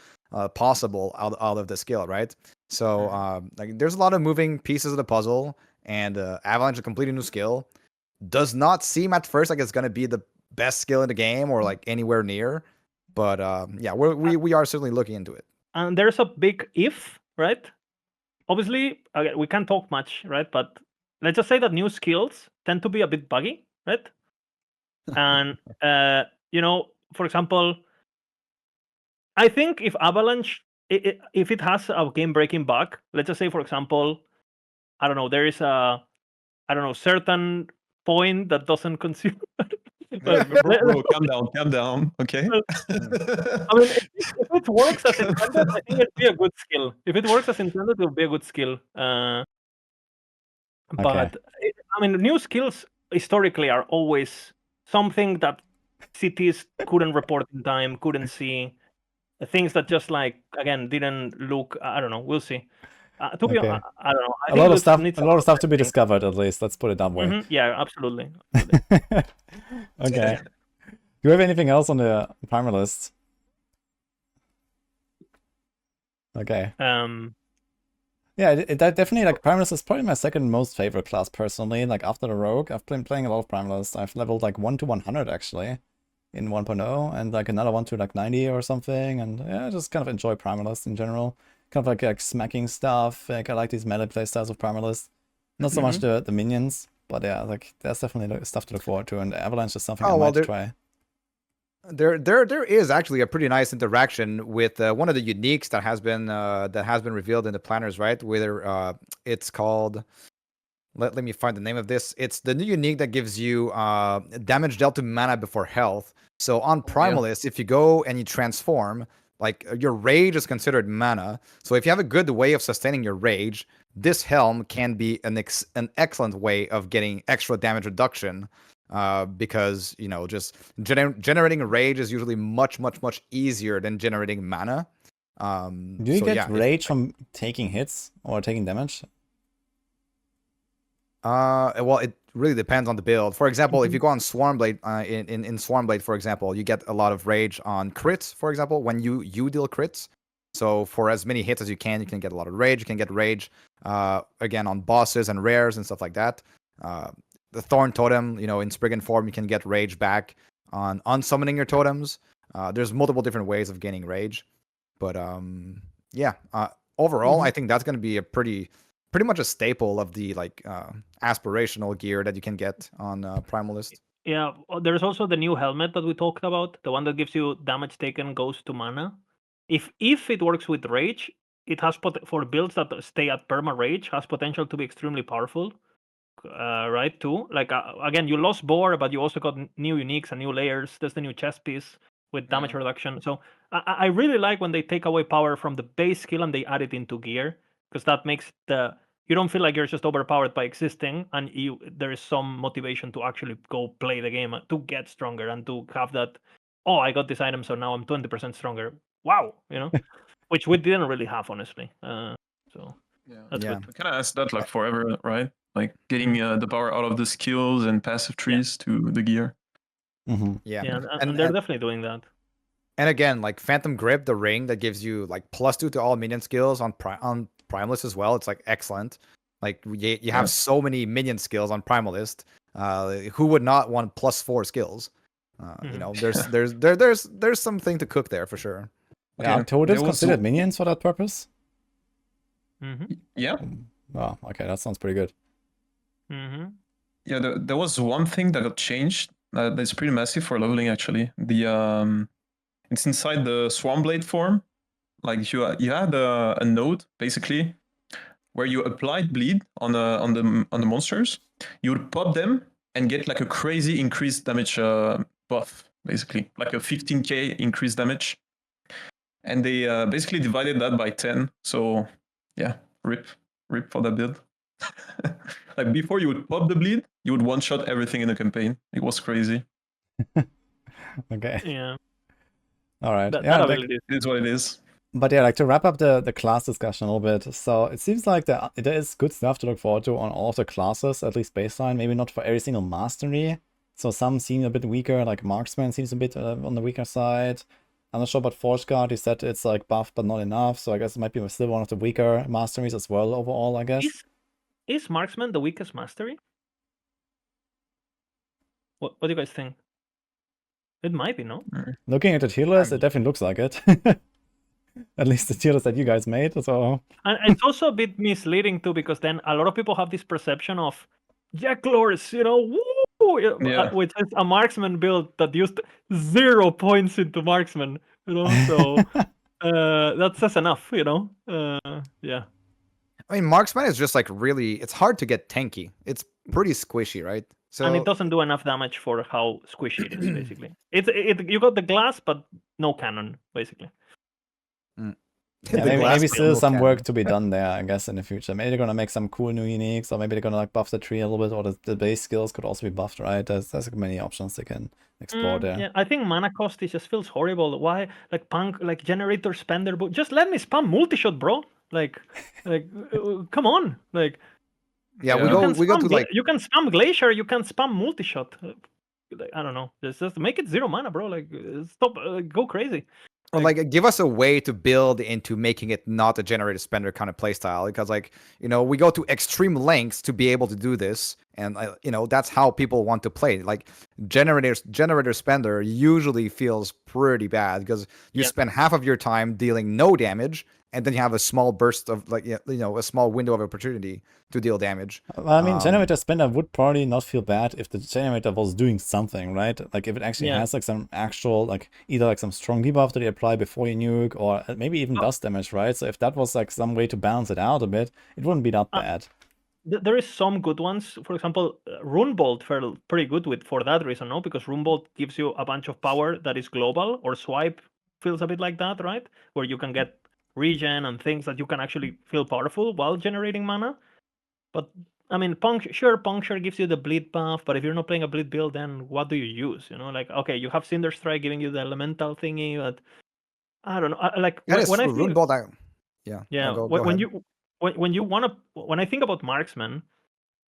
possible out of the skill, right? So like there's a lot of moving pieces of the puzzle, and Avalanche, a completely new skill, does not seem at first like it's gonna be the best skill in the game or like anywhere near, but yeah, we are certainly looking into it. And there's a big if, right? Obviously, we can't talk much, right? But let's just say that new skills tend to be a bit buggy, right? And for example, I think if Avalanche, if it has a game-breaking bug, let's just say, for example, I don't know, there is a certain point that doesn't consume Bro, calm down, okay? I mean, if it works as intended, I think it'd be a good skill. If it works as intended, it'll be a good skill. But I mean, new skills historically are always something that cities couldn't report in time, couldn't see. Things that just like again didn't look. I don't know. We'll see. To be honest, I don't know. I a think lot of it stuff. needs A lot of stuff to be testing. discovered, at least. Let's put it that way. Yeah, absolutely. Okay. Do you have anything else on the Primalist? Okay. Yeah, that definitely, like, Primalist is probably my second most favorite class personally. Like, after the Rogue, I've been playing a lot of Primalist. I've leveled like 1 to 100 actually in 1.0, and like another one to like 90 or something. And yeah, I just kind of enjoy Primalist in general. Kind of like smacking stuff. Like, I like these melee playstyles of Primalist. Not so much the minions, but yeah, like there's definitely stuff to look forward to. And Avalanche is something I might try. There is actually a pretty nice interaction with one of the uniques that has been revealed in the planners, right? Whether it's called, let me find the name of this. It's the new unique that gives you damage dealt to mana before health. So on Primalist, if you go and you transform, like your rage is considered mana. So if you have a good way of sustaining your rage, this helm can be an excellent way of getting extra damage reduction. Because just generating rage is usually much easier than generating mana. Do you get rage from taking hits or taking damage? Well, it really depends on the build. For example, if you go on Swarmblade, in Swarmblade, for example, you get a lot of rage on crits. For example, when you deal crits, so for as many hits as you can get a lot of rage. You can get rage again on bosses and rares and stuff like that. The Thorn Totem, in Spriggan form, you can get rage back on unsummoning your totems. There's multiple different ways of gaining rage. But overall, I think that's going to be a pretty much a staple of the aspirational gear that you can get on Primalist. Yeah, there's also the new helmet that we talked about, the one that gives you damage taken goes to mana. If it works with rage, it has for builds that stay at perma rage, has potential to be extremely powerful. Right, too. Like again, you lost Boar, but you also got new uniques and new layers. There's the new chest piece with damage reduction. So I really like when they take away power from the base skill and they add it into gear, because that makes you don't feel like you're just overpowered by existing, and there is some motivation to actually go play the game to get stronger and to have that. Oh, I got this item, so now I'm 20% stronger. Wow, which we didn't really have, honestly. So that's good. We kind of asked that like forever, right? Like getting the power out of the skills and passive trees to the gear. Yeah, and they're definitely doing that. And again, like Phantom Grip, the ring that gives you like +2 to all minion skills on Primalist as well. It's like excellent. Like you have so many minion skills on Primalist. Who would not want +4 skills? There's something to cook there for sure. Yeah, are totems considered minions for that purpose? Yeah. Oh, okay, that sounds pretty good. Yeah, there was one thing that got changed that's pretty massive for leveling actually. It's inside the Swarmblade form. Like you had a node basically where you applied bleed on the monsters. You would pop them and get like a crazy increased damage buff, basically like a 15k increased damage. And they basically divided that by 10. So yeah, rip for that build. Like before you would pop the bleed, you would one-shot everything in the campaign. It was crazy. Okay. Yeah. All right. It is what it is. But yeah, like to wrap up the class discussion a little bit. So it seems like there is good stuff to look forward to on all of the classes, at least baseline. Maybe not for every single mastery. So some seem a bit weaker, like Marksman seems a bit on the weaker side. I'm not sure about Forge Guard. He said it's like buffed but not enough. So I guess it might be still one of the weaker masteries as well overall, I guess. Is Marksman the weakest mastery? What do you guys think? It might be, no? Looking at the tier list, it definitely looks like it. At least the tier list that you guys made. So. And it's also a bit misleading too, because then a lot of people have this perception of Jacklors, which is a Marksman build that used 0 points into Marksman, so that says enough, yeah. I mean, Marksman is just like really, it's hard to get tanky. It's pretty squishy, right? So and it doesn't do enough damage for how squishy it is. Basically, you got the glass, but no cannon. Basically. Yeah, the glass maybe with still no some work cannon. to be done there, I guess, in the future. Maybe they're gonna make some cool new uniques, or maybe they're gonna like buff the tree a little bit, or the base skills could also be buffed, right? There's many options they can explore there. Yeah, I think mana cost just feels horrible. Why, like punk, like generator spender, but just let me spam multi-shot, bro. Like, come on, like. Yeah, Yeah. we go to like You can spam glacier, you can spam multi-shot. I don't know. Just make it 0 mana, bro. Like, stop, go crazy. or like give us a way to build into making it not a generator spender kind of playstyle, because like we go to extreme lengths to be able to do this, and that's how people want to play. Like generator spender usually feels pretty bad because you spend half of your time dealing no damage, and then you have a small burst of like a small window of opportunity to deal damage. Well, I mean, generator spender would probably not feel bad if the generator was doing something, right? Like if it actually has like some actual, like either like some strong debuff that you apply before you nuke, or maybe even does damage, right? So if that was like some way to balance it out a bit, it wouldn't be that bad. There is some good ones. For example, Runebolt felt pretty good for that reason, no? Because Runebolt gives you a bunch of power that is global, or Swipe feels a bit like that, right? Where you can get regen and things that you can actually feel powerful while generating mana. But I mean, Puncture gives you the bleed buff, but if you're not playing a bleed build, then what do you use? Like, okay, you have Cinder Strike giving you the elemental thingy, but I don't know. Like That is when I true. think, Runebolt, when I think about marksman,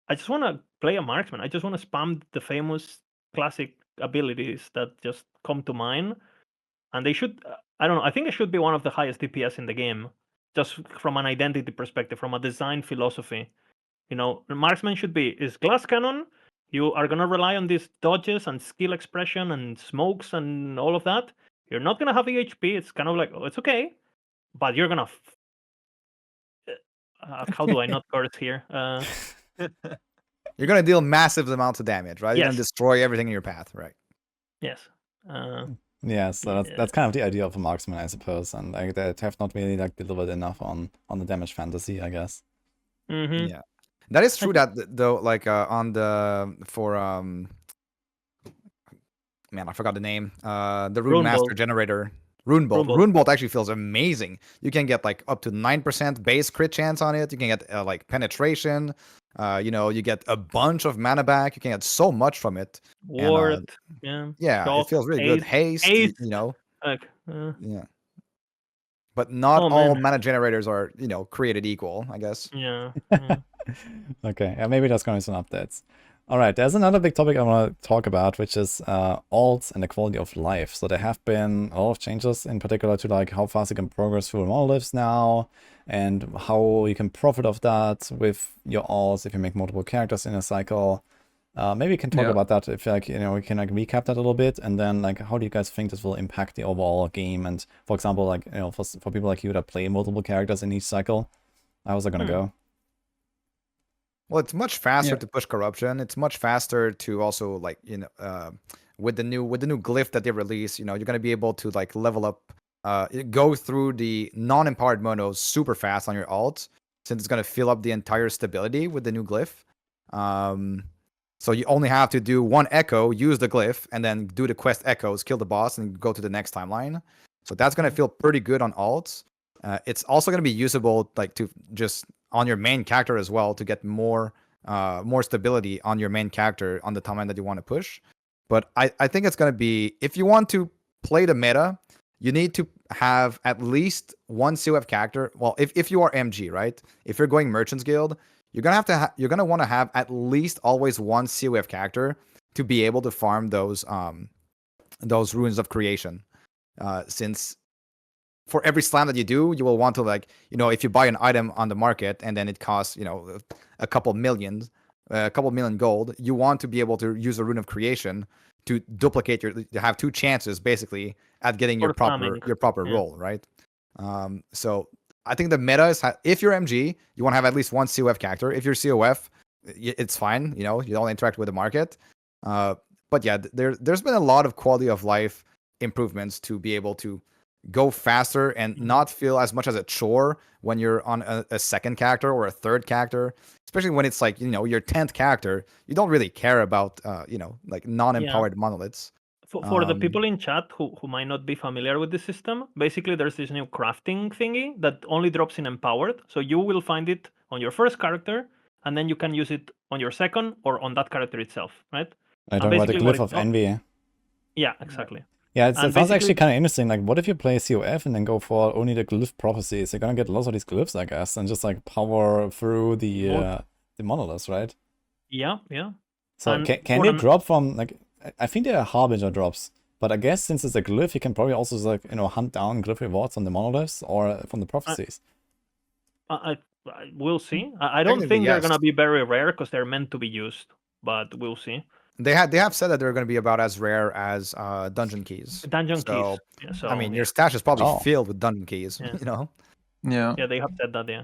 I just want to play a marksman. I just want to spam the famous classic abilities that just come to mind, and they should. I don't know. I think it should be one of the highest DPS in the game, just from an identity perspective, from a design philosophy. Marksman should be glass cannon. You are gonna rely on these dodges and skill expression and smokes and all of that. You're not gonna have EHP. It's kind of like, oh, it's okay, but you're gonna. How do I not curse here? you're gonna deal massive amounts of damage, right? You're gonna Yes. destroy everything in your path, right? Yes. Yeah, so that's kind of the idea of a marksman, I suppose, and like they have not really like delivered enough on the damage fantasy, I guess. Mm-hmm. Yeah, that is true. That though, like on the man, I forgot the name. The Rune Master generator. Runebolt. Runebolt actually feels amazing. You can get like up to 9% base crit chance on it. You can get like penetration. You get a bunch of mana back. You can get so much from it. Ward. It feels really good. Haste. Yeah. But not all mana generators are, created equal, I guess. Yeah. Okay, maybe that's going to be some updates. All right, there's another big topic I want to talk about, which is alts and the quality of life. So there have been a lot of changes, in particular to like how fast you can progress through monoliths now, and how you can profit of that with your alts if you make multiple characters in a cycle. Maybe we can talk about that if we can like recap that a little bit, and then like how do you guys think this will impact the overall game? And for example, like for people like you that play multiple characters in each cycle, how's it gonna go? Well, it's much faster to push corruption. It's much faster to also like with the new glyph that they release, you're gonna be able to like level up, go through the non-empowered monos super fast on your alt, since it's gonna fill up the entire stability with the new glyph. So you only have to do one echo, use the glyph, and then do the quest echoes, kill the boss, and go to the next timeline. So that's gonna feel pretty good on alts. It's also gonna be usable like to just on your main character as well, to get more stability on your main character on the timeline that you want to push. But I think it's going to be, if you want to play the meta, you need to have at least one COF character. Well, if you are MG, right? If you're going Merchants Guild, you're going to want to have at least always one COF character to be able to farm those runes of creation. Since for every slam that you do, you will want to like, if you buy an item on the market and then it costs, a couple million gold, you want to be able to use a rune of creation to duplicate to have two chances basically at getting your proper roll, right? So I think the meta is, if you're MG, you want to have at least one COF character. If you're COF, it's fine, you don't interact with the market. But yeah, there's been a lot of quality of life improvements to be able to go faster and not feel as much as a chore when you're on a second character or a third character, especially when it's like, your 10th character. You don't really care about, like non-empowered monoliths. For the people in chat who might not be familiar with the system, basically there's this new crafting thingy that only drops in empowered. So you will find it on your first character, and then you can use it on your second or on that character itself, right? I don't know about the Glyph of Envy. Yeah, exactly. Yeah, it sounds actually kind of interesting. Like, what if you play COF and then go for only the glyph prophecies? You're gonna get lots of these glyphs, I guess, and just like power through the monoliths, right? Yeah. So can they drop from like? I think there are Harbinger drops, but I guess since it's a glyph, you can probably also like hunt down glyph rewards on the monoliths or from the prophecies. We'll see. I don't think they're gonna be very rare because they're meant to be used, but we'll see. They have said that they're going to be about as rare as dungeon keys. Keys. Yeah, so, I mean, your stash is probably filled with dungeon keys. Yeah. Yeah, they have said that. Yeah.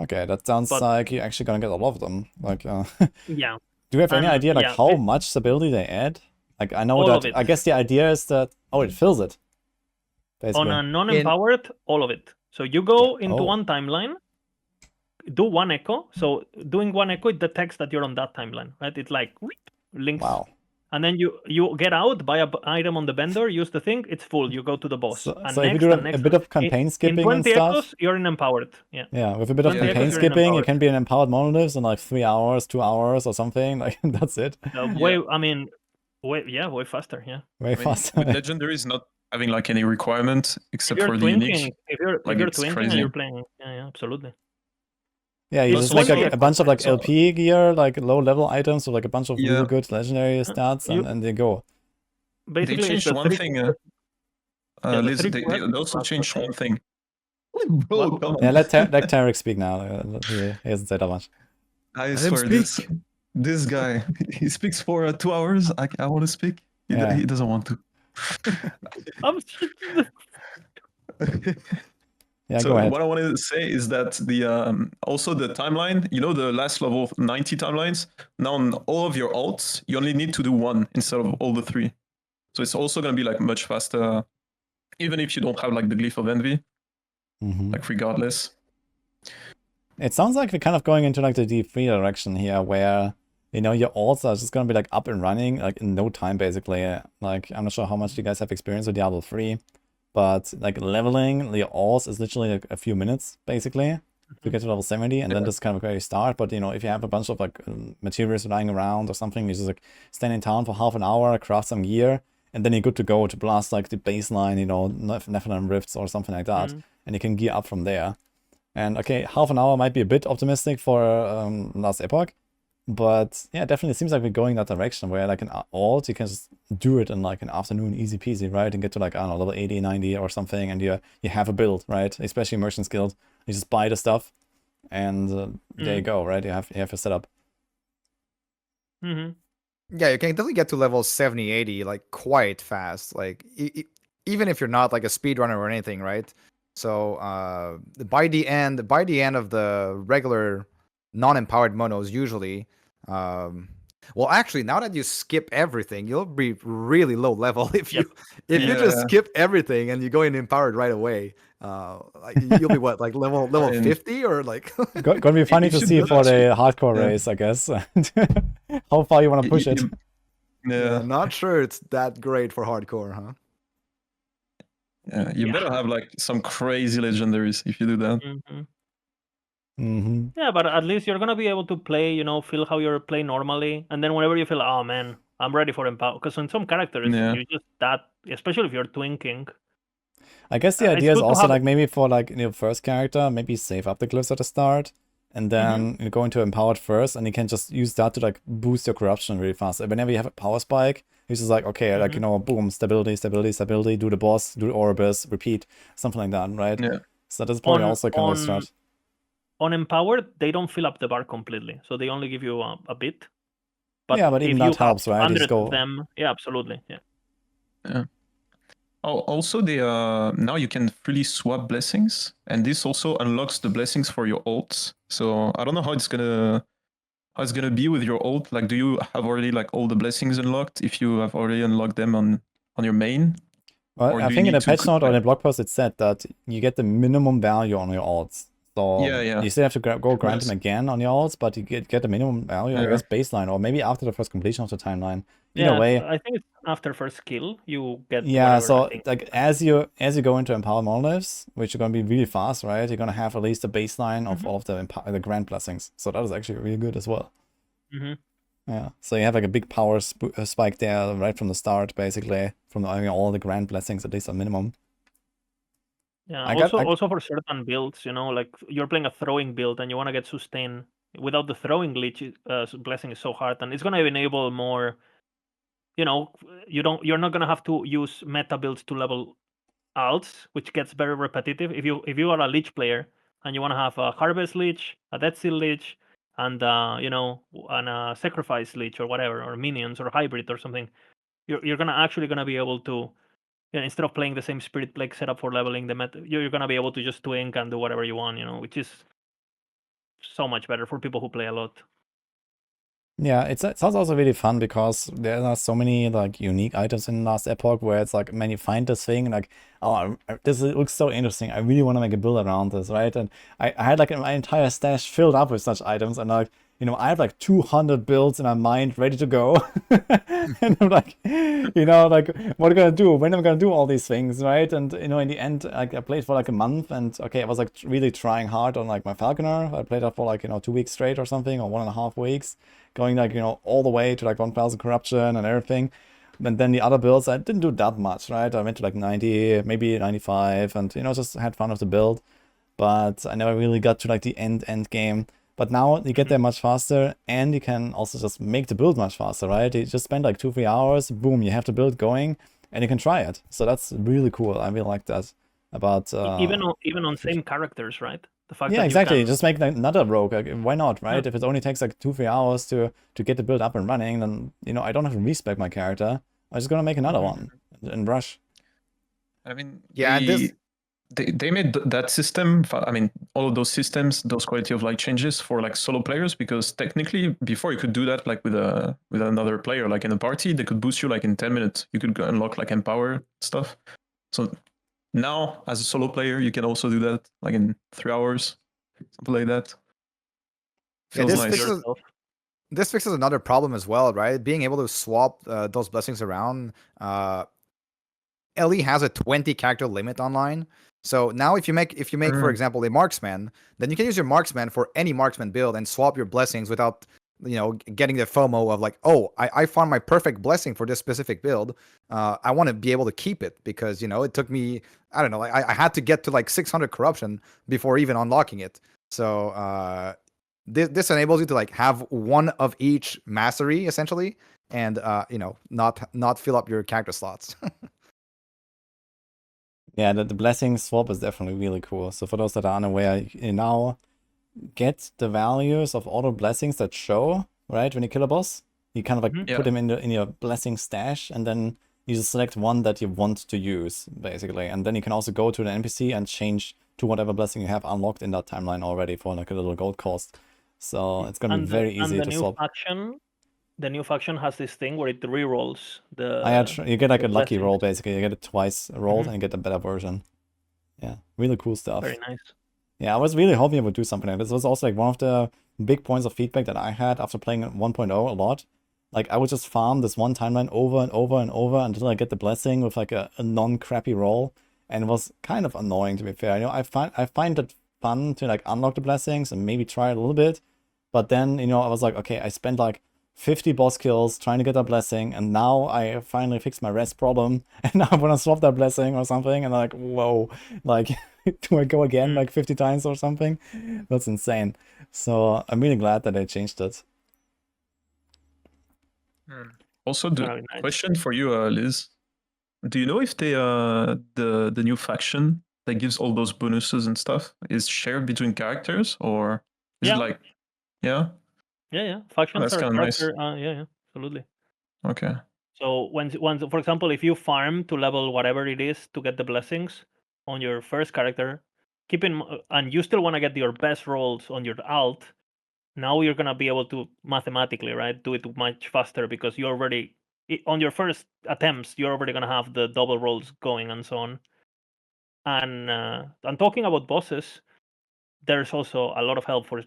Okay, that sounds like you're actually gonna get a lot of them. Like, yeah. Do you have any idea like how much stability they add? Like, I know that. I guess the idea is that it fills it. Basically. On a non-empowered, all of it. So you go into one timeline, do one echo. So doing one echo, it detects that you're on that timeline, right? It like links. Wow. And then you get out, buy an item on the vendor, use the thing, it's full. You go to the boss. So if you do a bit of campaign skipping in 20 and stuff, echoes, you're in empowered. Yeah. Yeah, with a bit of campaign skipping, you can be an empowered monolith in like 3 hours, 2 hours, or something. Like that's it. Way faster. Yeah. Way faster. With legendaries not having like any requirement except for the twinking, unique. If you're twinking crazy. and you're playing, yeah, absolutely. Yeah, you just like a bunch of like LP gear, like low level items, with like a bunch of really good legendary stats, and they go. Basically, they changed one thing. They also changed one thing. Bro, come on. Yeah, let Tarek speak now. He hasn't said that much. I swear, this guy, he speaks for 2 hours. I want to speak. He doesn't want to. Yeah, so go ahead. What I wanted to say is that the also the timeline, the last level of 90 timelines, now on all of your alts, you only need to do one instead of all the 3. So it's also going to be like much faster, even if you don't have like the Glyph of Envy, like regardless. It sounds like we're kind of going into like the D3 direction here, where your alts are just going to be like up and running like in no time, basically. Like, I'm not sure how much you guys have experience with Diablo 3. But like leveling the alts is literally like a few minutes basically to get to level 70, and then just kind of where you start. But if you have a bunch of like materials lying around or something, you just like stand in town for half an hour, craft some gear, and then you're good to go to blast like the baseline, Nephilim Rifts or something like that, and you can gear up from there. And okay, half an hour might be a bit optimistic for last Epoch, but yeah, definitely seems like we're going that direction where like an alt, you can just do it in like an afternoon, easy peasy, right? And get to like, I don't know, level 80, 90 or something, and you have a build, right? Especially Merchant's Guild. You just buy the stuff, and there you go, right? You have your setup. Yeah, you can definitely get to level 70, 80 like quite fast. Like even if you're not like a speedrunner or anything, right? So by the end of the regular non-empowered monos, usually well, actually, now that you skip everything, you'll be really low level if you just skip everything and you go in empowered right away. Like you'll be what, like level 50 or like gonna be funny to see for the hardcore race, I guess. How far you want to push it. Yeah, not sure it's that great for hardcore, huh? Yeah, you better have like some crazy legendaries if you do that. Yeah, but at least you're gonna be able to play, feel how you're playing normally, and then whenever you feel, oh man, I'm ready for empower. Because in some characters, you just especially if you're twinking. I guess the idea is also like maybe for like first character, maybe save up the glyphs at the start, and then you go into empowered first, and you can just use that to like boost your corruption really fast. Whenever you have a power spike, it's just like okay, like boom, stability, do the boss, do Orbis, repeat, something like that, right? Yeah. So that's probably also kind of a strat. On empowered, they don't fill up the bar completely, so they only give you a bit. But yeah, but even that helps, right? Just go... them, yeah, absolutely, yeah. Oh, also now you can freely swap blessings, and this also unlocks the blessings for your ults. So I don't know how it's gonna be with your ult. Like, do you have already like all the blessings unlocked if you have already unlocked them on your main? Well, Or I do you think in need the patch to note or in the blog post it said that you get the minimum value on your alts. So Yeah. you still have to go grind them Yes. again on your alts, but you get the minimum value, I Yeah. guess, baseline, or maybe after the first completion of the timeline. Either Yeah, way, I think it's after first kill you get yeah. whatever. I So think. like as you go into empower monoliths, which are gonna be really fast, right? You're gonna have at least a baseline of all of the grand blessings. So that is actually really good as well. Mm-hmm. Yeah. So you have like a big power spike there right from the start, basically, from all the grand blessings at least a minimum. Yeah. I Also for certain builds, like you're playing a throwing build and you want to get sustain without the throwing glitch. Blessing is so hard, and it's gonna enable more. You're not gonna have to use meta builds to level alts, which gets very repetitive. If you are a Lich player and you want to have a Harvest Lich, a Dead Seal Lich, and and a Sacrifice Lich or whatever, or minions or hybrid or something, you're gonna be able to, instead of playing the same Spirit Plague setup for leveling the meta, you're gonna be able to just twink and do whatever you want, which is so much better for people who play a lot. Yeah, it sounds also really fun because there are so many like unique items in Last Epoch where it's like, man, you find this thing like, oh, this looks so interesting. I really want to make a build around this, right? And I had like my entire stash filled up with such items, and like, I have like 200 builds in my mind ready to go. And I'm like, like, what am I gonna do? When am I gonna do all these things, right? And in the end, like I played for like a month, and okay, I was like really trying hard on like my Falconer. I played that for like 2 weeks straight or something, or 1.5 weeks. Going like, all the way to like 1000 corruption and everything. And then the other builds, I didn't do that much, right? I went to like 90, maybe 95, and, just had fun with the build. But I never really got to like the end game. But now you get there much faster, and you can also just make the build much faster, right? You just spend like 2-3 hours, boom, you have the build going, and you can try it. So that's really cool. I really like that about even on same characters, right? The fact yeah, that exactly. you can... Just make another rogue. Like, why not, right? If it only takes like 2-3 hours to get the build up and running, then I don't have to respec my character. I'm just gonna make another one and rush. I mean, Yeah, and they made that system. I mean, all of those systems, those quality of life changes for like solo players, because technically before you could do that like with another player, like in a party, they could boost you like in 10 minutes. You could go unlock like empower stuff. So now as a solo player, you can also do that like in 3 hours, something like that. Feels nice. This fixes another problem as well, right? Being able to swap those blessings around. Ellie has a 20 character limit online. So now if you make for example a marksman, then you can use your marksman for any marksman build and swap your blessings without getting the FOMO of like, oh, I found my perfect blessing for this specific build. I want to be able to keep it because it took me, I don't know, I had to get to like 600 corruption before even unlocking it. So this enables you to like have one of each mastery essentially, and not fill up your character slots. Yeah, the blessing swap is definitely really cool. So for those that are unaware, you now get the values of all the blessings that show, right? When you kill a boss, you kind of like put them in your blessing stash, and then you just select one that you want to use, basically. And then you can also go to the NPC and change to whatever blessing you have unlocked in that timeline already for like a little gold cost. So it's gonna be very easy to swap. The new faction has this thing where it rerolls the... you get like a lucky blessings. roll, basically. You get it twice rolled and you get a better version. Yeah, really cool stuff. Very nice. Yeah, I was really hoping it would do something like this. This was also like one of the big points of feedback that I had after playing 1.0 a lot. Like, I would just farm this one timeline over and over and over until I get the blessing with like a non-crappy roll. And it was kind of annoying, to be fair. I find it fun to like unlock the blessings and maybe try it a little bit. But then, I was like, okay, I spent like 50 boss kills trying to get that blessing, and now I finally fixed my rest problem, and now I want to swap that blessing or something, and I'm like, whoa, like, do I go again like 50 times or something? That's insane. So I'm really glad that they changed it. Also, the question for you, Liz, do you know if they the new faction that gives all those bonuses and stuff is shared between characters, or is it like, yeah? Yeah. Factions that's kind of nice. Yeah, absolutely. Okay. So once, for example, if you farm to level whatever it is to get the blessings on your first character, and you still want to get your best rolls on your alt, now you're gonna be able to mathematically, right, do it much faster because you already on your first attempts, you're already gonna have the double rolls going and so on. And talking about bosses, there's also a lot of help for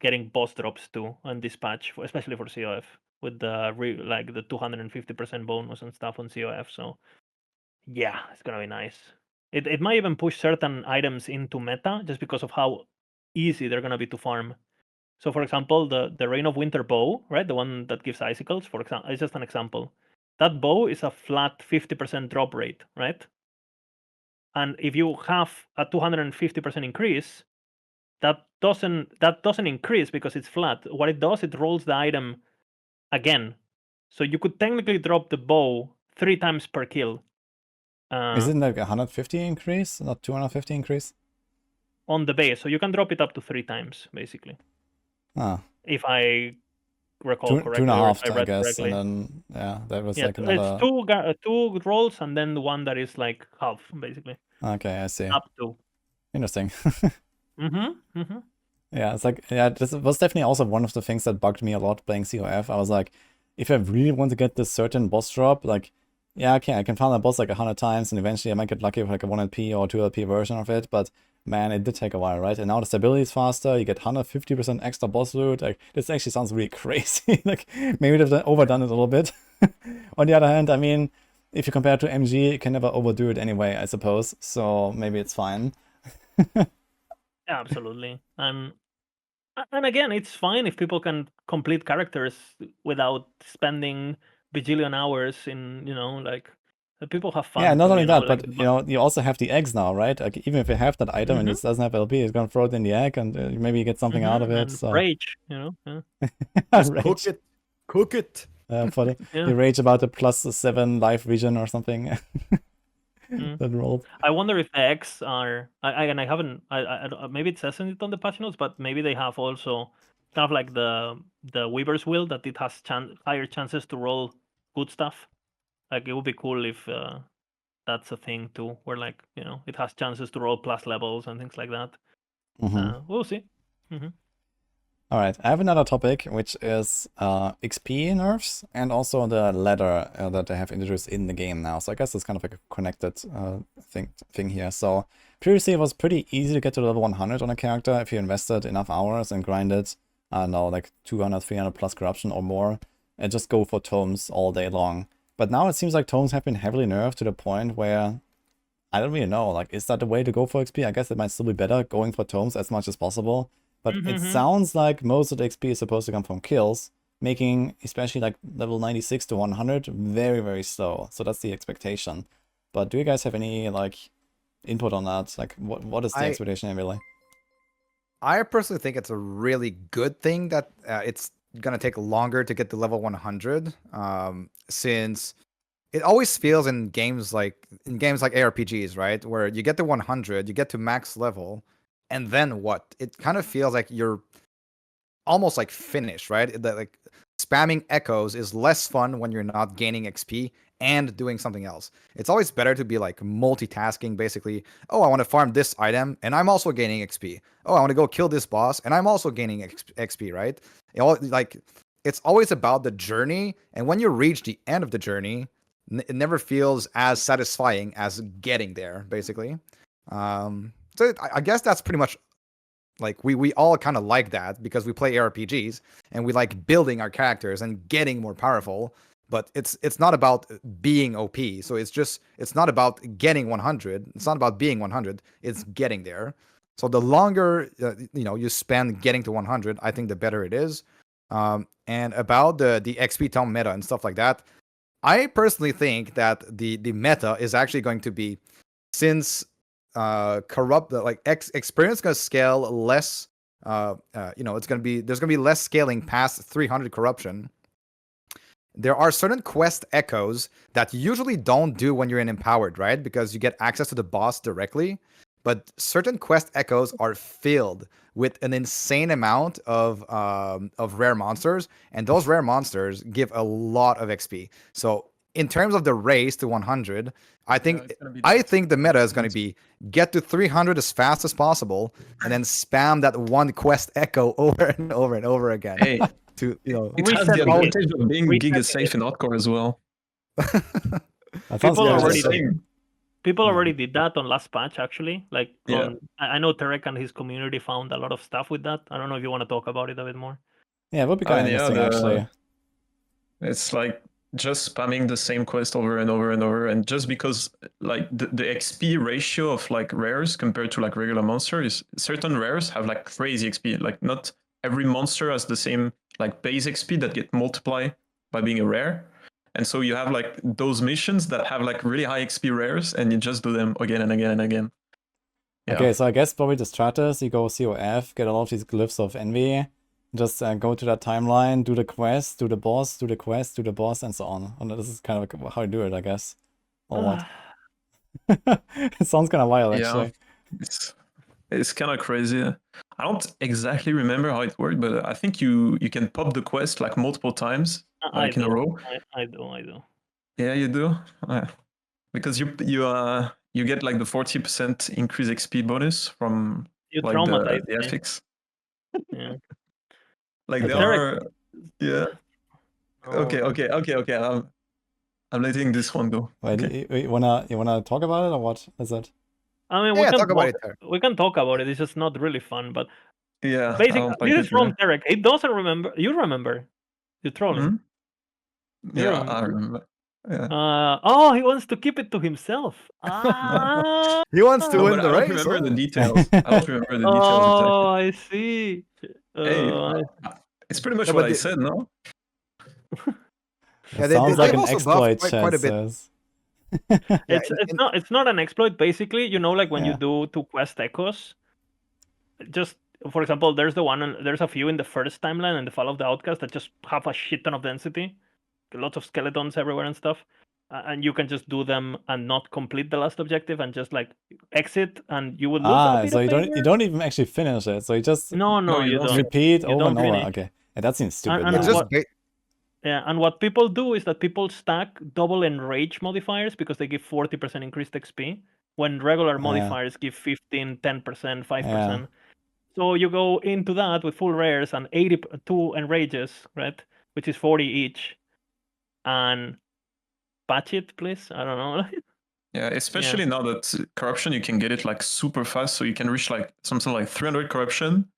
getting boss drops too on this patch, especially for COF with the like the 250% bonus and stuff on COF. So yeah, it's gonna be nice. It might even push certain items into meta just because of how easy they're gonna be to farm. So for example, the Reign of Winter bow, right, the one that gives icicles, for example, it's just an example. That bow is a flat 50% drop rate, right? And if you have a 250% increase, that doesn't increase because it's flat. What it does, it rolls the item again. So you could technically drop the bow 3 times per kill. Isn't like 150 increase, not 250 increase? On the base, so you can drop it up to 3 times, basically. Ah. If I recall Two correctly, and a or half, if I I read guess, correctly. and then yeah, that was Yeah, like another. it's two rolls and then one that is like half, basically. Okay, I see. Up to. Interesting. Mm-hmm. Yeah, it's like, yeah, this was definitely also one of the things that bugged me a lot playing COF. I was like, if I really want to get this certain boss drop, like, yeah, okay, I can farm that boss like 100 times and eventually I might get lucky with like a 1 LP or 2 LP version of it, but man, it did take a while, right? And now the stability is faster, you get 150% extra boss loot. Like, this actually sounds really crazy. Like, maybe they've overdone it a little bit. On the other hand, I mean, if you compare it to MG, you can never overdo it anyway, I suppose. So maybe it's fine. Absolutely. And again, it's fine if people can complete characters without spending bajillion hours in, like people have fun. Yeah, not too, only that, like, but you also have the eggs now, right? Like, even if you have that item and it doesn't have LP, it's gonna throw it in the egg and maybe you get something out of it. And So rage, yeah. Just rage. cook it. For the Yeah. you rage about the +7 life vision or something. That rolled. I wonder if the eggs are. I haven't. Maybe it says it on the patch notes, but maybe they have also kind of like the Weaver's Will, that it has higher chances to roll good stuff. Like, it would be cool if that's a thing too, where like it has chances to roll plus levels and things like that. We'll see. All right, I have another topic, which is XP nerfs and also the ladder that they have introduced in the game now. So I guess it's kind of like a connected thing here. So previously it was pretty easy to get to level 100 on a character if you invested enough hours and grinded, I don't know, like 200, 300 plus corruption or more, and just go for tomes all day long. But now it seems like tomes have been heavily nerfed to the point where I don't really know, like, is that the way to go for XP? I guess it might still be better going for tomes as much as possible. But it sounds like most of the XP is supposed to come from kills, making especially like level 96 to 100 very, very slow. So that's the expectation. But do you guys have any like input on that? Like, what is the expectation really? I personally think it's a really good thing that it's gonna take longer to get to level 100, since it always feels in games like ARPGs, right, where you get to 100, you get to max level, and then what? It kind of feels like you're almost like finished, right? That like spamming echoes is less fun when you're not gaining XP and doing something else. It's always better to be like multitasking, basically. Oh, I want to farm this item and I'm also gaining XP. Oh, I want to go kill this boss and I'm also gaining XP, right? It's always about the journey, and when you reach the end of the journey, it never feels as satisfying as getting there, basically. So I guess that's pretty much like we all kind of like that because we play ARPGs and we like building our characters and getting more powerful. But it's not about being OP. So it's not about getting 100. It's not about being 100. It's getting there. So the longer you spend getting to 100, I think the better it is. And about the XP tome meta and stuff like that, I personally think that the meta is actually going to be, since experience gonna scale less. There's gonna be less scaling past 300 corruption. There are certain quest echoes that you usually don't do when you're in empowered, right? Because you get access to the boss directly. But certain quest echoes are filled with an insane amount of rare monsters, and those rare monsters give a lot of XP. So in terms of the race to 100, I think the meta is going to be get to 300 as fast as possible, and then spam that one quest echo over and over and over again. Hey, to it has the advantage of being giga safe in hardcore as well. That sounds People good. already just did. saying. People Yeah. already did that on last patch, actually. Like, Yeah. I know Terek and his community found a lot of stuff with that. I don't know if you want to talk about it a bit more. Yeah, it would be I kind of mean, yeah, interesting, actually. it's like just spamming the same quest over and over and over, and just because like the XP ratio of like rares compared to like regular monsters, certain rares have like crazy XP. Like not every monster has the same like base XP that get multiplied by being a rare. And so you have like those missions that have like really high XP rares, and you just do them again and again and again. Yeah. Okay, so I guess probably the stratus, you go COF, get a lot of these glyphs of envy, just go to that timeline, do the quest, do the boss, do the quest, do the boss, and so on. And this is kind of like how you do it, I guess. Or what? It sounds kind of wild, actually. It's kind of crazy. I don't exactly remember how it worked, but I think you can pop the quest like multiple times, like in a row. I do. Yeah, you do. Because you get like the 40% increase XP bonus from You like traumatized the me. ethics. Yeah. Like Okay. there are, yeah. Oh, Okay. I'm letting this one go. Wait, Okay. you wanna talk about it, or what is it? I mean, Yeah, talk about it, Terek. we can talk about it. It's just not really fun. But Yeah. I basically, don't like this it is from either. Derek. He doesn't remember. You remember? You're trolling. Mhm. You Yeah, I remember. Yeah. He wants to keep it to himself. Ah. He wants to No, win but the I don't race. remember Huh? the details. I don't remember the details exactly. Oh, I see. Hey, it's pretty much No, what but I said, no? It sounds like they've an also buffed exploit, quite a Chaz bit. says. Yeah, It's not an exploit. Basically, like when you Yeah. do 2 quest echoes, just for example, there's a few in the first timeline and the Fall of the Outcast that just have a shit ton of density, lots of skeletons everywhere and stuff, and you can just do them and not complete the last objective and just like exit, and you will lose a bit So of you don't even actually finish it. So you just No, you you don't. don't. repeat You over don't and over. finish. Okay, yeah, that seems stupid. And man. it's just what- Yeah, and what people do is that people stack double enrage modifiers because they give 40% increased XP, when regular modifiers give 15, 10%, 5%. So you go into that with full rares and 82 enrages, right? Which is 40 each. And patch it, please. I don't know. Yeah, especially now that corruption, you can get it like super fast. So you can reach like something like 300 corruption,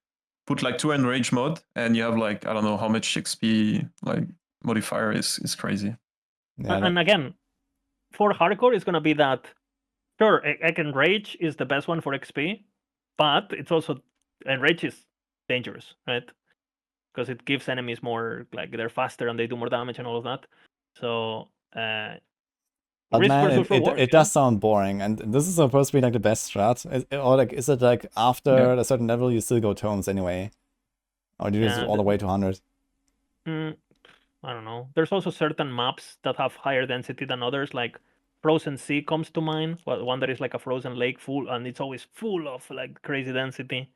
put like 2 enrage mod, and you have like, I don't know how much XP like modifier is crazy. Yeah, And again, for hardcore, it's going to be that, sure, enrage is the best one for XP, but it's also, enrage is dangerous, right? Because it gives enemies more, like they're faster and they do more damage and all of that. So, but risk man, versus reward. it does sound boring, and this is supposed to be like the best strat. Or like, is it like after a certain level you still go tomes anyway, or do you just all the way to 100? I don't know. There's also certain maps that have higher density than others, like Frozen Sea comes to mind. Well, one that is like a frozen lake full, and it's always full of like crazy density.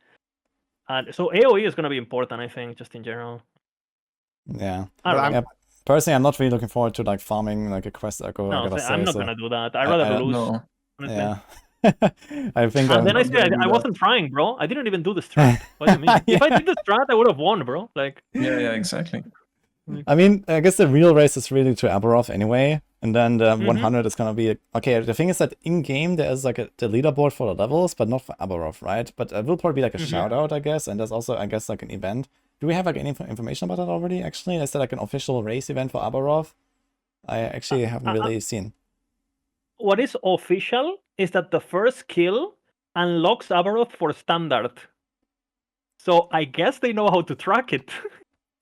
And so AOE is gonna be important, I think, just in general. Yeah. I don't know. Yeah, personally, I'm not really looking forward to like farming like a quest echo. No, I gotta say, I'm not so gonna do that. I'd rather lose. No. Honestly. yeah. I think And then I not say gonna do I that. wasn't trying, bro. I didn't even do the strat. What do you mean? If I did the strat, I would have won, bro. Like. Yeah, exactly. I mean, I guess the real race is really to Aberoth anyway, and then the 100 is gonna be okay. The thing is that in game there is like the leaderboard for the levels, but not for Aberoth, right? But it will probably be like a shout out, I guess, and there's also, I guess, like an event. Do we have like any information about that already? Actually, is there like an official race event for Aberoth? I actually haven't really seen. What is official is that the first kill unlocks Aberoth for standard. So I guess they know how to track it.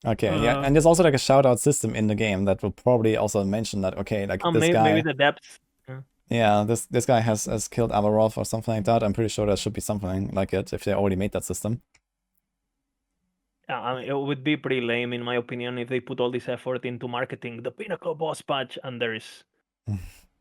Okay, yeah, and there's also like a shout out system in the game that will probably also mention that, okay, like this guy. Maybe the depths. Yeah, this guy has killed Aberoth or something like that. I'm pretty sure there should be something like it if they already made that system. Yeah, I mean, it would be pretty lame, in my opinion, if they put all this effort into marketing the Pinnacle boss patch and there is.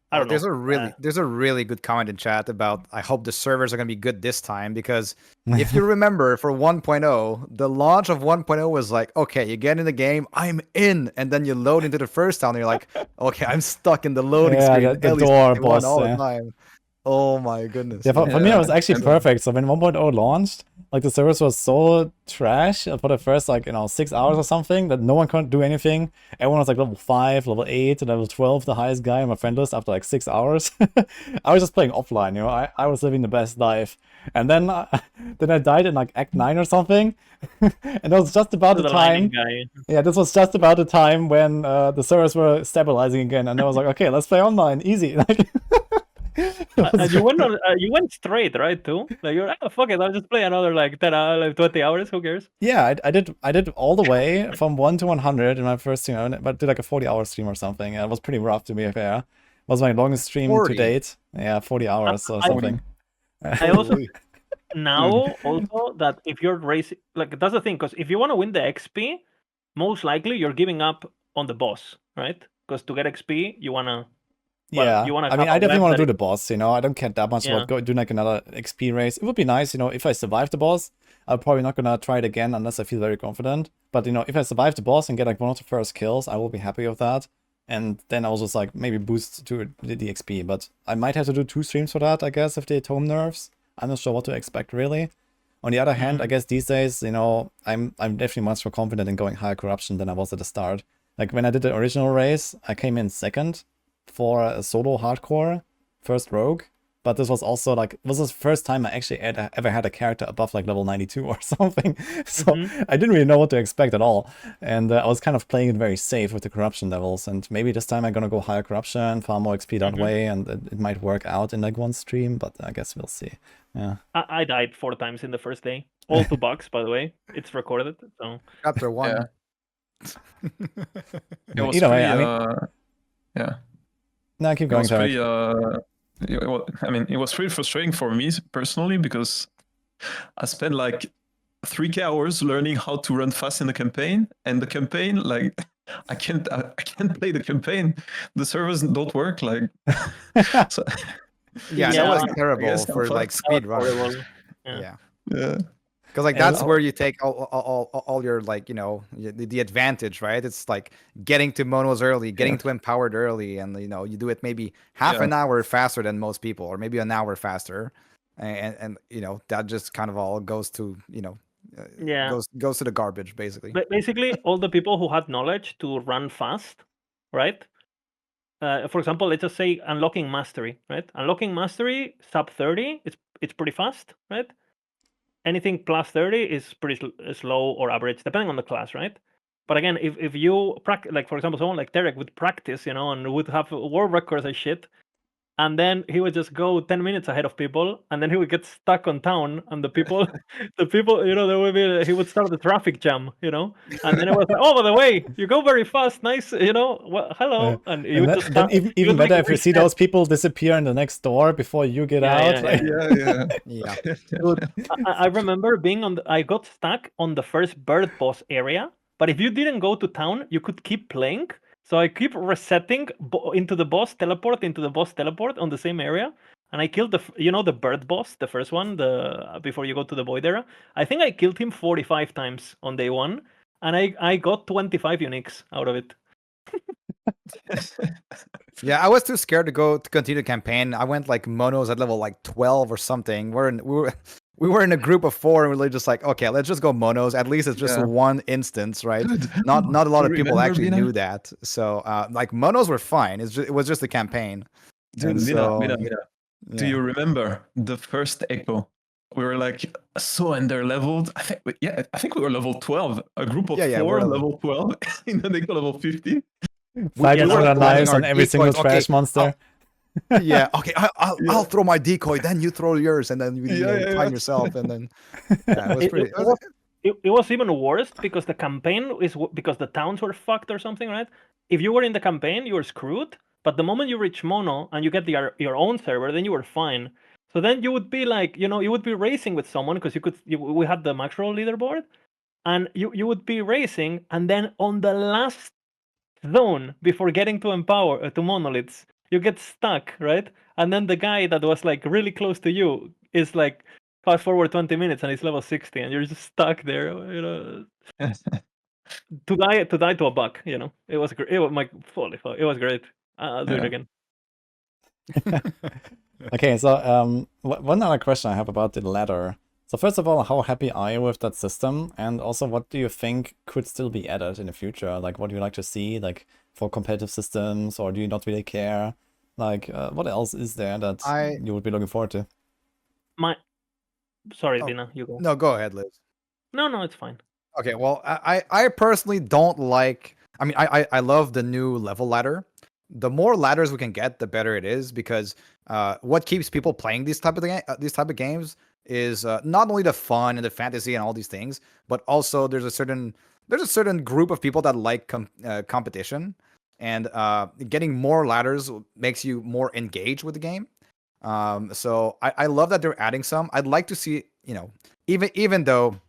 I don't know. There's a really good comment in chat about I hope the servers are gonna be good this time, because if you remember for 1.0, the launch of 1.0 was like, okay, you get in the game, I'm in, and then you load into the first town and you're like, okay, I'm stuck in the loading screen. The door boss all the time. Oh my goodness. Yeah, for me, it was actually and, perfect. So when 1.0 launched, like the servers was so trash for the first 6 hours or something that no one could do anything. Everyone was like level 5, level 8, level 12, the highest guy on my friend list after like 6 hours. I was just playing offline, I was living the best life. And then then I died in like Act 9 or something. And that was just about To the the lightning time. guy. Yeah, this was just about the time when the servers were stabilizing again, and I was like, okay, let's play online, easy. And you went straight, right? Too. Like you're fuck it, I'll just play another like 10 hours, like 20 hours. Who cares? Yeah, I did all the way from 1 to 100 in my first stream, but I did like a 40-hour stream or something. And it was pretty rough, to be fair. It was my longest stream 40? to date. Yeah, 40 hours or I- something. I also Holy. now also that if you're racing, like that's the thing, because if you want to win the XP, most likely you're giving up on the boss, right? Because to get XP, you wanna. Well, Yeah, you wanna I mean, have I a definitely web want to that do the boss, I don't care that much Yeah. about doing like another XP race. It would be nice, if I survive the boss. I'm probably not gonna try it again unless I feel very confident. But, if I survive the boss and get like one of the first kills, I will be happy with that. And then I'll just like maybe boost to the XP. But I might have to do 2 streams for that, I guess, if they tome nerfs. I'm not sure what to expect, really. On the other hand, I guess these days, I'm definitely much more confident in going higher corruption than I was at the start. Like when I did the original race, I came in second for a solo hardcore first rogue, but this was also like this was the first time I actually ever had a character above like level 92 or something. So I didn't really know what to expect at all, and I was kind of playing it very safe with the corruption levels. And maybe this time I'm gonna go higher corruption, far more XP that way, and it might work out in like one stream. But I guess we'll see. Yeah. I died 4 times in the first day. All 2 bucks, by the way. It's recorded. So Chapter 1. Yeah. It was Either way, pretty, I mean, yeah. no, keep It going, was Tarek. pretty, it was pretty frustrating for me personally because I spent like 3K hours learning how to run fast in the campaign, and the campaign, like, I can't play the campaign. The servers don't work, like. So, Yeah, Yeah, that was I terrible guess I'm for fine. like speed runners. horrible. Yeah. Yeah. yeah. Because like And that's I'll- where you take all your like the advantage, right? It's like getting to monos early, getting to empowered early, and you do it maybe half an hour faster than most people, or maybe an hour faster, and that just kind of all goes to Yeah. goes to the garbage basically. But basically, all the people who had knowledge to run fast, right? For example, let's just say unlocking mastery, right? Unlocking mastery sub 30, it's pretty fast, right? Anything plus 30 is pretty slow or average, depending on the class, right? But again, if you practice, like for example, someone like Derek would practice, and would have world records and shit, and then he would just go 10 minutes ahead of people, and then he would get stuck on town, and the people, there would be, he would start the traffic jam, and then it was like, oh, by the way, you go very fast, nice, well, hello, and you would just then start, you even would, like, better if you see reset. those people disappear in the next door before you get Yeah, out. yeah, like- Yeah. Yeah. Dude, I remember being I got stuck on the first bird boss area, but if you didn't go to town, you could keep playing. So I keep resetting into the boss teleport on the same area, and I killed the bird boss, the first one, before you go to the void era. I think I killed him 45 times on day 1, and I got 25 uniques out of it. Yeah, I was too scared to continue the campaign. I went like monos at level like 12 or something. We were in a group of 4, and we were just like, okay, let's just go monos. At least it's just Yeah. one instance, right? Dude, Not a lot of you people remember, actually Bina? knew that. So like monos were fine. It was just a campaign. Dude, And Mina, so, Mina, do yeah. you remember the first Echo? We were like so under-leveled. I think we were level 12. A group of Yeah, 4 we're level 12, and then they got level 50. Fighting we were with our planning knives our on every single decoys. trash Okay, monster. Yeah, okay, I'll throw my decoy, then you throw yours, and then you time yourself, and then yeah, it was pretty. It was even worse because the campaign because the towns were fucked or something, right? If you were in the campaign, you were screwed. But the moment you reach mono and you get your own server, then you were fine. So then you would be like, you would be racing with someone because we had the Maxroll leaderboard, and you would be racing, and then on the last zone before getting to monoliths, you get stuck, right? And then the guy that was like really close to you is like fast forward 20 minutes and it's level 60, and you're just stuck there, to die to a buck, It was great. It was like fully fun. It was great. I'll do it Yeah. again. Okay, so one other question I have about the ladder. So first of all, how happy are you with that system? And also, what do you think could still be added in the future? Like, what do you like to see, like, for competitive systems, or do you not really care? Like, what else is there that I you would be looking forward to? Sorry, Oh, Dina, you go. no, go ahead, Liz. No, it's fine. Okay, well, I personally don't like. I mean, I love the new level ladder. The more ladders we can get, the better it is because what keeps people playing these type of games is not only the fun and the fantasy and all these things, but also there's a certain group of people that like competition, and getting more ladders makes you more engaged with the game. So I love that they're adding some. I'd like to see, even though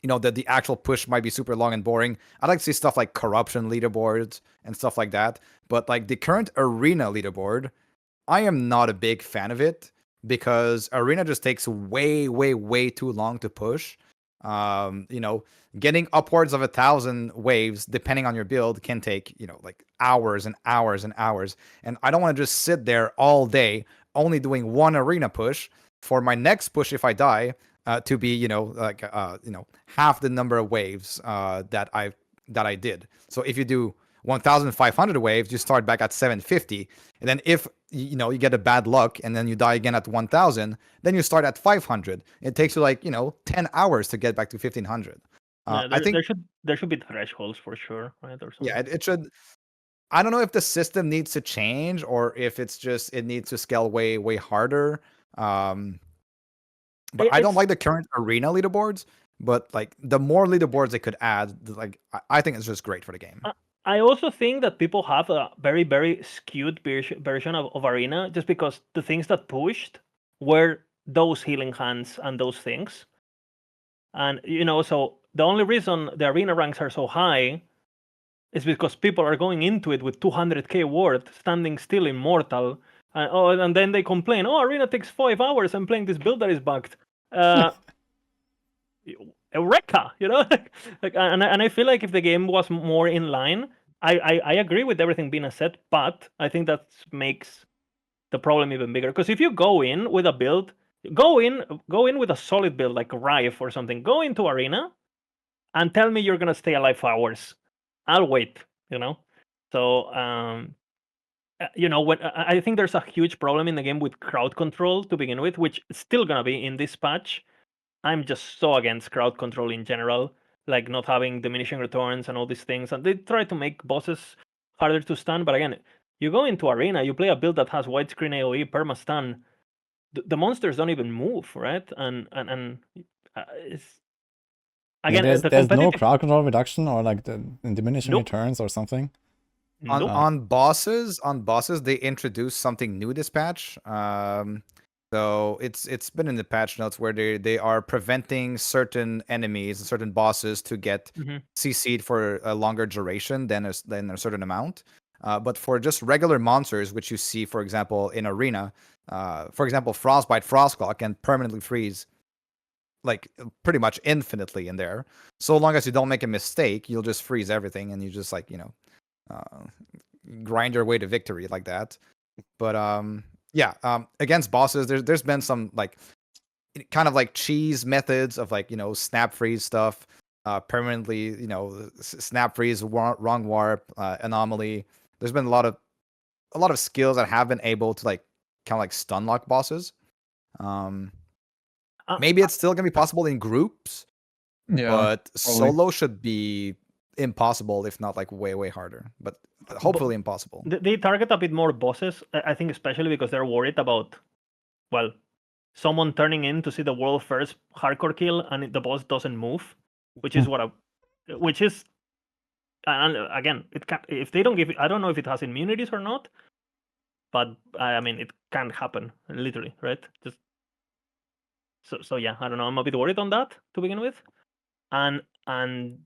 that the actual push might be super long and boring. I'd like to see stuff like corruption leaderboards and stuff like that. But like the current arena leaderboard, I am not a big fan of it because arena just takes way, way, way too long to push. Getting upwards of 1,000 waves, depending on your build, can take, like hours and hours and hours. And I don't want to just sit there all day only doing one arena push for my next push if I die to be, half the number of waves that I did. So if you do 1,500 waves, you start back at 750, and then if you get a bad luck and then you die again at 1,000, then you start at 500. It takes you 10 hours to get back to 1,500. I think there should be thresholds for sure, right? Or something. yeah, it should. I don't know if the system needs to change or if it's just it needs to scale way, way harder. But I don't like the current arena leaderboards. But like the more leaderboards they could add, I think it's just great for the game. I also think that people have a very, very skewed version of arena just because the things that pushed were those healing hands and those things. And so the only reason the arena ranks are so high is because people are going into it with 200k worth, standing still immortal, and then they complain, "Oh, arena takes 5 hours. I'm playing this build that is bugged." Eureka, and I feel like if the game was more in line, I agree with everything being said, but I think that makes the problem even bigger. Because if you go in with a build, go in with a solid build like Rife or something, go into arena, and tell me you're gonna stay alive for hours. I'll wait. So when I think there's a huge problem in the game with crowd control to begin with, which is still gonna be in this patch. I'm just so against crowd control in general, like not having diminishing returns and all these things. And they try to make bosses harder to stun, but again, you go into arena, you play a build that has widescreen AOE, perma stun. The monsters don't even move, right? And it's again there's the no competitive. crowd control reduction or like the diminishing Nope. returns or something. Nope. On bosses, they introduced something new this patch. So it's been in the patch notes where they are preventing certain enemies and certain bosses to get CC'd for a longer duration than a certain amount. But for just regular monsters, which you see, for example, in arena, for example, Frostbite, Frostclaw can permanently freeze like pretty much infinitely in there. So long as you don't make a mistake, you'll just freeze everything and you just grind your way to victory like that. But against bosses, there's been some like kind of like cheese methods of snap freeze stuff, permanently snap freeze, wrong warp, anomaly. There's been a lot of skills that have been able to kind of like stun lock bosses. Maybe it's still gonna be possible in groups, but solo should be impossible, if not like way, way harder. But hopefully impossible. They target a bit more bosses, I think, especially because they're worried about, someone turning in to see the world first hardcore kill and the boss doesn't move, which is and again, if they don't give, I don't know if it has immunities or not, but I mean it can't happen literally, right? Just so yeah, I don't know. I'm a bit worried on that to begin with, and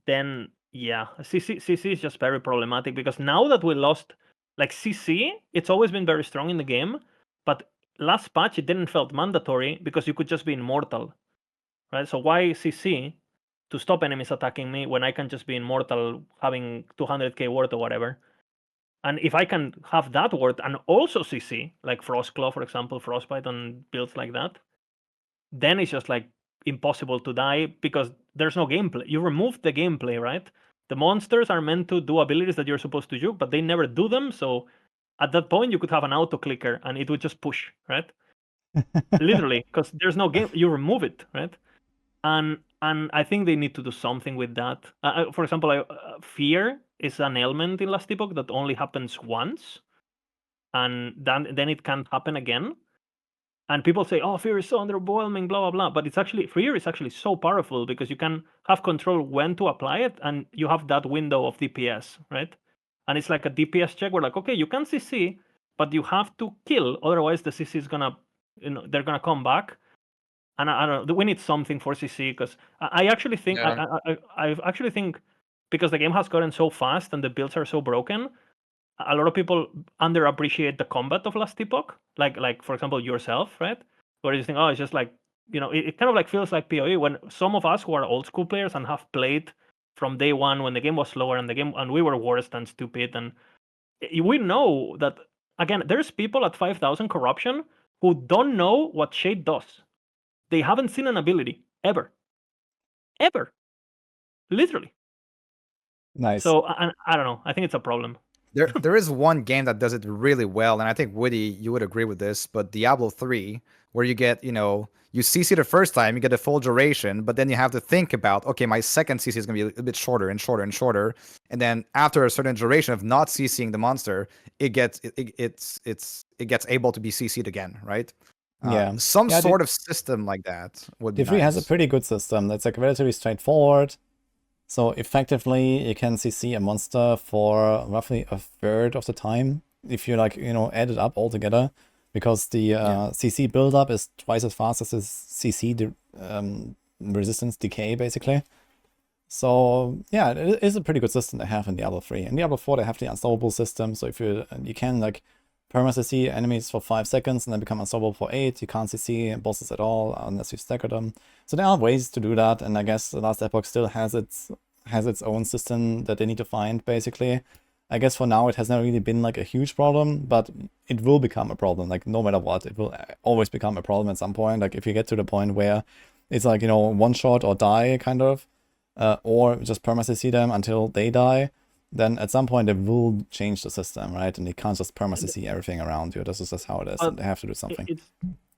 then CC is just very problematic because now that we lost CC, it's always been very strong in the game, but last patch it didn't felt mandatory because you could just be immortal, right? So why CC to stop enemies attacking me when I can just be immortal having 200k worth or whatever? And if I can have that word and also CC, like Frostclaw, for example, Frostbite and builds like that, then it's just like impossible to die because there's no gameplay. You remove the gameplay, right? The monsters are meant to do abilities that you're supposed to do, but they never do them. So at that point, you could have an auto clicker and it would just push, right? Literally, because there's no game. You remove it, right? And I think they need to do something with that. For example, fear is an element in Last Epoch that only happens once, and then it can't happen again. And people say, "Oh, fear is so underwhelming," blah blah blah. But it's actually fear is actually so powerful because you can have control when to apply it, and you have that window of DPS, right? And it's like a DPS check where, like, okay, you can CC, but you have to kill, otherwise the CC is gonna, they're gonna come back. And I don't know, we need something for CC because I actually think I actually think because the game has gotten so fast and the builds are so broken, a lot of people underappreciate the combat of Last Epoch. Like for example yourself, right? Where you think, oh, it's just like, it kind of like feels like PoE when some of us who are old school players and have played from day one when the game was slower and we were worse than stupid, and we know that again there's people at 5,000 corruption who don't know what Shade does. They haven't seen an ability ever, literally. Nice. So I don't know. I think it's a problem. There is one game that does it really well, and I think Woody, you would agree with this. But Diablo 3, where you get, you CC the first time, you get a full duration, but then you have to think about, okay, my second CC is going to be a bit shorter and shorter and shorter, and then after a certain duration of not CCing the monster, it gets able to be CC'd again, right? Some sort of system like that would be D3 has a pretty good system that's like relatively straightforward. So effectively, you can CC a monster for roughly a third of the time if you add it up all together, because the CC buildup is twice as fast as the CC resistance decay, basically. So yeah, it is a pretty good system to have in Diablo 3. In Diablo 4, they have the unstoppable system, so if you can perma-CC enemies for 5 seconds and then become unstoppable for 8. You can't CC bosses at all unless you stagger them. So there are ways to do that, and I guess the Last Epoch still has its own system that they need to find, basically. I guess for now it has not really been a huge problem, but it will become a problem. No matter what, it will always become a problem at some point. If you get to the point where it's one shot or die kind of, or just perma-CC them until they die, then at some point they will change the system, right? And they can't just perma-CC everything around you. This is just how it is, and they have to do something.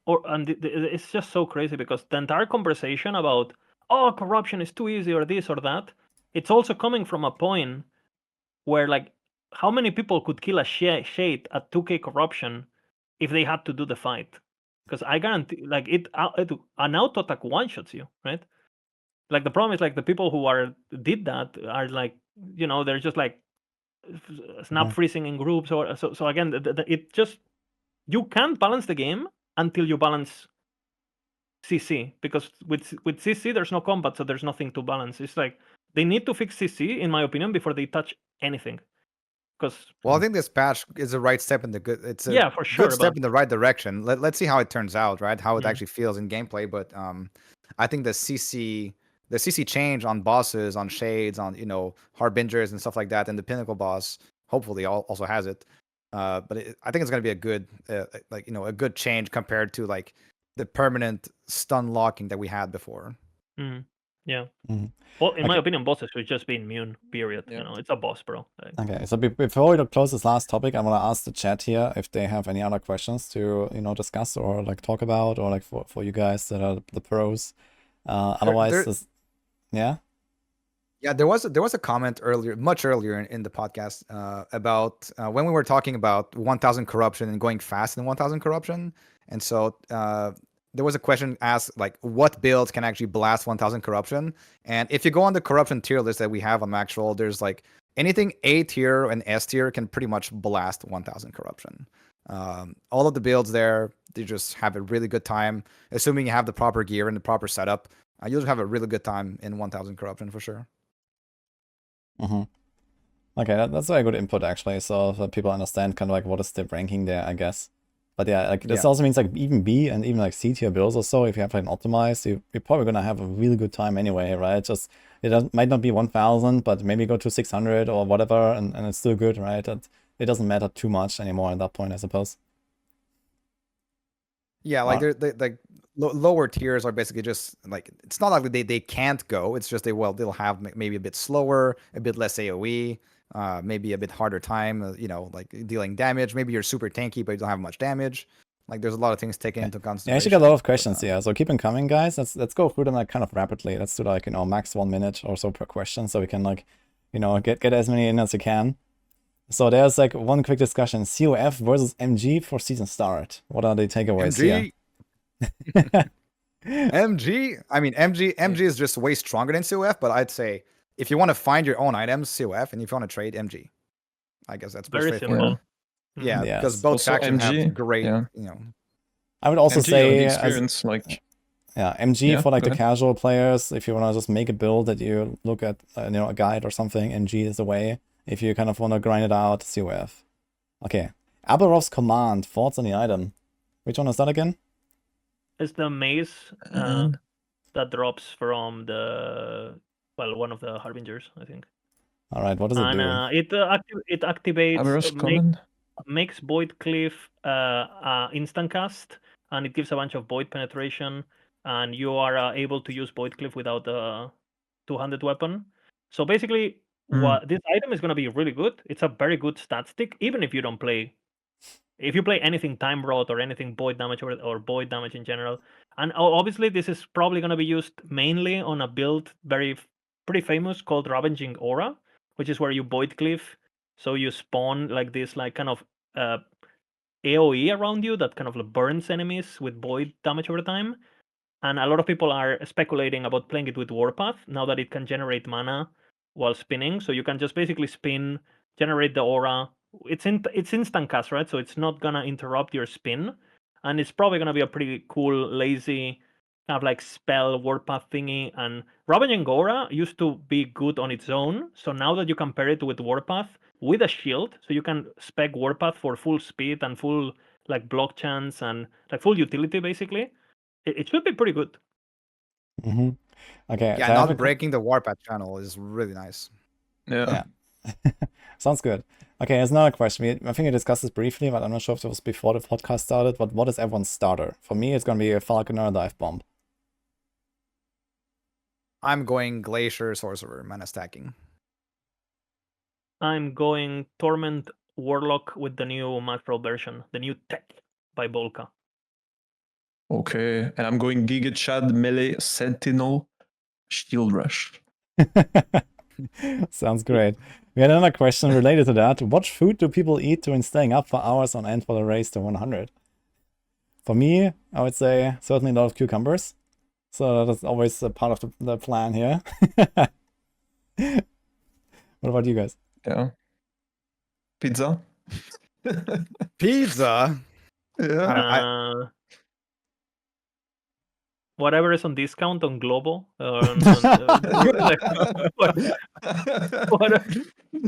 It's just so crazy because the entire conversation about, oh, corruption is too easy or this or that, it's also coming from a point where, how many people could kill a Shade at 2k corruption if they had to do the fight? Because I guarantee, an auto attack one-shots you, right? The problem is, the people who did that are they're just snap freezing in groups, or so again, it just, you can't balance the game until you balance CC, because with CC there's no combat, so there's nothing to balance. It's they need to fix CC, in my opinion, before they touch anything. Well, I think this patch is a right step in the good. It's a for sure, good step in the right direction. Let's see how it turns out, right? How it actually feels in gameplay. But I think the CC change on bosses, on Shades, on Harbingers and stuff like that, and the Pinnacle boss hopefully also has it. But I think it's going to be a good a good change compared to the permanent stun locking that we had before. Yeah. Well, in my opinion, bosses should just be immune, period. It's a boss, bro. Okay, so before we close this last topic, I want to ask the chat here if they have any other questions to discuss or talk about, or for you guys that are the pros. Otherwise, yeah, there was a comment earlier, much earlier in the podcast, about when we were talking about 1,000 corruption and going fast in 1,000 corruption, and so there was a question asked, what builds can actually blast 1,000 corruption? And if you go on the corruption tier list that we have on Maxroll, there's anything A tier and S tier can pretty much blast 1,000 corruption. All of the builds there, they just have a really good time, assuming you have the proper gear and the proper setup. You'll have a really good time in 1,000 corruption for sure. Okay, that's very good input, actually, so that people understand kind of what is the ranking there, I guess. But yeah, this also means even B and even C tier builds or so, if you have an optimized, you're probably gonna have a really good time anyway, right? Just it might not be 1,000, but maybe go to 600 or whatever, and it's still good, right? it doesn't matter too much anymore at that point, I suppose. Yeah, like like lower tiers are basically just like, it's not like they can't go. It's just they'll have maybe a bit slower, a bit less AOE, maybe a bit harder time, like dealing damage. Maybe you're super tanky, but you don't have much damage. Like there's a lot of things taken into consideration. Yeah, I actually got a lot of questions here, so keep them coming, guys. Let's go through them like kind of rapidly. Let's do like max 1 minute or so per question, so we can like get as many in as we can. So there's like one quick discussion: COF versus MG for season start. What are the takeaways here? MG. I mean, MG is just way stronger than COF, but I'd say if you want to find your own items, COF, and if you want to trade, MG. I guess that's Very straightforward. simple. Yeah, Yes. because both Also factions MG, have great, I would also MG on the say experience, like MG Yeah, for like go the ahead. casual players. If you want to just make a build that you look at, a guide or something, MG is the way. If you kind of want to grind it out, COF. Okay, Aberov's command. Thoughts on the item? Which one is that again? It's the maze that drops from one of the Harbingers, I think. All right, what does it do? It activates Average common. makes Void Cliff instant cast, and it gives a bunch of Void penetration, and you are able to use Void Cliff without the two-handed weapon. So basically, what this item is going to be really good. It's a very good stat stick, even if you don't play. If you play anything Time Rot or anything Void damage or Void damage in general, and obviously this is probably going to be used mainly on a build pretty famous called Ravaging Aura, which is where you Void Cliff, so you spawn like this kind of AoE around you that kind of burns enemies with Void damage over time. And a lot of people are speculating about playing it with Warpath now that it can generate mana while spinning. So you can just basically spin, generate the aura. It's instant cast, right? So it's not gonna interrupt your spin, and it's probably gonna be a pretty cool, lazy kind of like spell Warpath thingy. And Ravaging Aura used to be good on its own. So now that you can pair it with Warpath with a shield, so you can spec Warpath for full speed and full like block chance and like full utility basically. It should be pretty good. Mm-hmm. Okay. Yeah, so I have not breaking the Warpath channel is really nice. Yeah. Sounds good. Okay, there's another question. I think we discussed this briefly, but I'm not sure if it was before the podcast started. But what is everyone's starter? For me, it's going to be a Falconer Dive Bomb. I'm going Glacier Sorcerer, mana stacking. I'm going Torment Warlock with the new Maxroll version, the new tech by Volca. Okay, and I'm going Giga Chad Melee Sentinel Shield Rush. Sounds great. We had another question related to that. What food do people eat when staying up for hours on end for the race to 100? For me, I would say certainly a lot of cucumbers. So that's always a part of the plan here. What about you guys? Yeah. Pizza. Pizza? Yeah. Whatever is on discount on Globo,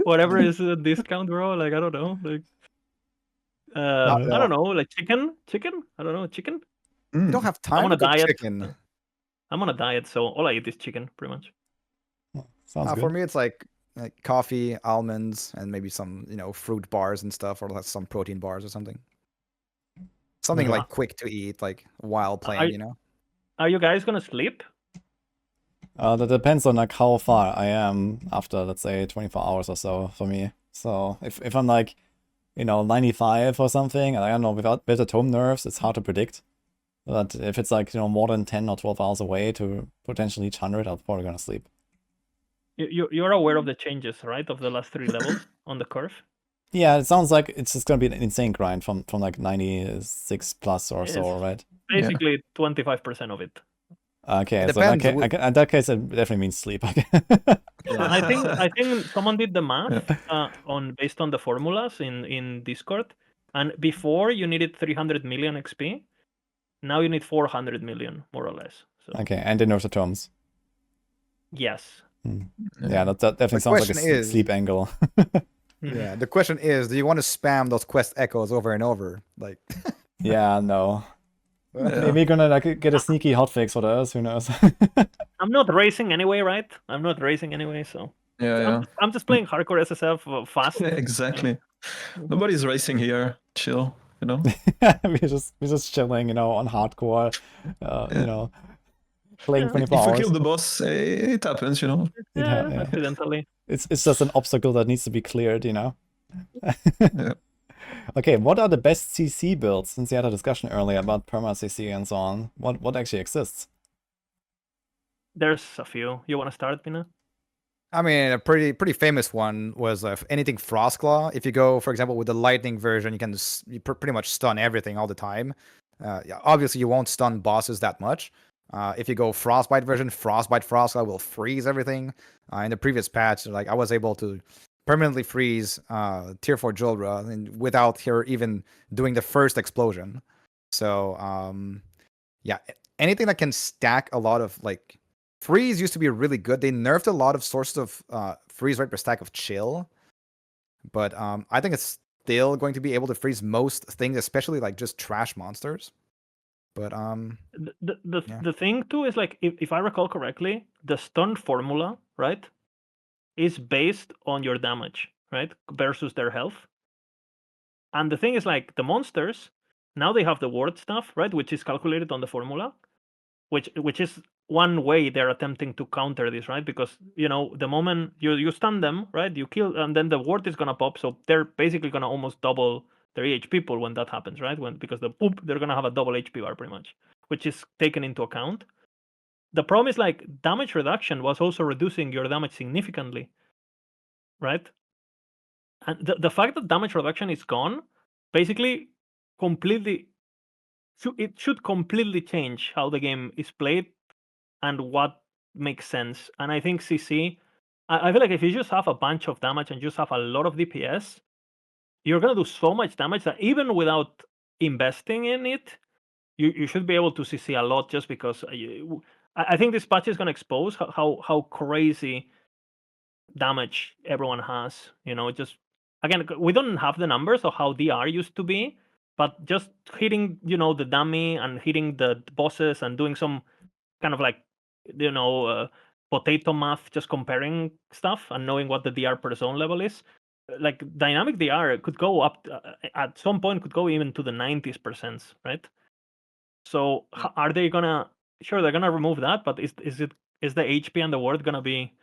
whatever is a discount, bro. Like I don't know, like I don't know, like chicken. I don't know, chicken. You don't have time I'm on a to cook diet. chicken. I'm on a diet, so all I eat is chicken, pretty much. Sounds good. For me, it's like coffee, almonds, and maybe some fruit bars and stuff, or like some protein bars or something. Something like quick to eat, like while playing. Are you guys gonna sleep? That depends on like how far I am after, let's say, 24 hours or so for me. So if I'm like, 95 or something, and I don't know, without better tome nerfs, it's hard to predict. But if it's like, more than 10 or 12 hours away to potentially reach 100, I'm probably gonna sleep. You're aware of the changes, right, of the last 3 levels on the curve? Yeah, it sounds like it's just gonna be an insane grind from like 96 plus or so, right? Basically 25% of it. Okay, so in that case, it definitely means sleep. I think someone did the math based on the formulas in Discord, and before you needed 300 million XP, now you need 400 million, more or less. So. Okay, and they nerf the tomes. Yes. Yeah, that definitely sounds like a sleep angle. Yeah, the question is, do you want to spam those quest echoes over and over? Like. Yeah, no. Maybe gonna like get a sneaky hotfix for those. Who knows? I'm not racing anyway, right? I'm not racing anyway, so. Yeah. I'm just playing hardcore SSF fast. Yeah, exactly. Nobody's racing here. Chill, you know. we're just chilling, you know, on hardcore, you Yeah. know, playing Yeah. 24 If we hours. kill the boss, it happens, you know. Yeah, Yeah. accidentally. It's just an obstacle that needs to be cleared, you know. Yeah. Okay, what are the best CC builds? Since you had a discussion earlier about perma CC and so on, what actually exists? There's a few. You want to start, Pina? I mean, a pretty famous one was anything Frostclaw. If you go, for example, with the lightning version, you can pretty much stun everything all the time. Yeah, obviously, you won't stun bosses that much. If you go Frostbite version, Frostbite Frostclaw will freeze everything. In the previous patch, like I was able to permanently freeze Tier 4 Julra and without her even doing the first explosion. So yeah, anything that can stack a lot of like freeze used to be really good. They nerfed a lot of sources of freeze rate per stack of chill, but I think it's still going to be able to freeze most things, especially like just trash monsters. But yeah. The thing too is like if I recall correctly, the stun formula, right, is based on your damage, right, versus their health. And the thing is like the monsters now they have the ward stuff, right, which is calculated on the formula, which is one way they're attempting to counter this, right? Because you know the moment you stun them, right, you kill, and then the ward is gonna pop, so they're basically gonna almost double their HP pool when that happens, right? Because the poop, they're gonna have a double HP bar pretty much, which is taken into account. The problem is like damage reduction was also reducing your damage significantly, right? And the fact that damage reduction is gone, basically, completely, it should completely change how the game is played and what makes sense. And I think CC, I feel like if you just have a bunch of damage and just have a lot of DPS, you're gonna do so much damage that even without investing in it, you should be able to CC a lot just because I think this patch is gonna expose how crazy damage everyone has. You know, just again, we don't have the numbers of how DR used to be, but just hitting, you know, the dummy and hitting the bosses and doing some kind of like, you know, potato math, just comparing stuff and knowing what the DR per zone level is. Like dynamic DR could go up at some point, could go even to the 90s%, right? So are they gonna? Sure, they're gonna remove that, but is the HP and the ward gonna be?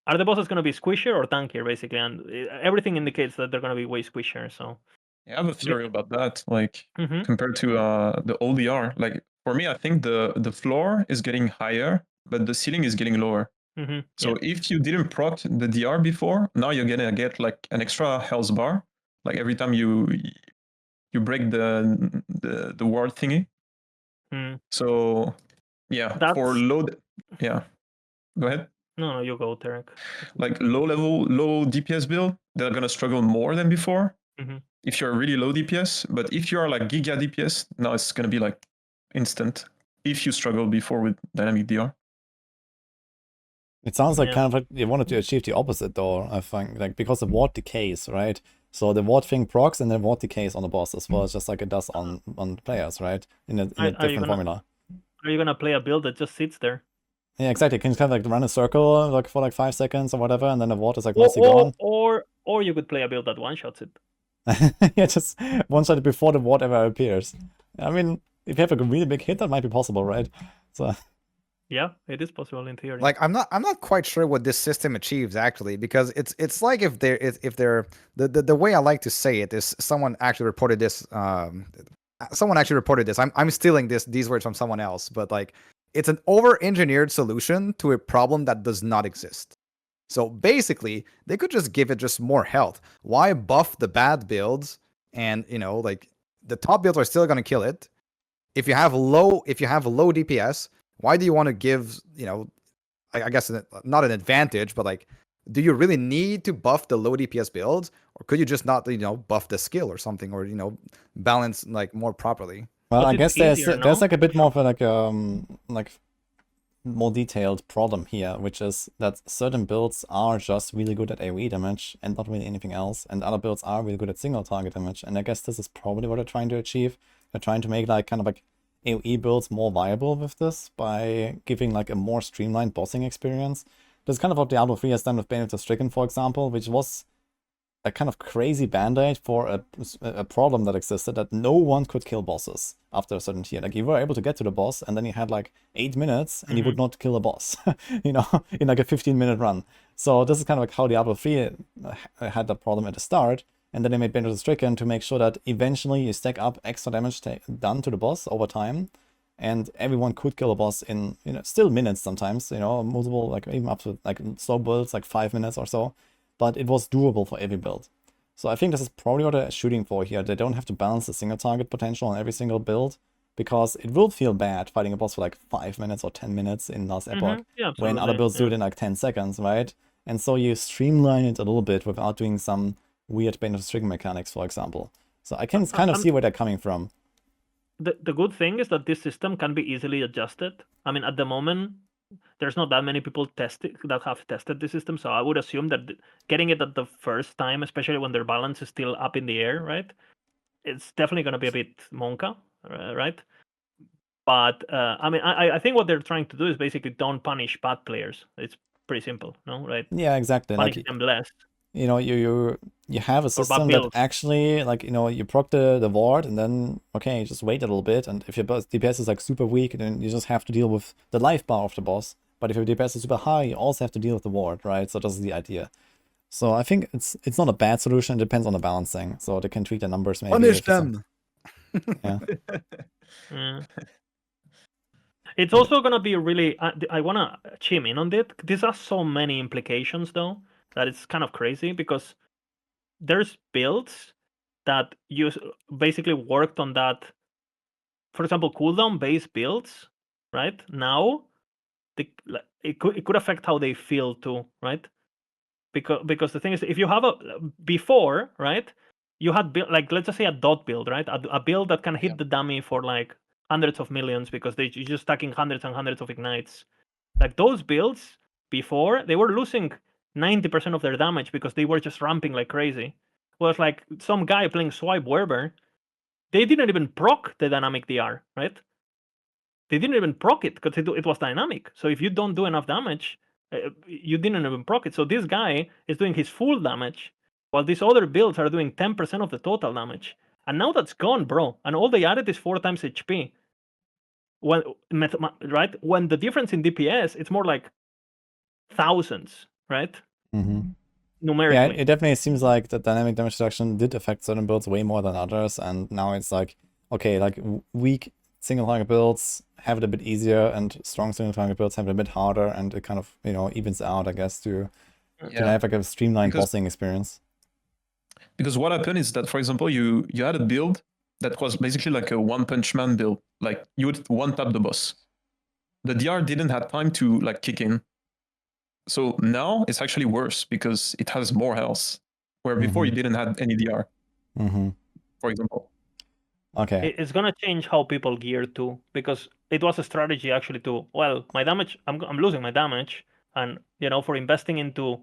Are the bosses gonna be squishier or tankier, basically? And everything indicates that they're gonna be way squishier. So I have a theory about that. Like Mhm. compared to the old DR, like for me, I think the floor is getting higher, but the ceiling is getting lower. So if you didn't proc the DR before, now you're gonna get like an extra health bar, like every time you break the ward thingy. So yeah, for load, yeah. Go ahead. No, you go, Tarek. Like low DPS build, they're gonna struggle more than before. If you're really low DPS, but if you are like giga DPS, now it's gonna be like instant. If you struggled before with dynamic DR. It sounds like kind of like they wanted to achieve the opposite, though. I think, like, because the ward decays, right? So the ward thing procs and then ward decays on the boss as well, just like it does on players, right? In a different formula. Are you gonna play a build that just sits there? Yeah, exactly. Can you kind of like run a circle like for like 5 seconds or whatever, and then the ward is like mostly gone. Or you could play a build that one shots it. Yeah, just one shot before the ward ever appears. I mean, if you have a really big hit, that might be possible, right? So. Yeah, it is possible in theory. Like I'm not quite sure what this system achieves actually, because it's like if they're the way I like to say it is someone actually reported this. Someone actually reported this. I'm stealing these words from someone else, but like it's an over-engineered solution to a problem that does not exist. So basically, they could just give it just more health. Why buff the bad builds? And you know, like the top builds are still gonna kill it. If you have low DPS, why do you want to give, you know, I guess not an advantage, but like, do you really need to buff the low DPS builds, or could you just not, you know, buff the skill or something, or you know, balance like more properly? Well, I guess there's like a bit more of a, like more detailed problem here, which is that certain builds are just really good at AoE damage and not really anything else, and other builds are really good at single target damage. And I guess this is probably what they're trying to achieve. They're trying to make like kind of like AoE builds more viable with this by giving like a more streamlined bossing experience. That's kind of what Diablo 3 has done with Bane of the Stricken, for example, which was a kind of crazy band-aid for a problem that existed, that no one could kill bosses after a certain tier. Like, you were able to get to the boss, and then you had like 8 minutes, and you would not kill a boss, you know, in like a 15-minute run. So this is kind of like how Diablo 3 had that problem at the start, and then they made Banjo Stricken to make sure that eventually you stack up extra damage done to the boss over time, and everyone could kill a boss in, you know, still minutes sometimes, you know, multiple, like even up to like slow builds, like 5 minutes or so. But it was doable for every build. So I think this is probably what they're shooting for here. They don't have to balance the single target potential on every single build, because it will feel bad fighting a boss for like 5 minutes or 10 minutes in Last Epoch, when other builds do it in like 10 seconds, right? And so you streamline it a little bit without doing some weird Banjo Stricken mechanics, for example. So I can kind of see where they're coming from. The good thing is that this system can be easily adjusted. I mean, at the moment, there's not that many people that have tested the system, so I would assume that getting it at the first time, especially when their balance is still up in the air, right? It's definitely going to be a bit monka, right? But I mean, I think what they're trying to do is basically don't punish bad players. It's pretty simple, no? Right? Yeah, exactly. Punish Like, them less. you know, you have a system that actually, like, you know, you proc the ward, and then, okay, just wait a little bit, and if your DPS is like super weak, then you just have to deal with the life bar of the boss. But if your DPS is super high, you also have to deal with the ward, right? So this is the idea. So I think it's not a bad solution. It depends on the balancing. So they can tweak the numbers maybe. Punish them. Yeah. It's also going to be really... I want to chime in on it. These are so many implications, though, that it's kind of crazy, because there's builds that you basically worked on that. For example, cooldown-based builds, right? Now, it could affect how they feel too, right? Because the thing is, if you have before, right, you had like, let's just say a dot build, right? A build that can hit the dummy for like hundreds of millions, because you're just stacking hundreds and hundreds of ignites. Like, those builds before, they were losing 90% of their damage because they were just ramping like crazy. Whereas like some guy playing Swipe Werber, they didn't even proc the dynamic DR, right? They didn't even proc it because it was dynamic. So if you don't do enough damage, you didn't even proc it. So this guy is doing his full damage, while these other builds are doing 10% of the total damage. And now that's gone, bro. And all they added is 4 times HP. Right? When the difference in DPS, it's more like thousands, right? Numerically. Yeah, it definitely seems like the dynamic damage reduction did affect certain builds way more than others, and now it's like, okay, like weak single target builds have it a bit easier, and strong single target builds have it a bit harder, and it kind of, you know, evens out, I guess, to have like a streamlined bossing experience. Because what happened is that, for example, you had a build that was basically like a one-punch man build. Like, you would one-tap the boss. The DR didn't have time to like kick in. So now it's actually worse because it has more health, where before you didn't have any DR, for example. Okay. It's going to change how people gear too, because it was a strategy actually to, well, my damage, I'm losing my damage, and, you know, for investing into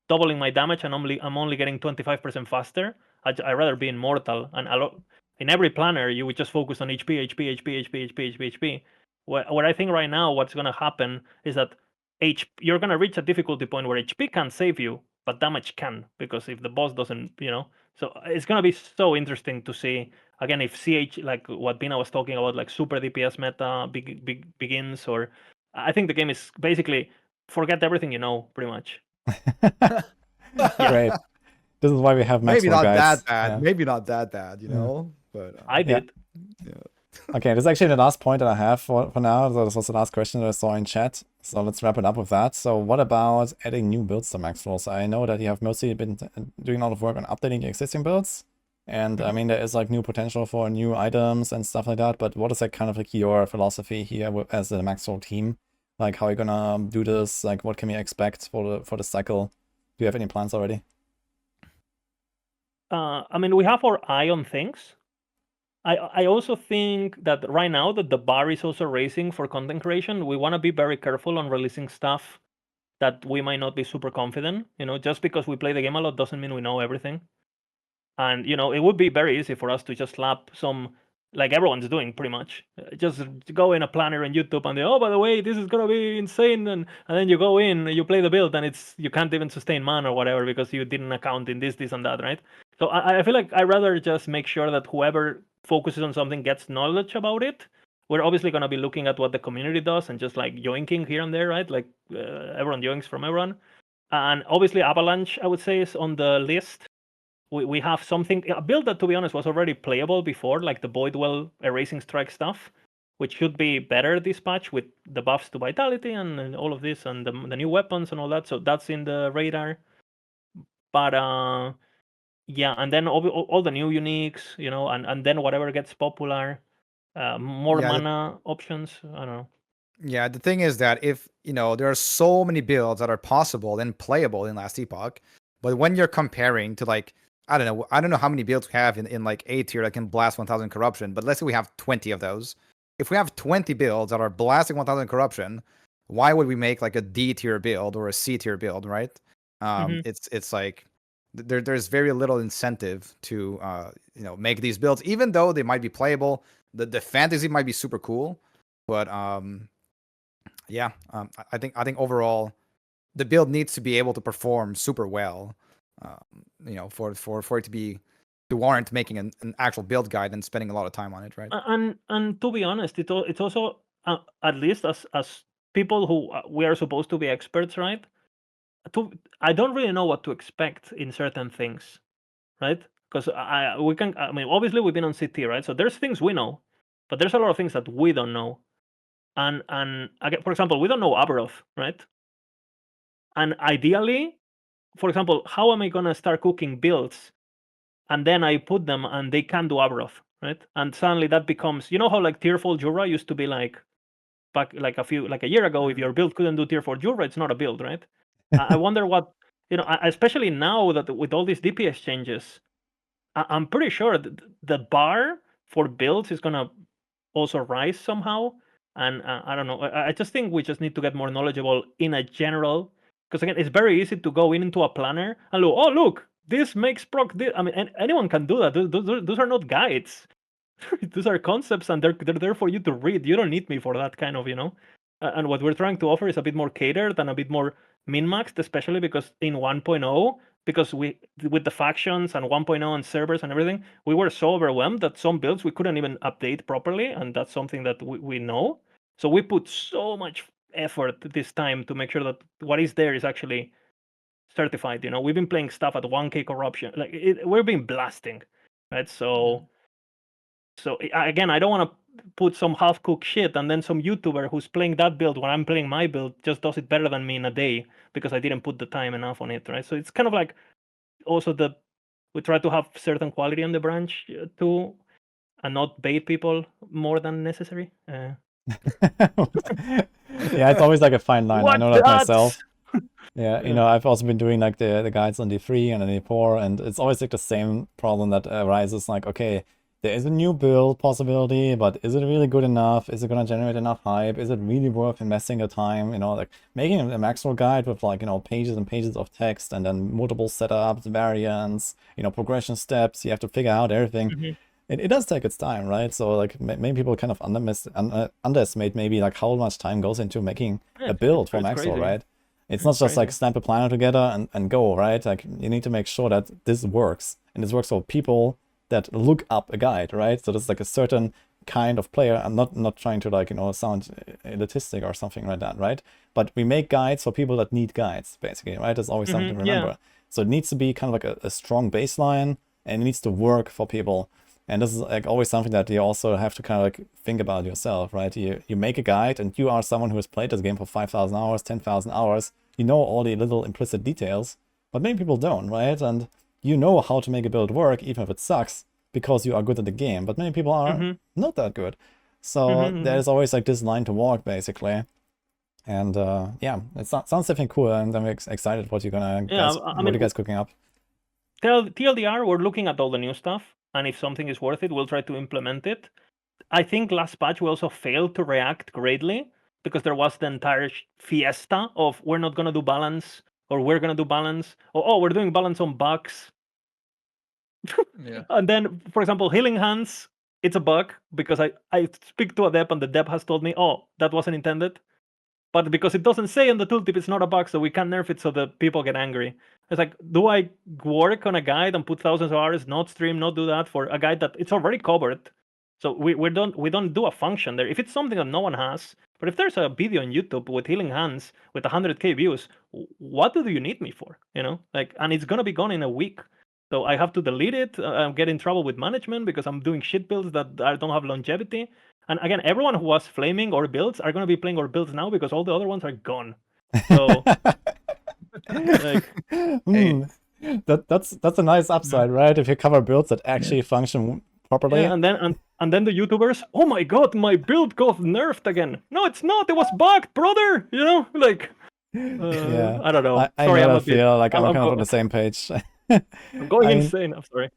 doubling my damage, and I'm only getting 25% faster, I'd rather be immortal. And in every planner, you would just focus on HP. What I think right now, what's going to happen is that you're going to reach a difficulty point where HP can't save you, but damage can, because if the boss doesn't, you know. So it's going to be so interesting to see, again, if CH, like what Bina was talking about, like super DPS meta begins, or I think the game is basically forget everything you know, pretty much. Great. This is why we have Maxroll Maybe not guides. that bad. Yeah. Maybe not that bad, you know. But I did. Yeah. Okay, this is actually the last point that I have for now. So this was the last question that I saw in chat. So let's wrap it up with that. So what about adding new builds to Maxroll? So I know that you have mostly been doing a lot of work on updating the existing builds. And I mean, there is like new potential for new items and stuff like that. But what is like kind of like your philosophy here as the Maxroll team? Like, how are you gonna do this? Like, what can we expect for the cycle? Do you have any plans already? I mean, we have our eye on things. I also think that right now that the bar is also raising for content creation, we want to be very careful on releasing stuff that we might not be super confident. You know, just because we play the game a lot doesn't mean we know everything. And, you know, it would be very easy for us to just slap some like everyone's doing pretty much. Just go in a planner on YouTube and by the way, this is gonna be insane, and then you go in, you play the build, and you can't even sustain mana or whatever because you didn't account in this and that, right? So I feel like I'd rather just make sure that whoever focuses on something gets knowledge about it. We're obviously gonna be looking at what the community does and just like yoinking here and there, right? Like everyone yoinks from everyone, and obviously Avalanche, I would say, is on the list. We have something, a build that, to be honest, was already playable before, like the Voidwell Erasing Strike stuff, which should be better this patch with the buffs to Vitality and all of this and the new weapons and all that. So that's in the radar. But yeah, and then all the new uniques, and then whatever gets popular, more mana options. I don't know. Yeah, the thing is that if, there are so many builds that are possible and playable in Last Epoch, but when you're comparing to like, I don't know how many builds we have in like A tier that can blast 1000 corruption, but let's say we have 20 of those. If we have 20 builds that are blasting 1000 corruption, why would we make like a D tier build or a C tier build, right? It's like there's very little incentive to make these builds, even though they might be playable. The fantasy might be super cool, but I think overall the build needs to be able to perform super well, for it to warrant making an actual build guide and spending a lot of time on it, right? And to be honest, it's also at least as people who we are supposed to be experts, right? I don't really know what to expect in certain things, right? Because obviously we've been on CT, right? So there's things we know, but there's a lot of things that we don't know. And again, for example, we don't know Aberoth, right? And ideally, for example, how am I gonna start cooking builds, and then I put them and they can do Aberoth, right? And suddenly that becomes, how like tier 4 Jura used to be like back like a year ago. If your build couldn't do tier 4 Jura, it's not a build, right? I wonder what, especially now that with all these DPS changes, I'm pretty sure the bar for builds is gonna also rise somehow. And I don't know. I just think we just need to get more knowledgeable in a general, because again, it's very easy to go into a planner and look. Oh, look, this makes proc. I mean, anyone can do that. Those are not guides. Those are concepts, and they're there for you to read. You don't need me for that kind of, And what we're trying to offer is a bit more catered and a bit more min-maxed, especially because in 1.0, because with the factions and 1.0 and servers and everything, we were so overwhelmed that some builds we couldn't even update properly, and that's something that we know. So we put so much effort this time to make sure that what is there is actually certified. We've been playing stuff at 1k corruption, we're being blasting, right? So again, I don't want to put some half-cooked shit and then some YouTuber who's playing that build when I'm playing my build just does it better than me in a day because I didn't put the time enough on it, right? So it's kind of like also we try to have certain quality on the branch too, and not bait people more than necessary. Yeah, it's always like a fine line. I know that myself. Yeah, I've also been doing like the guides on D3 and on D4, and it's always like the same problem that arises. Like, okay, there is a new build possibility, but is it really good enough? Is it going to generate enough hype? Is it really worth investing the time? Like making a Maxroll guide with like, pages and pages of text and then multiple setups, variants, progression steps. You have to figure out everything. Mm-hmm. It does take its time, right? So like maybe people kind of underestimate maybe like how much time goes into making a build for Maxroll, right? It's not just like snap a planner together and go, right? Like you need to make sure that this works, and this works for people that look up a guide, right? So there's like a certain kind of player. I'm not trying to like, sound elitistic or something like that, right? But we make guides for people that need guides, basically, right? There's always something to remember. Yeah. So it needs to be kind of like a strong baseline, and it needs to work for people. And this is like always something that you also have to kind of like think about yourself, right? You make a guide, and you are someone who has played this game for 5,000 hours, 10,000 hours. You know all the little implicit details, but many people don't, right? And you know how to make a build work, even if it sucks, because you are good at the game. But many people are not that good. So there's always like this line to walk, basically. And yeah, it sounds definitely cool, and I'm excited what you're gonna what are you guys cooking up. TLDR, we're looking at all the new stuff, and if something is worth it, we'll try to implement it. I think last patch we also failed to react greatly because there was the entire fiesta of we're not gonna do balance, or we're gonna do balance, or oh, we're doing balance on bugs. Yeah. And then, for example, Healing Hands it's a bug because I speak to a dev and the dev has told me, oh, that wasn't intended. But because it doesn't say on the tooltip it's not a bug, so we can't nerf it so the people get angry. It's like, do I work on a guide and put thousands of hours, not stream, not do that for a guide that it's already covered? So we don't do a function there. If it's something that no one has, but if there's a video on YouTube with healing hands with 100k views, what do you need me for? You know, like, and it's gonna be gone in a week. So I have to delete it. I'm getting in trouble with management because I'm doing shit builds that I don't have longevity. And again, everyone who was flaming our builds are going to be playing our builds now because all the other ones are gone. So, like, that's a nice upside, right? If you cover builds that actually function properly. Yeah, and then the YouTubers, oh my god, my build got nerfed again. No, it's not. It was bugged, brother. You know, like, Yeah, I don't know. I Sorry, never I'm a bit, feel like I'm I'm kind of on the same page. I'm going I mean, insane. I'm sorry.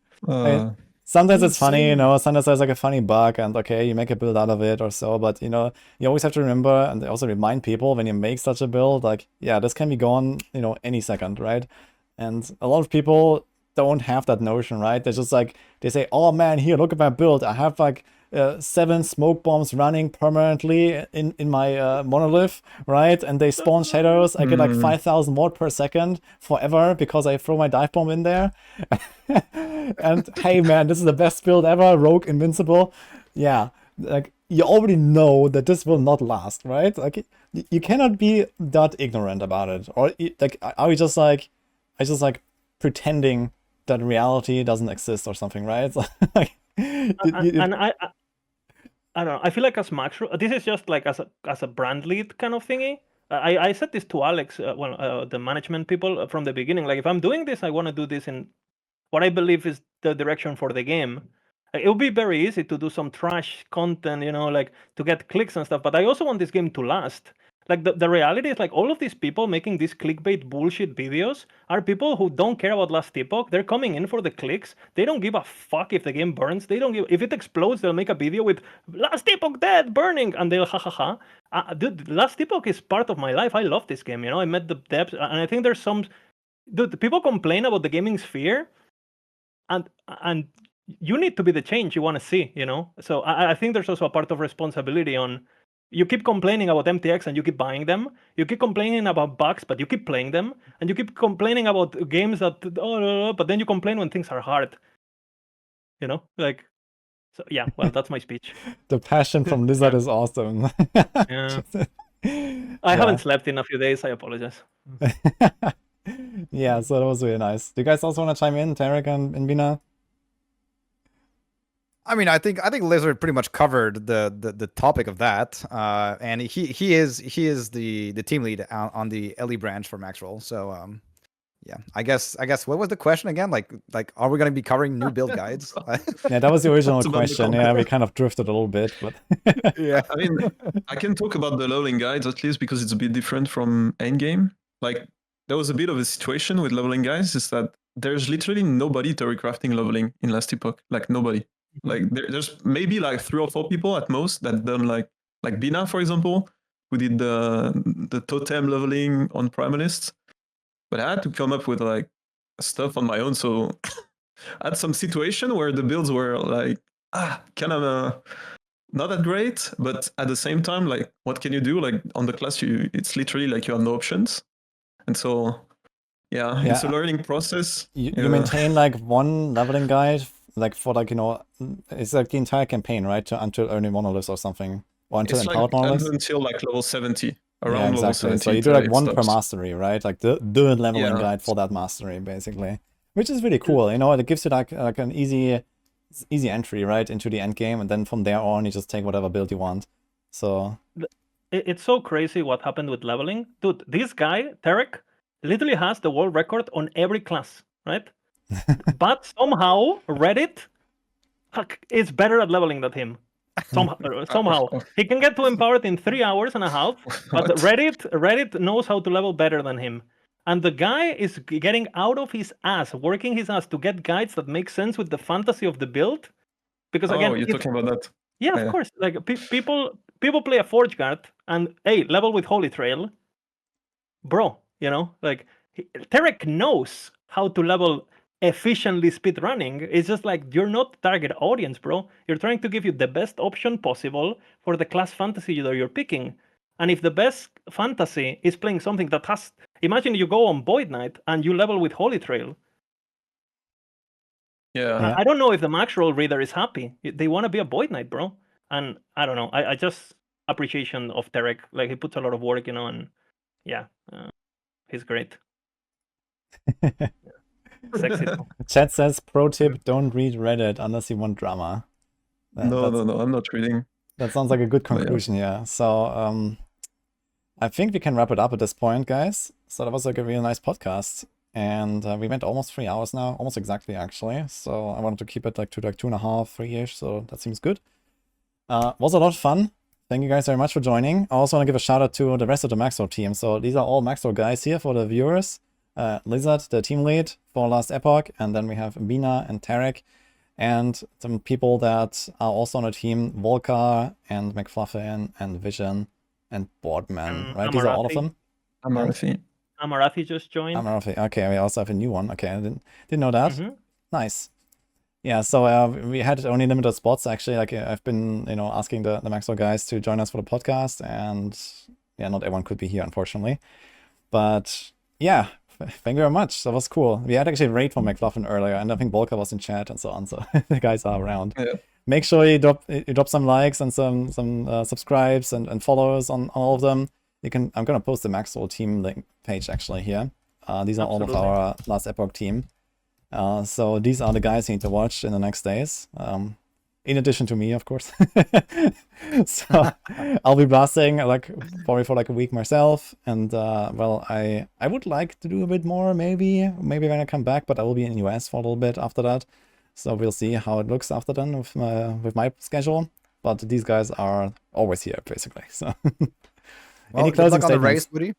sometimes it's funny, you know, sometimes there's like a funny bug and okay, you make a build out of it or so, but you know, you always have to remember and also remind people when you make such a build, like, yeah, this can be gone, you know, any second, right? And a lot of people don't have that notion, right? They're just like, they say, oh man, here, look at my build. I have like 7 smoke bombs running permanently in my monolith, right? And they spawn shadows. I get like 5,000 watt per second forever because I throw my dive bomb in there. And hey man, this is the best build ever, rogue invincible. Yeah, like you already know that this will not last, right? Like you cannot be that ignorant about it. Or like, are we just like, pretending that reality doesn't exist or something, right? Like, and I don't know. I feel like as Maxroll, this is just like as a brand lead kind of thingy. I said this to Alex, the management people from the beginning. Like, if I'm doing this, I want to do this in what I believe is the direction for the game. It would be very easy to do some trash content, you know, like to get clicks and stuff. But I also want this game to last. Like the reality is, like, all of these people making these clickbait bullshit videos are people who don't care about Last Epoch. They're coming in for the clicks. They don't give a fuck if the game burns. They don't give, if it explodes, they'll make a video with Last Epoch dead, burning, and they'll ha. Dude, Last Epoch is part of my life. I love this game, you know. I met the devs, and I think there's some, dude, people complain about the gaming sphere, and you need to be the change you want to see, you know. So I think there's also a part of responsibility on, you keep complaining about MTX and you keep buying them. You keep complaining about bugs, but you keep playing them. And you keep complaining about games that, but then you complain when things are hard. You know, like, so yeah, well, that's my speech. The passion from Lizard is awesome. Yeah. I haven't slept in a few days. I apologize. Yeah, so that was really nice. Do you guys also want to chime in, Tarek and Bina? I mean, I think Lizard pretty much covered the topic of that, and he is the team lead on the LE branch for Maxroll. So yeah, I guess what was the question again? Like are we going to be covering new build guides? Yeah, that was the original question. Yeah, we kind of drifted a little bit, but yeah, I mean, I can talk about the leveling guides at least because it's a bit different from endgame. Like, there was a bit of a situation with leveling guides is that there's literally nobody theory crafting leveling in Last Epoch. Like, nobody. Like, there's maybe like 3 or 4 people at most that done like Bina, for example, who did the totem leveling on Primalist. But I had to come up with like stuff on my own. So I had some situation where the builds were like kind of not that great, but at the same time, like, what can you do? Like, on the class, it's literally like you have no options, and so yeah, it's a learning process. You maintain like one leveling guide, like for like, you know, it's like the entire campaign, right? Until earning monoliths or something, or until empowered monoliths. Until like level 70. Around level 70. So you do like one per mastery, right? Like the leveling guide for that mastery, basically, which is really cool. You know, it gives you like an easy entry, right, into the end game, and then from there on you just take whatever build you want. So it's so crazy what happened with leveling, dude. This guy Tarek literally has the world record on every class, right? But somehow Reddit is better at leveling than him. Somehow he can get to empowered in 3 hours and a half, but Reddit knows how to level better than him. And the guy is getting out of his ass, working his ass to get guides that make sense with the fantasy of the build. Because again, you're talking about that. Yeah, of course. Like people play a Forge Guard and level with Holy Trail, bro. You know, like Tarek knows how to level efficiently speed running. It's just like you're not the target audience, bro. You're trying to give you the best option possible for the class fantasy that you're picking. And if the best fantasy is playing something that has, imagine you go on Void Knight and you level with Holy Trail. Yeah. I don't know if the Maxroll reader is happy. They want to be a Void Knight, bro. And I don't know. I just appreciation of Derek. Like he puts a lot of work, and yeah, he's great. Sexy. Chat says, pro tip, don't read Reddit unless you want drama. No, I'm not reading. That sounds like a good But yeah. conclusion, yeah. So, I think we can wrap it up at this point, guys. So that was like a really nice podcast. And we went almost 3 hours now, almost exactly, actually. So I wanted to keep it like to like 2.5, 3-ish, so that seems good. Was a lot of fun. Thank you guys very much for joining. I also want to give a shout out to the rest of the Maxroll team. So these are all Maxroll guys here for the viewers. Lizard, the team lead for Last Epoch, and then we have Bina and Tarek, and some people that are also on the team, Volkar and McFluffin and Vision and Boardman, right? These are all of them? Amarathi just joined. Amarathi. Okay, we also have a new one. Okay, I didn't know that. Nice. Yeah, so we had only limited spots actually. Like I've been, asking the Maxroll guys to join us for the podcast, and yeah, not everyone could be here unfortunately. But yeah, thank you very much. That was cool. We had actually a raid from McFluffin earlier, and I think Volker was in chat and so on. So the guys are around. Yeah. Make sure you drop some likes and some subscribes and follows on all of them. I'm gonna post the Maxroll team link page actually here. These are all of our Last Epoch team. So these are the guys you need to watch in the next days. In addition to me, of course. So I'll be blasting probably for like a week myself. And well, I would like to do a bit more maybe when I come back, but I will be in the US for a little bit after that. So we'll see how it looks after then with my schedule. But these guys are always here basically. So well, any closing good luck on the statements? race, Woody.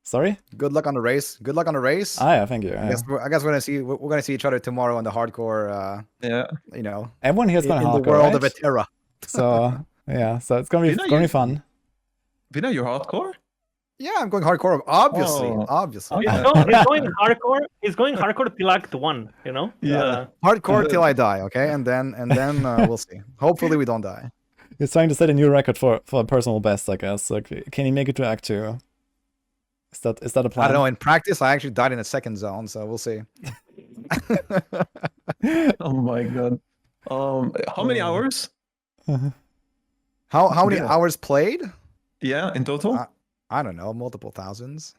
Sorry? Good luck on the race. Good luck on the race. Yeah, thank you. I guess we're gonna see each other tomorrow on the hardcore. Everyone here is going to hardcore, the world right? of Eterra. So yeah, so it's gonna be fun. Vina, you're hardcore? Yeah, I'm going hardcore. Obviously. He's going hardcore. He's going hardcore till Act 1. Yeah. Hardcore till I die. Okay, and then we'll see. Hopefully we don't die. He's trying to set a new record for a personal best, I guess. Like, can he make it to Act 2? Is that a plan? I don't know. In practice, I actually died in a second zone, so we'll see. Oh my god. How many hours? How many hours played? Yeah, in total? I don't know, multiple thousands.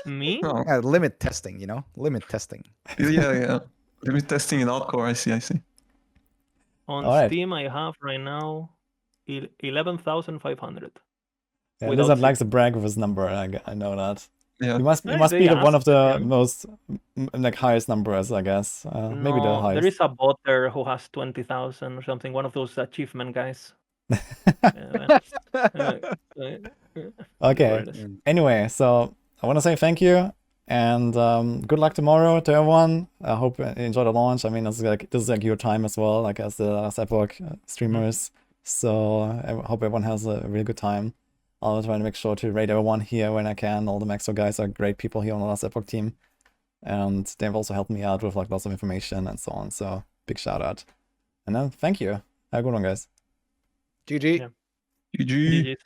Me? Oh. Yeah, limit testing, Limit testing. Yeah. Limit testing in hardcore, I see. On Steam, I have right now 11,500. Yeah, Lizard likes to brag with his number. I know that. Yeah. You must be one of the most highest numbers, I guess. Maybe the highest. There is a bot there who has 20,000 or something. One of those achievement guys. Okay. Anyway, so I want to say thank you and good luck tomorrow to everyone. I hope you enjoy the launch. I mean, this is like your time as well, like as the Last Epoch streamers. So I hope everyone has a really good time. I'll try to make sure to raid everyone here when I can. All the Maxroll guys are great people here on the Last Epoch team. And they've also helped me out with lots of information and so on. So big shout out. And then thank you. Have a good one, guys. GG. Yeah. GG.